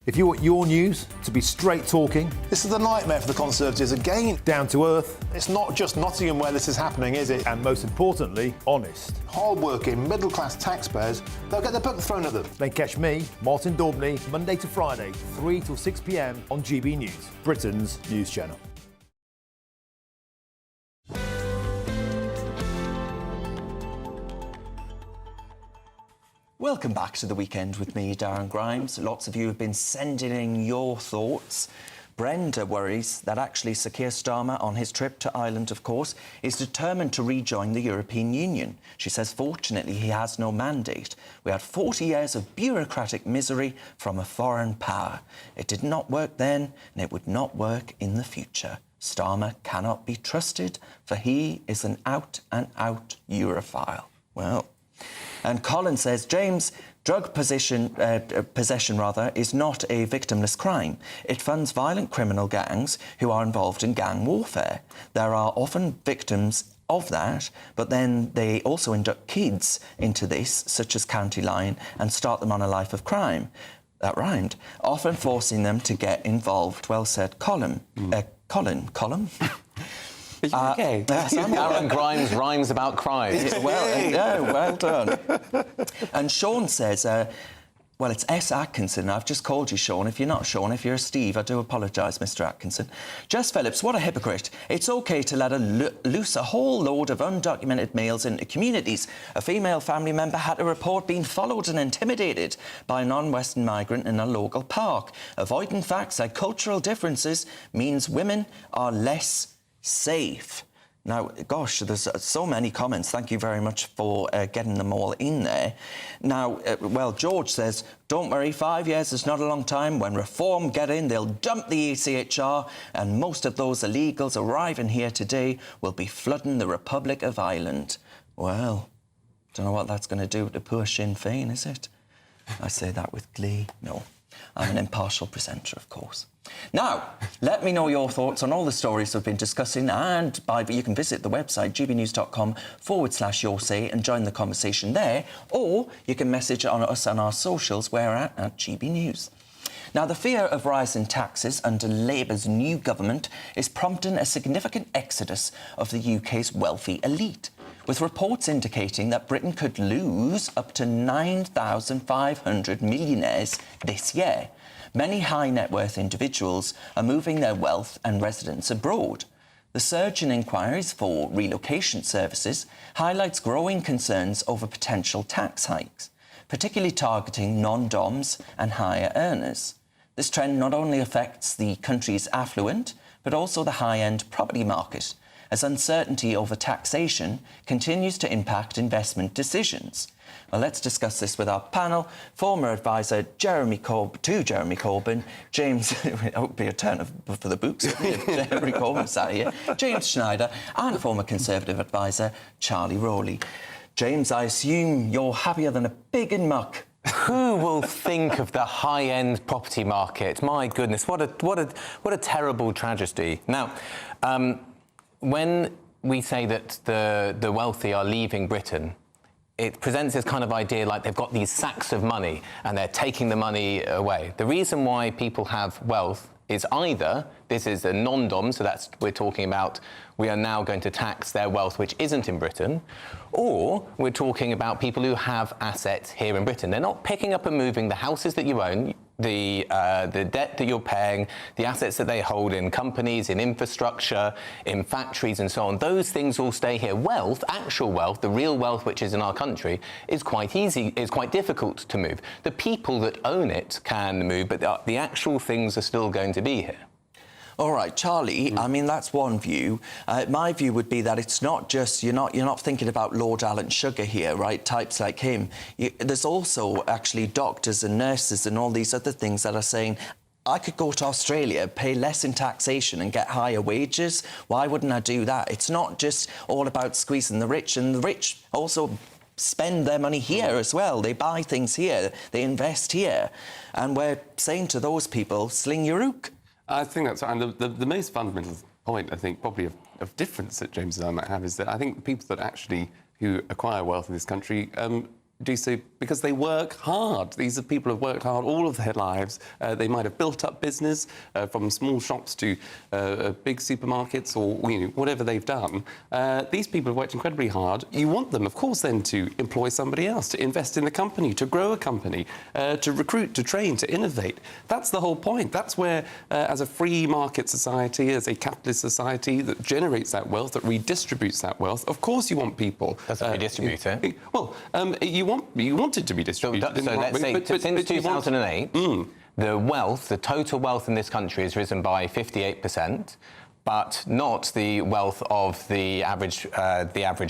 If you want your news to be straight talking... This is a nightmare for the Conservatives again. Down to earth. It's not just Nottingham where this is happening, is it? And most importantly, honest. Hard-working, middle-class taxpayers, they'll get their book thrown at them. Then catch me, Martin Daubney, Monday to Friday, 3 till 6 p.m. on GB News, Britain's news channel. Welcome back to The Weekend with me, Darren Grimes. Lots of you have been sending in your thoughts. Brenda worries that actually Sir Keir Starmer, on his trip to Ireland, of course, is determined to rejoin the European Union. She says, fortunately, he has no mandate. We had 40 years of bureaucratic misery from a foreign power. It did not work then, and it would not work in the future. Starmer cannot be trusted, for he is an out-and-out Europhile. Well... And Colin says, James, drug possession is not a victimless crime. It funds violent criminal gangs who are involved in gang warfare. There are often victims of that, but then they also induct kids into this, such as County Line, and start them on a life of crime. That rhymed. Often forcing them to get involved. Well said, Colin. Colin? Okay. Darren Grimes rhymes about crime. Well done. And Sean says, well, it's S. Atkinson. I've just called you Sean. If you're not Sean, if you're Steve, I do apologise, Mr. Atkinson. Jess Phillips, what a hypocrite. It's OK to let loose a whole load of undocumented males into communities. A female family member had to report being followed and intimidated by a non-Western migrant in a local park. Avoiding facts like cultural differences means women are less safe. Now, gosh, there's so many comments. Thank you very much for getting them all in there. Now, well, George says, don't worry, 5 years is not a long time. When Reform get in, they'll dump the ECHR, and most of those illegals arriving here today will be flooding the Republic of Ireland. Well, don't know what that's going to do to poor Sinn Féin, is it? I say that with glee. No, I'm an impartial presenter, of course. Now, let me know your thoughts on all the stories we've been discussing, and you can visit the website gbnews.com/your say and join the conversation there, or you can message on us on our socials. We're at GB News. Now, the fear of rising taxes under Labour's new government is prompting a significant exodus of the UK's wealthy elite, with reports indicating that Britain could lose up to 9,500 millionaires this year. Many high-net-worth individuals are moving their wealth and residence abroad. The surge in inquiries for relocation services highlights growing concerns over potential tax hikes, particularly targeting non-DOMs and higher earners. This trend not only affects the country's affluent, but also the high-end property market, as uncertainty over taxation continues to impact investment decisions. Well, let's discuss this with our panel. Former advisor Jeremy Corbyn, James, it would be a turn for the books, Jeremy Corbyn sat here, James Schneider, and former Conservative advisor Charlie Rowley. James, I assume you're happier than a pig in muck. Who will think of the high-end property market? My goodness, what a terrible tragedy. Now, when we say that the wealthy are leaving Britain, it presents this kind of idea like they've got these sacks of money and they're taking the money away. The reason why people have wealth is either this is a non-dom, so that's we're talking about we are now going to tax their wealth which isn't in Britain, or we're talking about people who have assets here in Britain. They're not picking up and moving the houses that you own, the debt that you're paying, the assets that they hold in companies, in infrastructure, in factories and so on. Those things all stay here. Wealth, actual wealth, the real wealth which is in our country, is quite easy, is quite difficult to move. The people that own it can move, but the actual things are still going to be here. All right, Charlie, I mean, that's one view. My view would be that it's not just, you're not thinking about Lord Alan Sugar here, right, types like him. There's also actually doctors and nurses and all these other things that are saying, I could go to Australia, pay less in taxation and get higher wages. Why wouldn't I do that? It's not just all about squeezing the rich, and the rich also spend their money here as well. They buy things here, they invest here. And we're saying to those people, sling your ook. I think that's right. And the most fundamental point, I think, probably of difference that James and I might have is that I think the people that actually who acquire wealth in this country do so because they work hard. These are people who have worked hard all of their lives. They might have built up business from small shops to big supermarkets or whatever they've done. These people have worked incredibly hard. You want them, of course, then to employ somebody else, to invest in the company, to grow a company, to recruit, to train, to innovate. That's the whole point. That's where, as a free market society, as a capitalist society that generates that wealth, that redistributes that wealth, of course you want people... Doesn't redistribute it? Well, you want it to be distributed. So let's say, since 2008, the wealth, the total wealth in this country has risen by 58%, but not the wealth of the average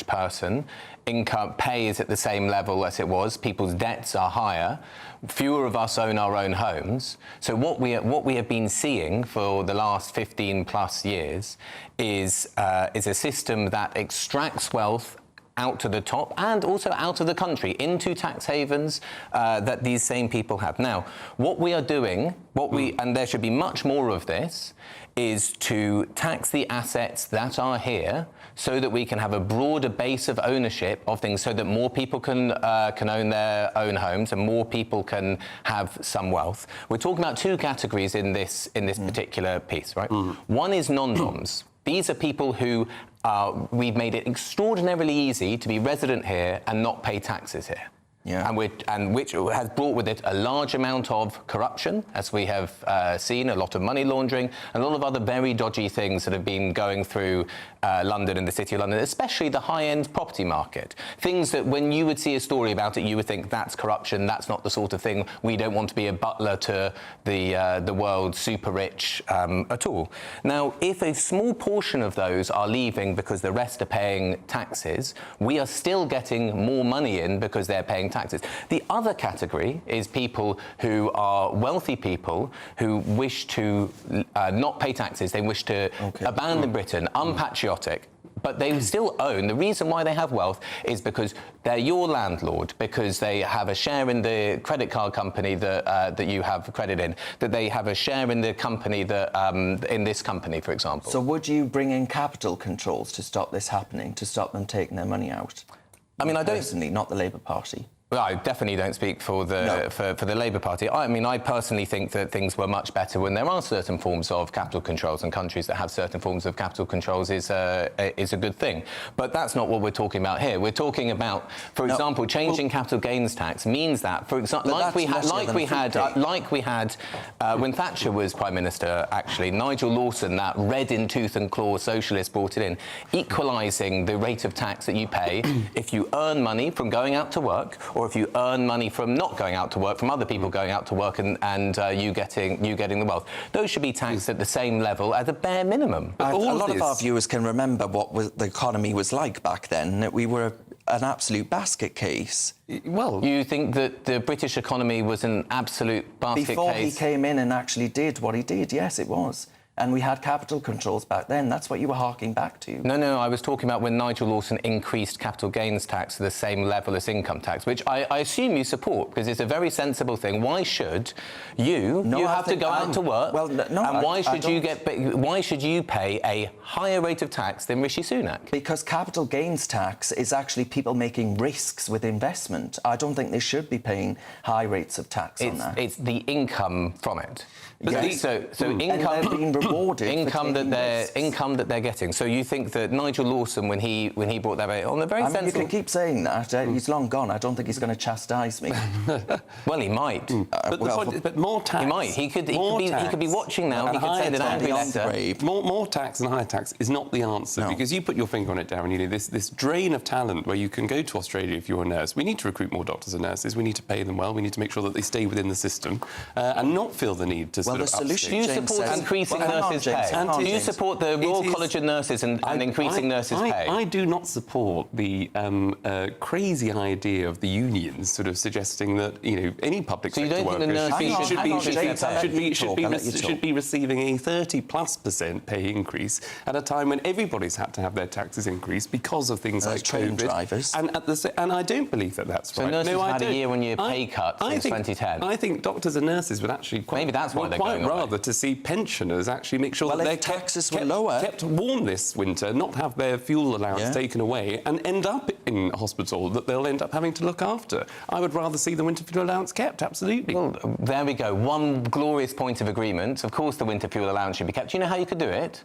person. Income pay is at the same level as it was. People's debts are higher. Fewer of us own our own homes. So what we have been seeing for the last 15 plus years is a system that extracts wealth out to the top and also out of the country into tax havens that these same people have. Now, what we are doing, and there should be much more of this, is to tax the assets that are here so that we can have a broader base of ownership of things, so that more people can own their own homes and more people can have some wealth. We're talking about two categories in this particular piece, right? One is non-doms. These are people who we've made it extraordinarily easy to be resident here and not pay taxes here. Yeah. And which has brought with it a large amount of corruption, as we have seen, a lot of money laundering, and a lot of other very dodgy things that have been going through London and the City of London, especially the high-end property market. Things that when you would see a story about it, you would think that's corruption, that's not the sort of thing, we don't want to be a butler to the world's super rich at all. Now, if a small portion of those are leaving because the rest are paying taxes, we are still getting more money in because they're paying taxes. The other category is people who are wealthy people who wish to not pay taxes. They wish to abandon Britain, unpatriotic, but they still own. The reason why they have wealth is because they're your landlord, because they have a share in the credit card company that you have credit in, that they have a share in the company that in this company, for example. So would you bring in capital controls to stop this happening, to stop them taking their money out? I mean, I don't... Personally, not the Labour Party. Well, I definitely don't speak for the for the Labour Party. I mean, I personally think that things were much better when there are certain forms of capital controls, and countries that have certain forms of capital controls is a good thing. But that's not what we're talking about here. We're talking about, for example, changing capital gains tax means that, for example, like we had when Thatcher was Prime Minister. Actually, Nigel Lawson, that red in tooth and claw socialist, brought it in, equalising the rate of tax that you pay if you earn money from going out to work, or if you earn money from not going out to work, from other people going out to work and you getting the wealth. Those should be taxed at the same level as a bare minimum. A lot of our viewers can remember what the economy was like back then. We were an absolute basket case. Well, you think that the British economy was an absolute basket case? Before he came in and actually did what he did, yes, it was. And we had capital controls back then. That's what you were harking back to. No, I was talking about when Nigel Lawson increased capital gains tax to the same level as income tax, which I assume you support, because it's a very sensible thing. Why should you have to go out to work? Well, no, and why should you pay a higher rate of tax than Rishi Sunak? Because capital gains tax is actually people making risks with investment. I don't think they should be paying high rates of tax on that. It's the income from it. Yes. So income, being rewarded income that they're getting. So you think that Nigel Lawson, when he brought that on the very sensible... You can keep saying that. He's long gone. I don't think he's going to chastise me. Well, he might. But more tax. He might. He could be watching now. He could send an angry letter. More tax and higher tax is not the answer, because you put your finger on it, Darren. You know, this drain of talent where you can go to Australia if you're a nurse. We need to recruit more doctors and nurses. We need to pay them well. We need to make sure that they stay within the system and not feel the need to. Do you support increasing nurses' pay? Do you support the Royal College of Nurses and increasing nurses' pay? I do not support the crazy idea of the unions sort of suggesting that any public sector workers should be receiving a 30+% pay increase at a time when everybody's had to have their taxes increased because of things like train COVID. Drivers. And I don't believe that that's right. So nurses had a year-on-year pay cut since 2010. I think doctors and nurses would actually quite rather to see pensioners actually make sure that their taxes were lower, kept warm this winter, not have their fuel allowance taken away and end up in hospital that they'll end up having to look after. I would rather see the winter fuel allowance kept, absolutely. Well, there we go. One glorious point of agreement. Of course the winter fuel allowance should be kept. Do you know how you could do it?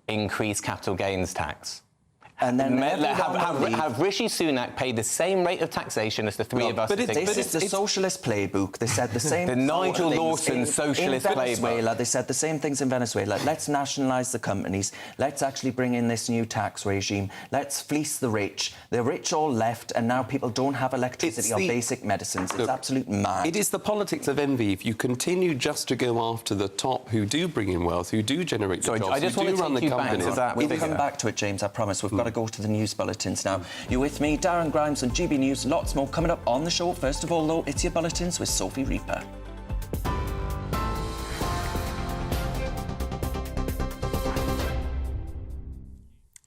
Increase capital gains tax. And then have Rishi Sunak pay the same rate of taxation as the three of us. But this is the socialist playbook. They said the same. The Nigel Lawson socialist in playbook. Venezuela, they said the same things in Venezuela. Let's nationalise the companies. Let's actually bring in this new tax regime. Let's fleece the rich. The rich all left, and now people don't have electricity or basic medicines. It's absolute mad. It is the politics of envy. If you continue just to go after the top who do bring in wealth, who do generate the jobs, who do run the companies. We'll come back to it, James, I promise. We've got to go to the news bulletins now. You're with me, Darren Grimes on GB News. Lots more coming up on the show. First of all, though, it's your bulletins with Sophie Reaper.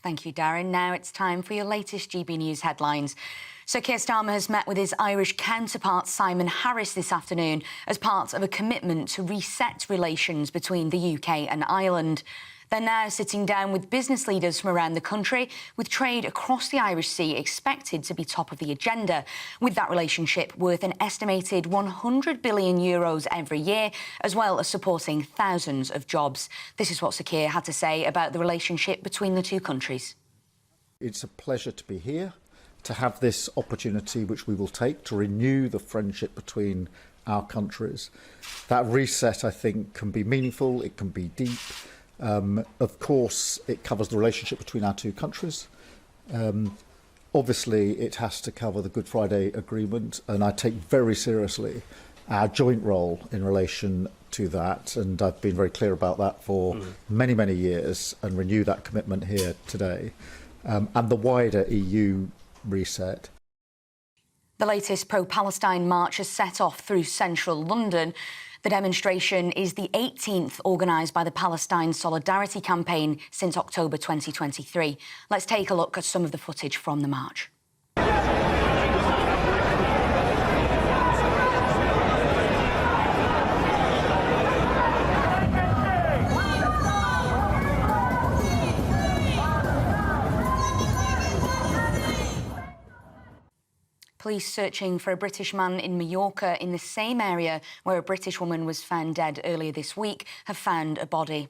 Thank you, Darren. Now it's time for your latest GB News headlines. Sir Keir Starmer has met with his Irish counterpart Simon Harris this afternoon as part of a commitment to reset relations between the UK and Ireland. They're now sitting down with business leaders from around the country, with trade across the Irish Sea expected to be top of the agenda, with that relationship worth an estimated €100 billion every year, as well as supporting thousands of jobs. This is what Sir Keir had to say about the relationship between the two countries. It's a pleasure to be here, to have this opportunity, which we will take, to renew the friendship between our countries. That reset, I think, can be meaningful, it can be deep. Of course, it covers the relationship between our two countries. Obviously, it has to cover the Good Friday Agreement, and I take very seriously our joint role in relation to that, and I've been very clear about that for many, many years, and renew that commitment here today, and the wider EU reset. The latest pro-Palestine march has set off through central London. The demonstration is the 18th organised by the Palestine Solidarity Campaign since October 2023. Let's take a look at some of the footage from the march. Police searching for a British man in Mallorca in the same area where a British woman was found dead earlier this week have found a body.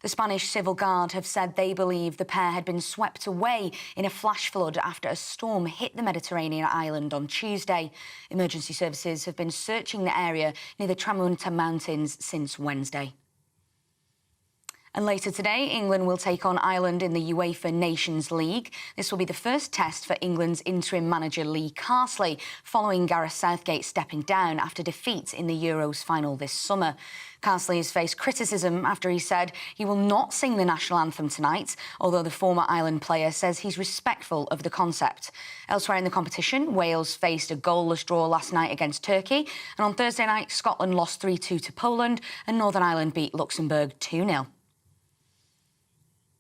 The Spanish Civil Guard have said they believe the pair had been swept away in a flash flood after a storm hit the Mediterranean island on Tuesday. Emergency services have been searching the area near the Tramunta Mountains since Wednesday. And later today, England will take on Ireland in the UEFA Nations League. This will be the first test for England's interim manager Lee Carsley, following Gareth Southgate stepping down after defeat in the Euros final this summer. Carsley has faced criticism after he said he will not sing the national anthem tonight, although the former Ireland player says he's respectful of the concept. Elsewhere in the competition, Wales faced a goalless draw last night against Turkey, and on Thursday night, Scotland lost 3-2 to Poland, and Northern Ireland beat Luxembourg 2-0.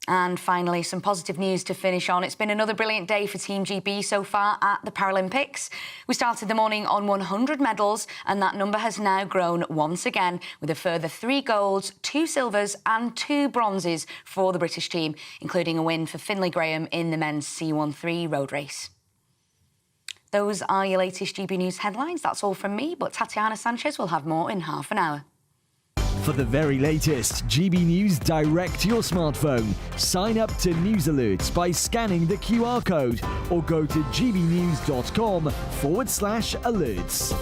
And finally, some positive news to finish on. It's been another brilliant day for Team GB so far at the Paralympics. We started the morning on 100 medals, and that number has now grown once again, with a further 3 golds, 2 silvers and 2 bronzes for the British team, including a win for Finlay Graham in the men's C13 road race. Those are your latest GB News headlines. That's all from me, but Tatiana Sanchez will have more in half an hour. For the very latest GB News direct to your smartphone, sign up to News Alerts by scanning the QR code or go to gbnews.com/alerts.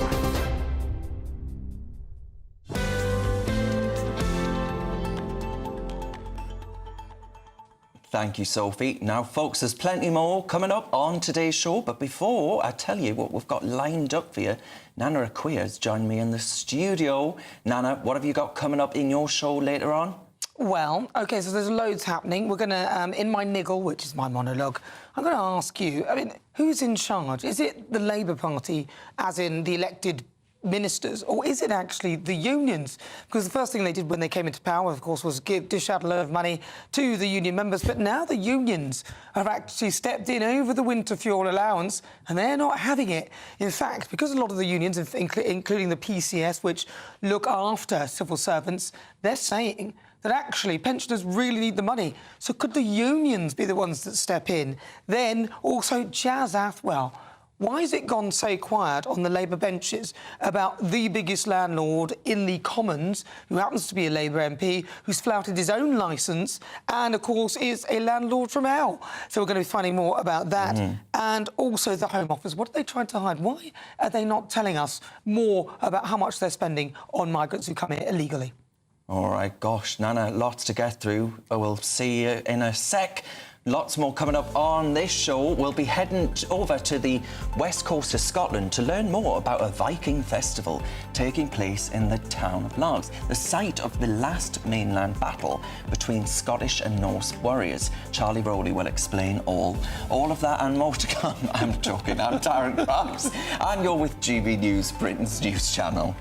Thank you, Sophie. Now, folks, there's plenty more coming up on today's show. But before I tell you what we've got lined up for you, Nana Aquia has joined me in the studio. Nana, what have you got coming up in your show later on? Well, OK, so there's loads happening. We're going to, in my niggle, which is my monologue, I'm going to ask you, I mean, who's in charge? Is it the Labour Party, as in the elected ministers, or is it actually the unions? Because the first thing they did when they came into power, of course, was dish out a load of money to the union members, but now the unions have actually stepped in over the winter fuel allowance, and they're not having it. In fact, because a lot of the unions, including the PCS, which look after civil servants, they're saying that actually pensioners really need the money. So could the unions be the ones that step in? Then also Jazz Athwell. Why has it gone so quiet on the Labour benches about the biggest landlord in the Commons, who happens to be a Labour MP, who's flouted his own licence and, of course, is a landlord from hell? So we're going to be finding more about that. And also the Home Office. What are they trying to hide? Why are they not telling us more about how much they're spending on migrants who come here illegally? All right, gosh, Nana, lots to get through. We'll see you in a sec. Lots more coming up on this show. We'll be heading over to the west coast of Scotland to learn more about a Viking festival taking place in the town of Largs, the site of the last mainland battle between Scottish and Norse warriors. Charlie Rowley will explain all of that and more to come. I'm Darren Grimes, and you're with GB News, Britain's news channel.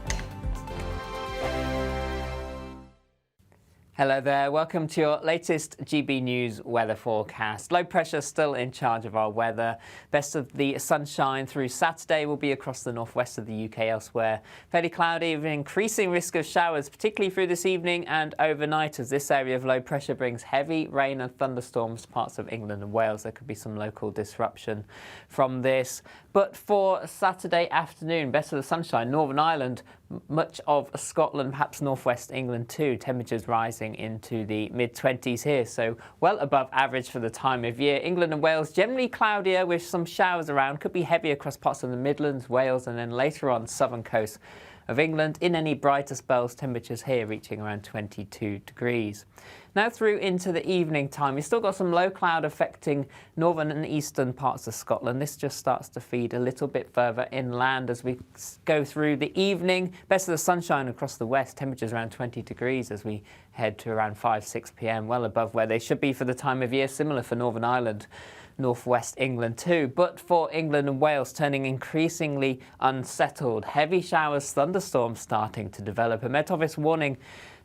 Hello there, welcome to your latest GB News weather forecast. Low pressure still in charge of our weather. Best of the sunshine through Saturday will be across the northwest of the UK. Elsewhere, fairly cloudy with an increasing risk of showers, particularly through this evening and overnight, as this area of low pressure brings heavy rain and thunderstorms to parts of England and Wales. There could be some local disruption from this. But for Saturday afternoon, best of the sunshine, Northern Ireland, much of Scotland, perhaps northwest England too. Temperatures rising into the mid-20s here, so well above average for the time of year. England and Wales generally cloudier with some showers around. Could be heavy across parts of the Midlands, Wales, and then later on southern coast of England. In any brighter spells, temperatures here reaching around 22 degrees. Now through into the evening time, we've still got some low cloud affecting northern and eastern parts of Scotland. This just starts to feed a little bit further inland as we go through the evening. Best of the sunshine across the west, temperatures around 20 degrees as we head to around 5-6 p.m, well above where they should be for the time of year. Similar for Northern Ireland, northwest England too. But for England and Wales, turning increasingly unsettled. Heavy showers, thunderstorms starting to develop. A Met Office warning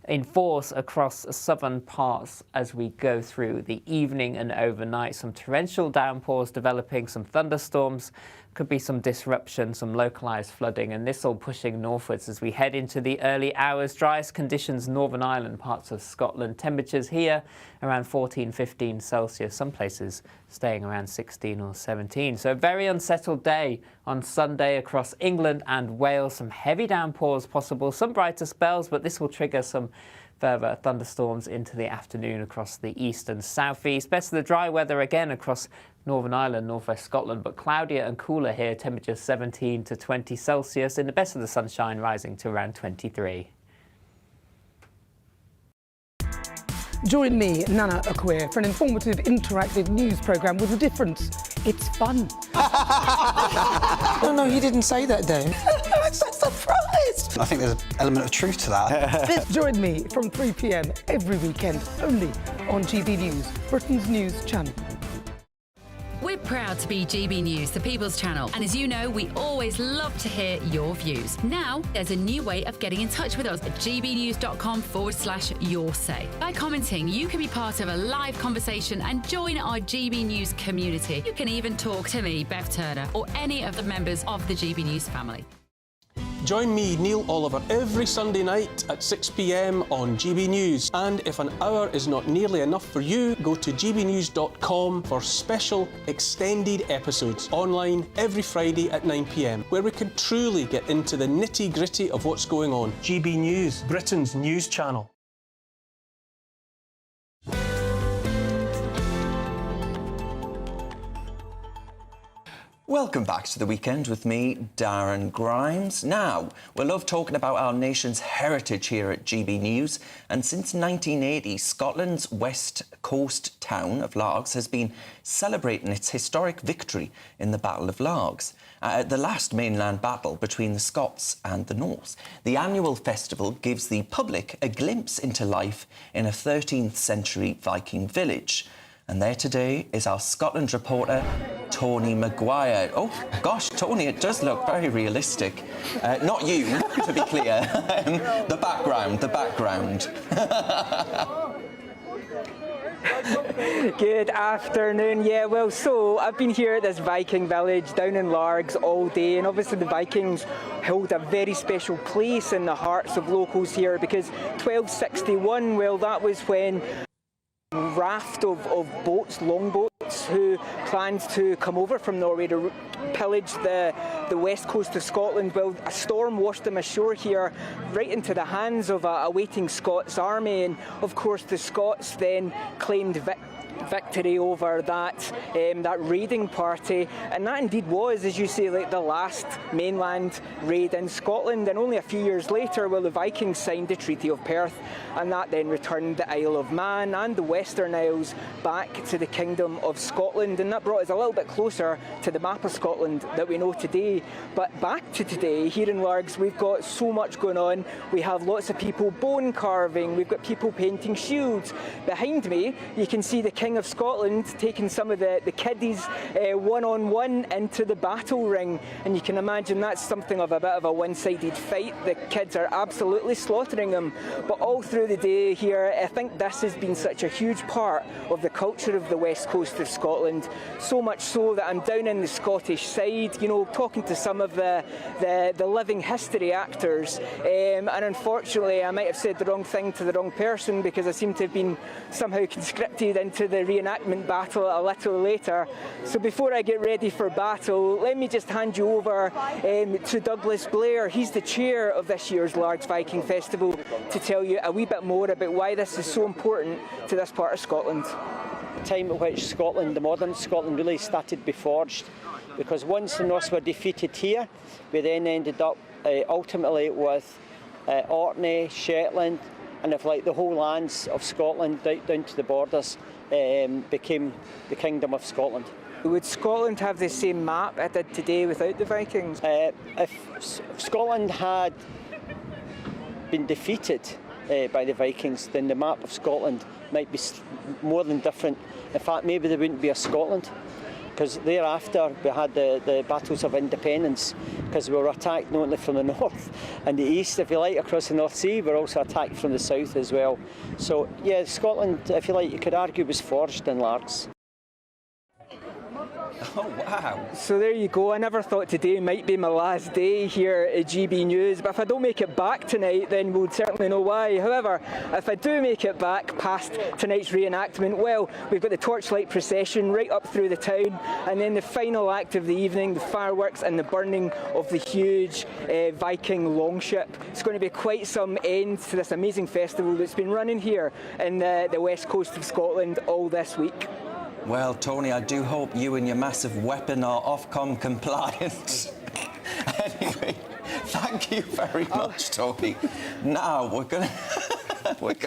in force across southern parts as we go through the evening and overnight. Some torrential downpours developing, some thunderstorms. Could be some disruption, some localised flooding, and this all pushing northwards as we head into the early hours. Driest conditions, Northern Ireland, parts of Scotland. Temperatures here around 14-15 Celsius, some places staying around 16 or 17. So a very unsettled day on Sunday across England and Wales. Some heavy downpours possible, some brighter spells, but this will trigger some further thunderstorms into the afternoon across the east and southeast. Best of the dry weather again across Northern Ireland, northwest Scotland, but cloudier and cooler here. Temperatures 17 to 20 Celsius. In the best of the sunshine, rising to around 23. Join me, Nana Akweer, for an informative, interactive news programme with a difference. It's fun. No, he didn't say that, Dave. I'm so surprised. I think there's an element of truth to that. Join me from 3 p.m. every weekend, only on GB News, Britain's news channel. We're proud to be GB News, the People's Channel. And as you know, we always love to hear your views. Now, there's a new way of getting in touch with us at gbnews.com/your say. By commenting, you can be part of a live conversation and join our GB News community. You can even talk to me, Bev Turner, or any of the members of the GB News family. Join me, Neil Oliver, every Sunday night at 6 p.m. on GB News. And if an hour is not nearly enough for you, go to gbnews.com for special extended episodes online every Friday at 9 p.m, where we can truly get into the nitty-gritty of what's going on. GB News, Britain's news channel. Welcome back to The Weekend with me, Darren Grimes. Now, we love talking about our nation's heritage here at GB News, and since 1980, Scotland's west coast town of Largs has been celebrating its historic victory in the Battle of Largs, the last mainland battle between the Scots and the Norse. The annual festival gives the public a glimpse into life in a 13th century Viking village. And there today is our Scotland reporter, Tony Maguire. Oh, gosh, Tony, it does look very realistic. Not you, to be clear. The background. Good afternoon. Yeah, well, so I've been here at this Viking village down in Largs all day, and obviously the Vikings hold a very special place in the hearts of locals here because 1261, well, that was when a raft of boats, longboats, who planned to come over from Norway to pillage the west coast of Scotland. Well, a storm washed them ashore here right into the hands of a waiting Scots army, and of course the Scots then claimed victory over that raiding party, and that indeed was, as you say, like the last mainland raid in Scotland. And only a few years later, well, the Vikings signed the Treaty of Perth, and that then returned the Isle of Man and the Western Isles back to the Kingdom of Scotland, and that brought us a little bit closer to the map of Scotland that we know today. But back to today, here in Largs, we've got so much going on. We have lots of people bone carving, we've got people painting shields. Behind me, you can see the King of Scotland taking some of the kiddies one-on-one into the battle ring, and you can imagine that's something of a bit of a one-sided fight. The kids are absolutely slaughtering them. But all through the day here, I think this has been such a huge part of the culture of the west coast of Scotland, so much so that I'm down in the Scottish side, you know, talking to some of the living history actors, and unfortunately I might have said the wrong thing to the wrong person because I seem to have been somehow conscripted into the reenactment battle a little later. So before I get ready for battle, let me just hand you over to Douglas Blair. He's the chair of this year's Largs Viking Festival, to tell you a wee bit more about why this is so important to this part of Scotland. The time at which Scotland, the modern Scotland, really started to be forged, because once the Norse were defeated here, we then ended up ultimately with Orkney, Shetland, and if like the whole lands of Scotland down to the borders became the Kingdom of Scotland. Would Scotland have the same map it did today without the Vikings? If Scotland had been defeated by the Vikings, then the map of Scotland might be more than different. In fact, maybe there wouldn't be a Scotland, because thereafter we had the battles of independence, because we were attacked not only from the north and the east, if you like, across the North Sea, we were also attacked from the south as well. So yeah, Scotland, if you like, you could argue was forged in Largs. Oh, wow. So there you go. I never thought today might be my last day here at GB News, but if I don't make it back tonight, then we'll certainly know why. However, if I do make it back past tonight's reenactment, well, we've got the torchlight procession right up through the town, and then the final act of the evening, the fireworks and the burning of the huge Viking longship. It's going to be quite some end to this amazing festival that's been running here in the west coast of Scotland all this week. Well, Tony, I do hope you and your massive weapon are Ofcom compliant. Anyway, thank you very much, Tony. Now we're going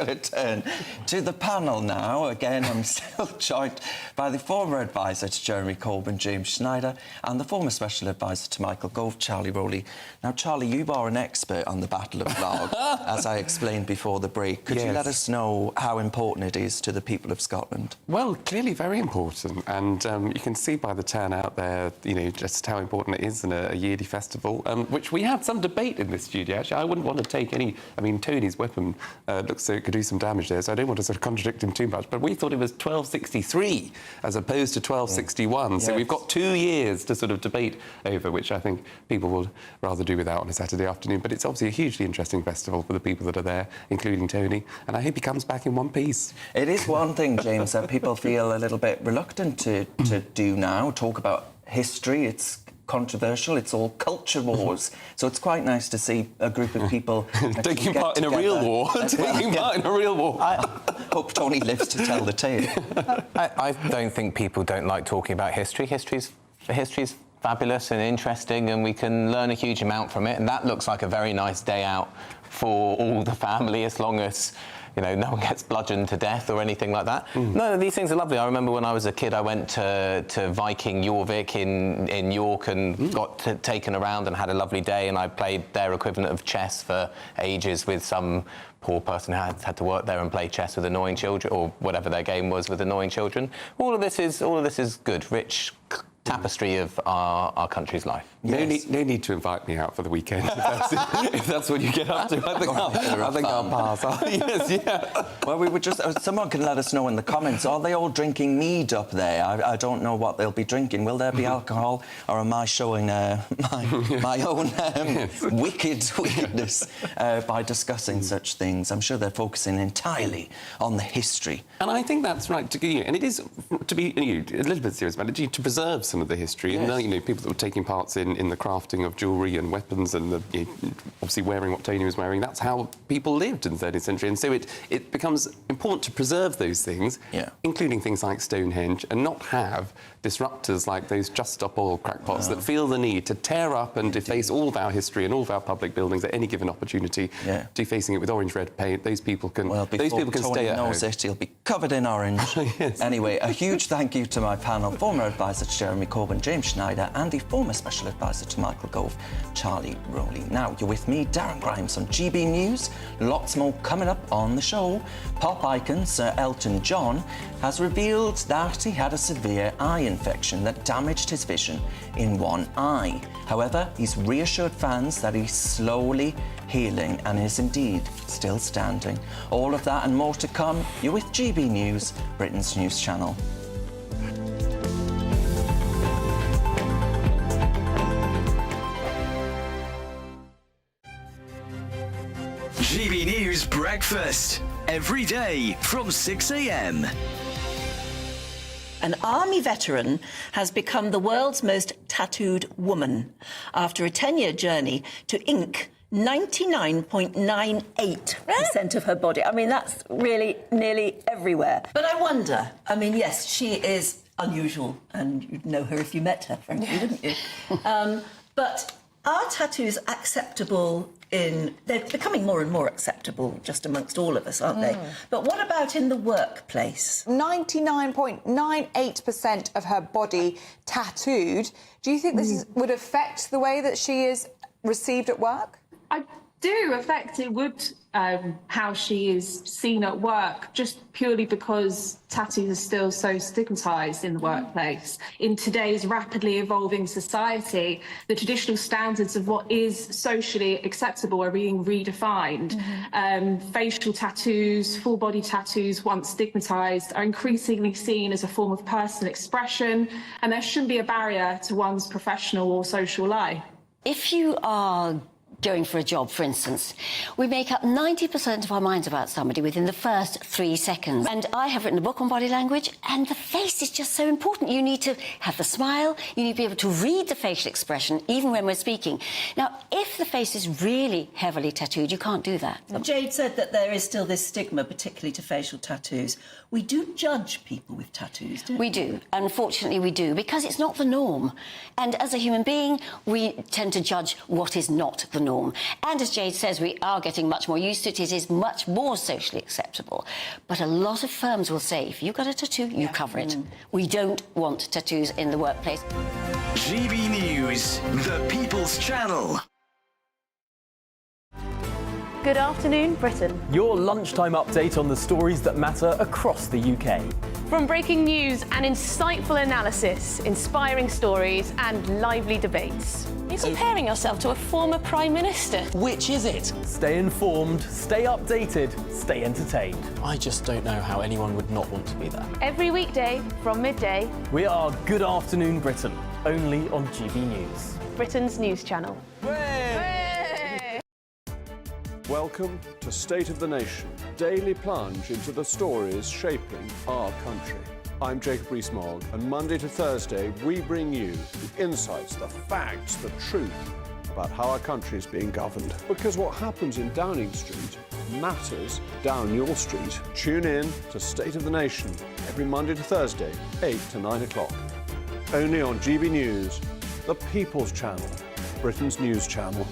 to turn to the panel now. Again, I'm still joined by the former advisor to Jeremy Corbyn, James Schneider, and the former special advisor to Michael Gove, Charlie Rowley. Now, Charlie, you are an expert on the Battle of Largs, as I explained before the break. Could you let us know how important it is to the people of Scotland? Well, clearly very important, and you can see by the turnout there, you know, just how important it is in a yearly festival, which we had some debate in this studio, actually. I wouldn't want to take any... I mean, Tony's weapon looks so it could do some damage there, so I don't want to sort of contradict him too much, but we thought it was 1263 as opposed to 1261, yeah. So we've got 2 years to sort of debate over, which I think people will rather do without on a Saturday afternoon, but it's obviously a hugely interesting festival for the people that are there, including Tony, and I hope he comes back in one piece. It is one thing, James, that people feel a little bit reluctant to do now, talk about history. It's controversial, it's all culture wars, so it's quite nice to see a group of people taking part in a real war. Taking part in a real war. I hope Tony lives to tell the tale. I don't think people don't like talking about history. History's fabulous and interesting, and we can learn a huge amount from it, and that looks like a very nice day out for all the family, as long as, you know, no one gets bludgeoned to death or anything like that. No, these things are lovely. I remember when I was a kid, I went to Viking Jorvik in York and got taken around and had a lovely day, and I played their equivalent of chess for ages with some poor person who had to work there and play chess with annoying children, or whatever their game was with annoying children. All of this is good, rich tapestry of our country's life. Yes. No need to invite me out for the weekend if that's what you get up to. I think I'll pass. Yes, yeah. Well, we would just... someone can let us know in the comments. Are they all drinking mead up there? I don't know what they'll be drinking. Will there be alcohol, or am I showing my own wickedness by discussing such things? I'm sure they're focusing entirely on the history. And I think that's right. And it is to be a little bit serious about it, to preserve some of the history. Yes. And people that were taking parts in the crafting of jewellery and weapons, and obviously wearing what Tony was wearing. That's how people lived in the 13th century, and so it becomes important to preserve those things, including things like Stonehenge, and not have disruptors like those Just Stop Oil crackpots that feel the need to tear up and deface all of our history and all of our public buildings at any given opportunity, defacing it with orange-red paint. Those people can. Well, those people can Tony stay at home. knows it, he'll be covered in orange. Yes. Anyway, a huge thank you to my panel, former advisor to Jeremy Corbyn, James Schneider, and the former special advisor to Michael Gove, Charlie Rowley. Now, you're with me, Darren Grimes, on GB News. Lots more coming up on the show. Pop icon Sir Elton John has revealed that he had a severe eye infection that damaged his vision in one eye. However, he's reassured fans that he's slowly healing and is indeed still standing. All of that and more to come. You're with GB News, Britain's news channel. GB News Breakfast, every day from 6 a.m. An army veteran has become the world's most tattooed woman after a 10-year journey to ink 99.98% of her body. I mean, that's really nearly everywhere. But I wonder, I mean, yes, she is unusual, and you'd know her if you met her, frankly, wouldn't you? But are tattoos acceptable they're becoming more and more acceptable just amongst all of us, aren't they? But what about in the workplace? 99.98% of her body tattooed. Do you think this would affect the way that she is received at work? I do affect it would how she is seen at work, just purely because tattoos are still so stigmatised in the workplace. In today's rapidly evolving society, the traditional standards of what is socially acceptable are being redefined. Facial tattoos, full body tattoos, once stigmatised, are increasingly seen as a form of personal expression, and there shouldn't be a barrier to one's professional or social life. If you are going for a job, for instance, we make up 90% of our minds about somebody within the first 3 seconds. And I have written a book on body language, and the face is just so important. You need to have the smile, you need to be able to read the facial expression, even when we're speaking. Now, if the face is really heavily tattooed, you can't do that. Jade said that there is still this stigma, particularly to facial tattoos. We do judge people with tattoos, don't we? We do. Unfortunately, we do, because it's not the norm. And as a human being, we tend to judge what is not the norm. And as Jade says, we are getting much more used to it. It is much more socially acceptable. But a lot of firms will say, if you've got a tattoo, you cover it. We don't want tattoos in the workplace. GB News, the People's Channel. Good afternoon, Britain. Your lunchtime update on the stories that matter across the UK. From breaking news and insightful analysis, inspiring stories and lively debates. You're comparing yourself to a former Prime Minister. Which is it? Stay informed, stay updated, stay entertained. I just don't know how anyone would not want to be there. Every weekday from midday. We are Good Afternoon Britain, only on GB News. Britain's news channel. Welcome to State of the Nation, daily plunge into the stories shaping our country. I'm Jacob Rees-Mogg, and Monday to Thursday we bring you the insights, the facts, the truth about how our country is being governed. Because what happens in Downing Street matters down your street. Tune in to State of the Nation every Monday to Thursday, 8 to 9 o'clock. Only on GB News, the People's Channel, Britain's news channel.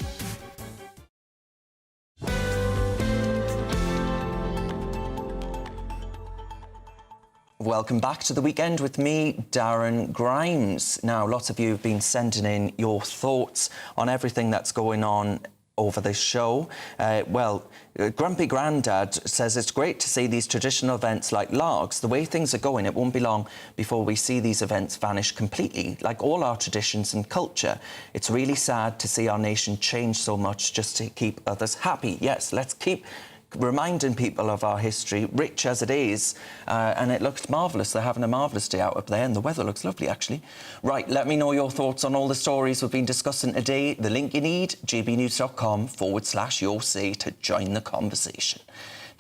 Welcome back to the weekend with me, Darren Grimes. Now, lots of you have been sending in your thoughts on everything that's going on over this show. Grumpy Grandad says it's great to see these traditional events like Largs. The way things are going, it won't be long before we see these events vanish completely, like all our traditions and culture. It's really sad to see our nation change so much just to keep others happy. Yes, let's keep reminding people of our history, rich as it is, and it looks marvellous. They're having a marvellous day out up there, and the weather looks lovely, actually. Right, let me know your thoughts on all the stories we've been discussing today. The link you need, gbnews.com/yoursay to join the conversation.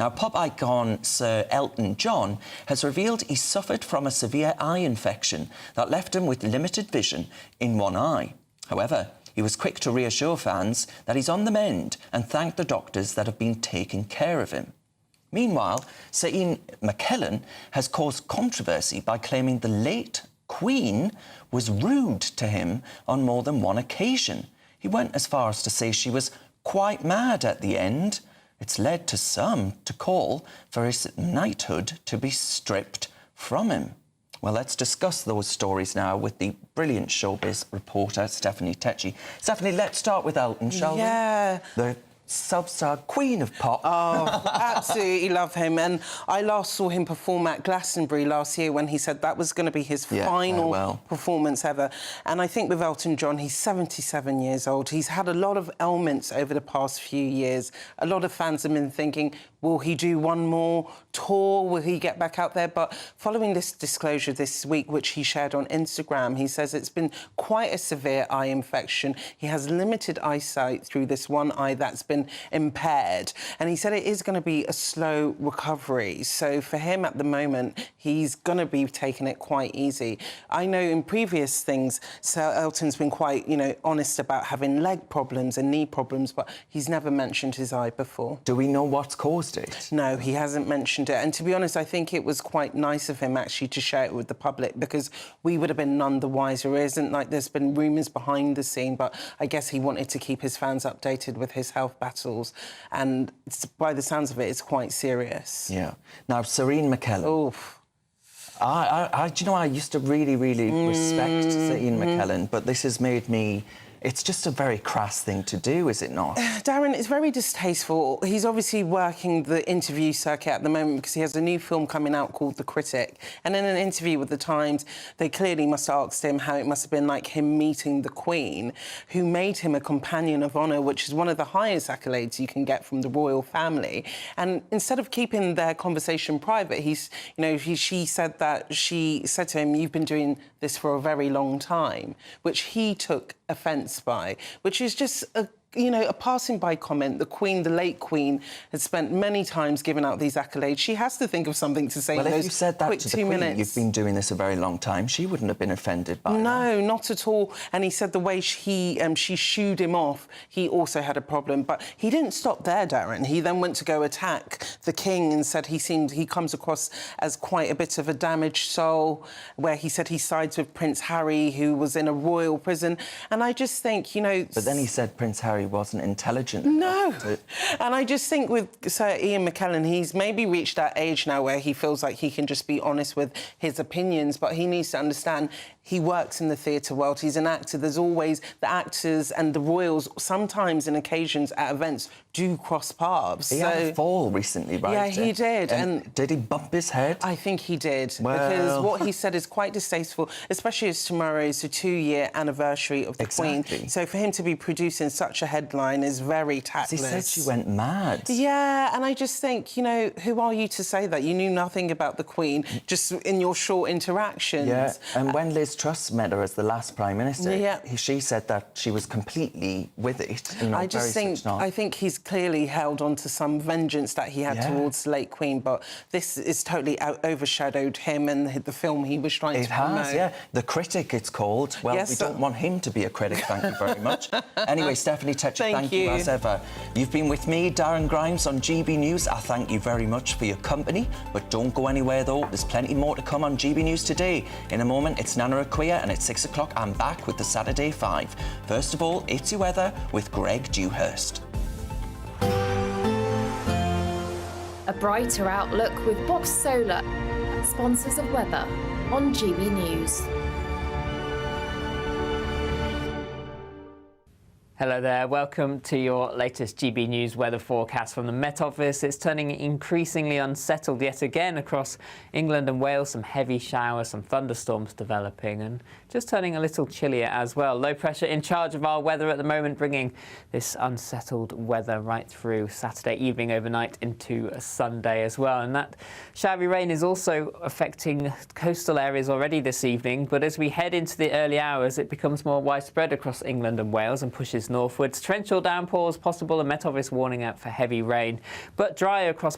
Now, pop icon Sir Elton John has revealed he suffered from a severe eye infection that left him with limited vision in one eye. However, he was quick to reassure fans that he's on the mend and thanked the doctors that have been taking care of him. Meanwhile, Sir Ian McKellen has caused controversy by claiming the late Queen was rude to him on more than one occasion. He went as far as to say she was quite mad at the end. It's led to some to call for his knighthood to be stripped from him. Well, let's discuss those stories now with the brilliant showbiz reporter, Stephanie Tecchi. Stephanie, let's start with Elton, shall we? Yeah. The sub-star queen of pop. Oh, absolutely love him. And I last saw him perform at Glastonbury last year when he said that was going to be his final performance ever. And I think with Elton John, he's 77 years old. He's had a lot of ailments over the past few years. A lot of fans have been thinking, will he do one more tour? Will he get back out there? But following this disclosure this week, which he shared on Instagram, he says it's been quite a severe eye infection. He has limited eyesight through this one eye that's been impaired. And he said it is going to be a slow recovery. So for him at the moment, he's going to be taking it quite easy. I know in previous things, Sir Elton's been quite, honest about having leg problems and knee problems, but he's never mentioned his eye before. Do we know what's caused it? No, he hasn't mentioned it. And to be honest, I think it was quite nice of him actually to share it with the public, because we would have been none the wiser. It isn't like there's been rumours behind the scene, but I guess he wanted to keep his fans updated with his health battles. And by the sounds of it, it's quite serious. Yeah. Now, Sir Ian McKellen. Oof. Do you know, I used to really, really respect Sir Ian McKellen, but this has made me... It's just a very crass thing to do, is it not? Darren, it's very distasteful. He's obviously working the interview circuit at the moment because he has a new film coming out called The Critic. And in an interview with The Times, they clearly must have asked him how it must have been like him meeting the Queen, who made him a Companion of Honour, which is one of the highest accolades you can get from the royal family. And instead of keeping their conversation private, she said that she said to him, "You've been doing this for a very long time," which he took offence by, which is just a passing by comment. The Queen, the late Queen, has spent many times giving out these accolades. She has to think of something to say in those if you said that quick to the 2 Queen, minutes. you've been doing this a very long time, she wouldn't have been offended by that. No, not at all. And he said the way she shooed him off, he also had a problem. But he didn't stop there, Darren. He then went to go attack the King and said he comes across as quite a bit of a damaged soul, where he said he sides with Prince Harry, who was in a royal prison. And I just think, But then he said Prince Harry wasn't intelligent. No. And I just think with Sir Ian McKellen, he's maybe reached that age now where he feels like he can just be honest with his opinions, but he needs to understand he works in the theatre world. He's an actor. There's always the actors and the royals, sometimes in occasions at events, do cross paths. He had a fall recently, right? Yeah, he did. And did he bump his head? I think he did. Well... Because what he said is quite distasteful, especially as tomorrow is the 2-year anniversary of the Queen. So for him to be producing such a headline is very tactless. He said she went mad. Yeah, and I just think, who are you to say that? You knew nothing about the Queen, just in your short interactions. Yeah, and when Liz Truss met her as the last Prime Minister, she said that she was completely with it. I think he's clearly held on to some vengeance that he had towards the late Queen, but this is totally overshadowed him and the film he was trying to promote. It has, yeah. The Critic, it's called. Well, we don't want him to be a critic, thank you very much. Anyway, Stephanie Tecchi, thank you as ever. You've been with me, Darren Grimes, on GB News. I thank you very much for your company, but don't go anywhere, though. There's plenty more to come on GB News today. In a moment, it's Nana Aquia, and at 6 o'clock, I'm back with the Saturday 5. First of all, it's your weather with Greg Dewhurst. A brighter outlook with Box Solar, sponsors of weather on GB News. Hello there, welcome to your latest GB News weather forecast from the Met Office. It's turning increasingly unsettled yet again across England and Wales. Some heavy showers, some thunderstorms developing, and just turning a little chillier as well. Low pressure in charge of our weather at the moment, bringing this unsettled weather right through Saturday evening, overnight into Sunday as well. And that showery rain is also affecting coastal areas already this evening, but as we head into the early hours, it becomes more widespread across England and Wales and pushes northwards. Torrential downpours possible, and Met Office warning out for heavy rain, but dry across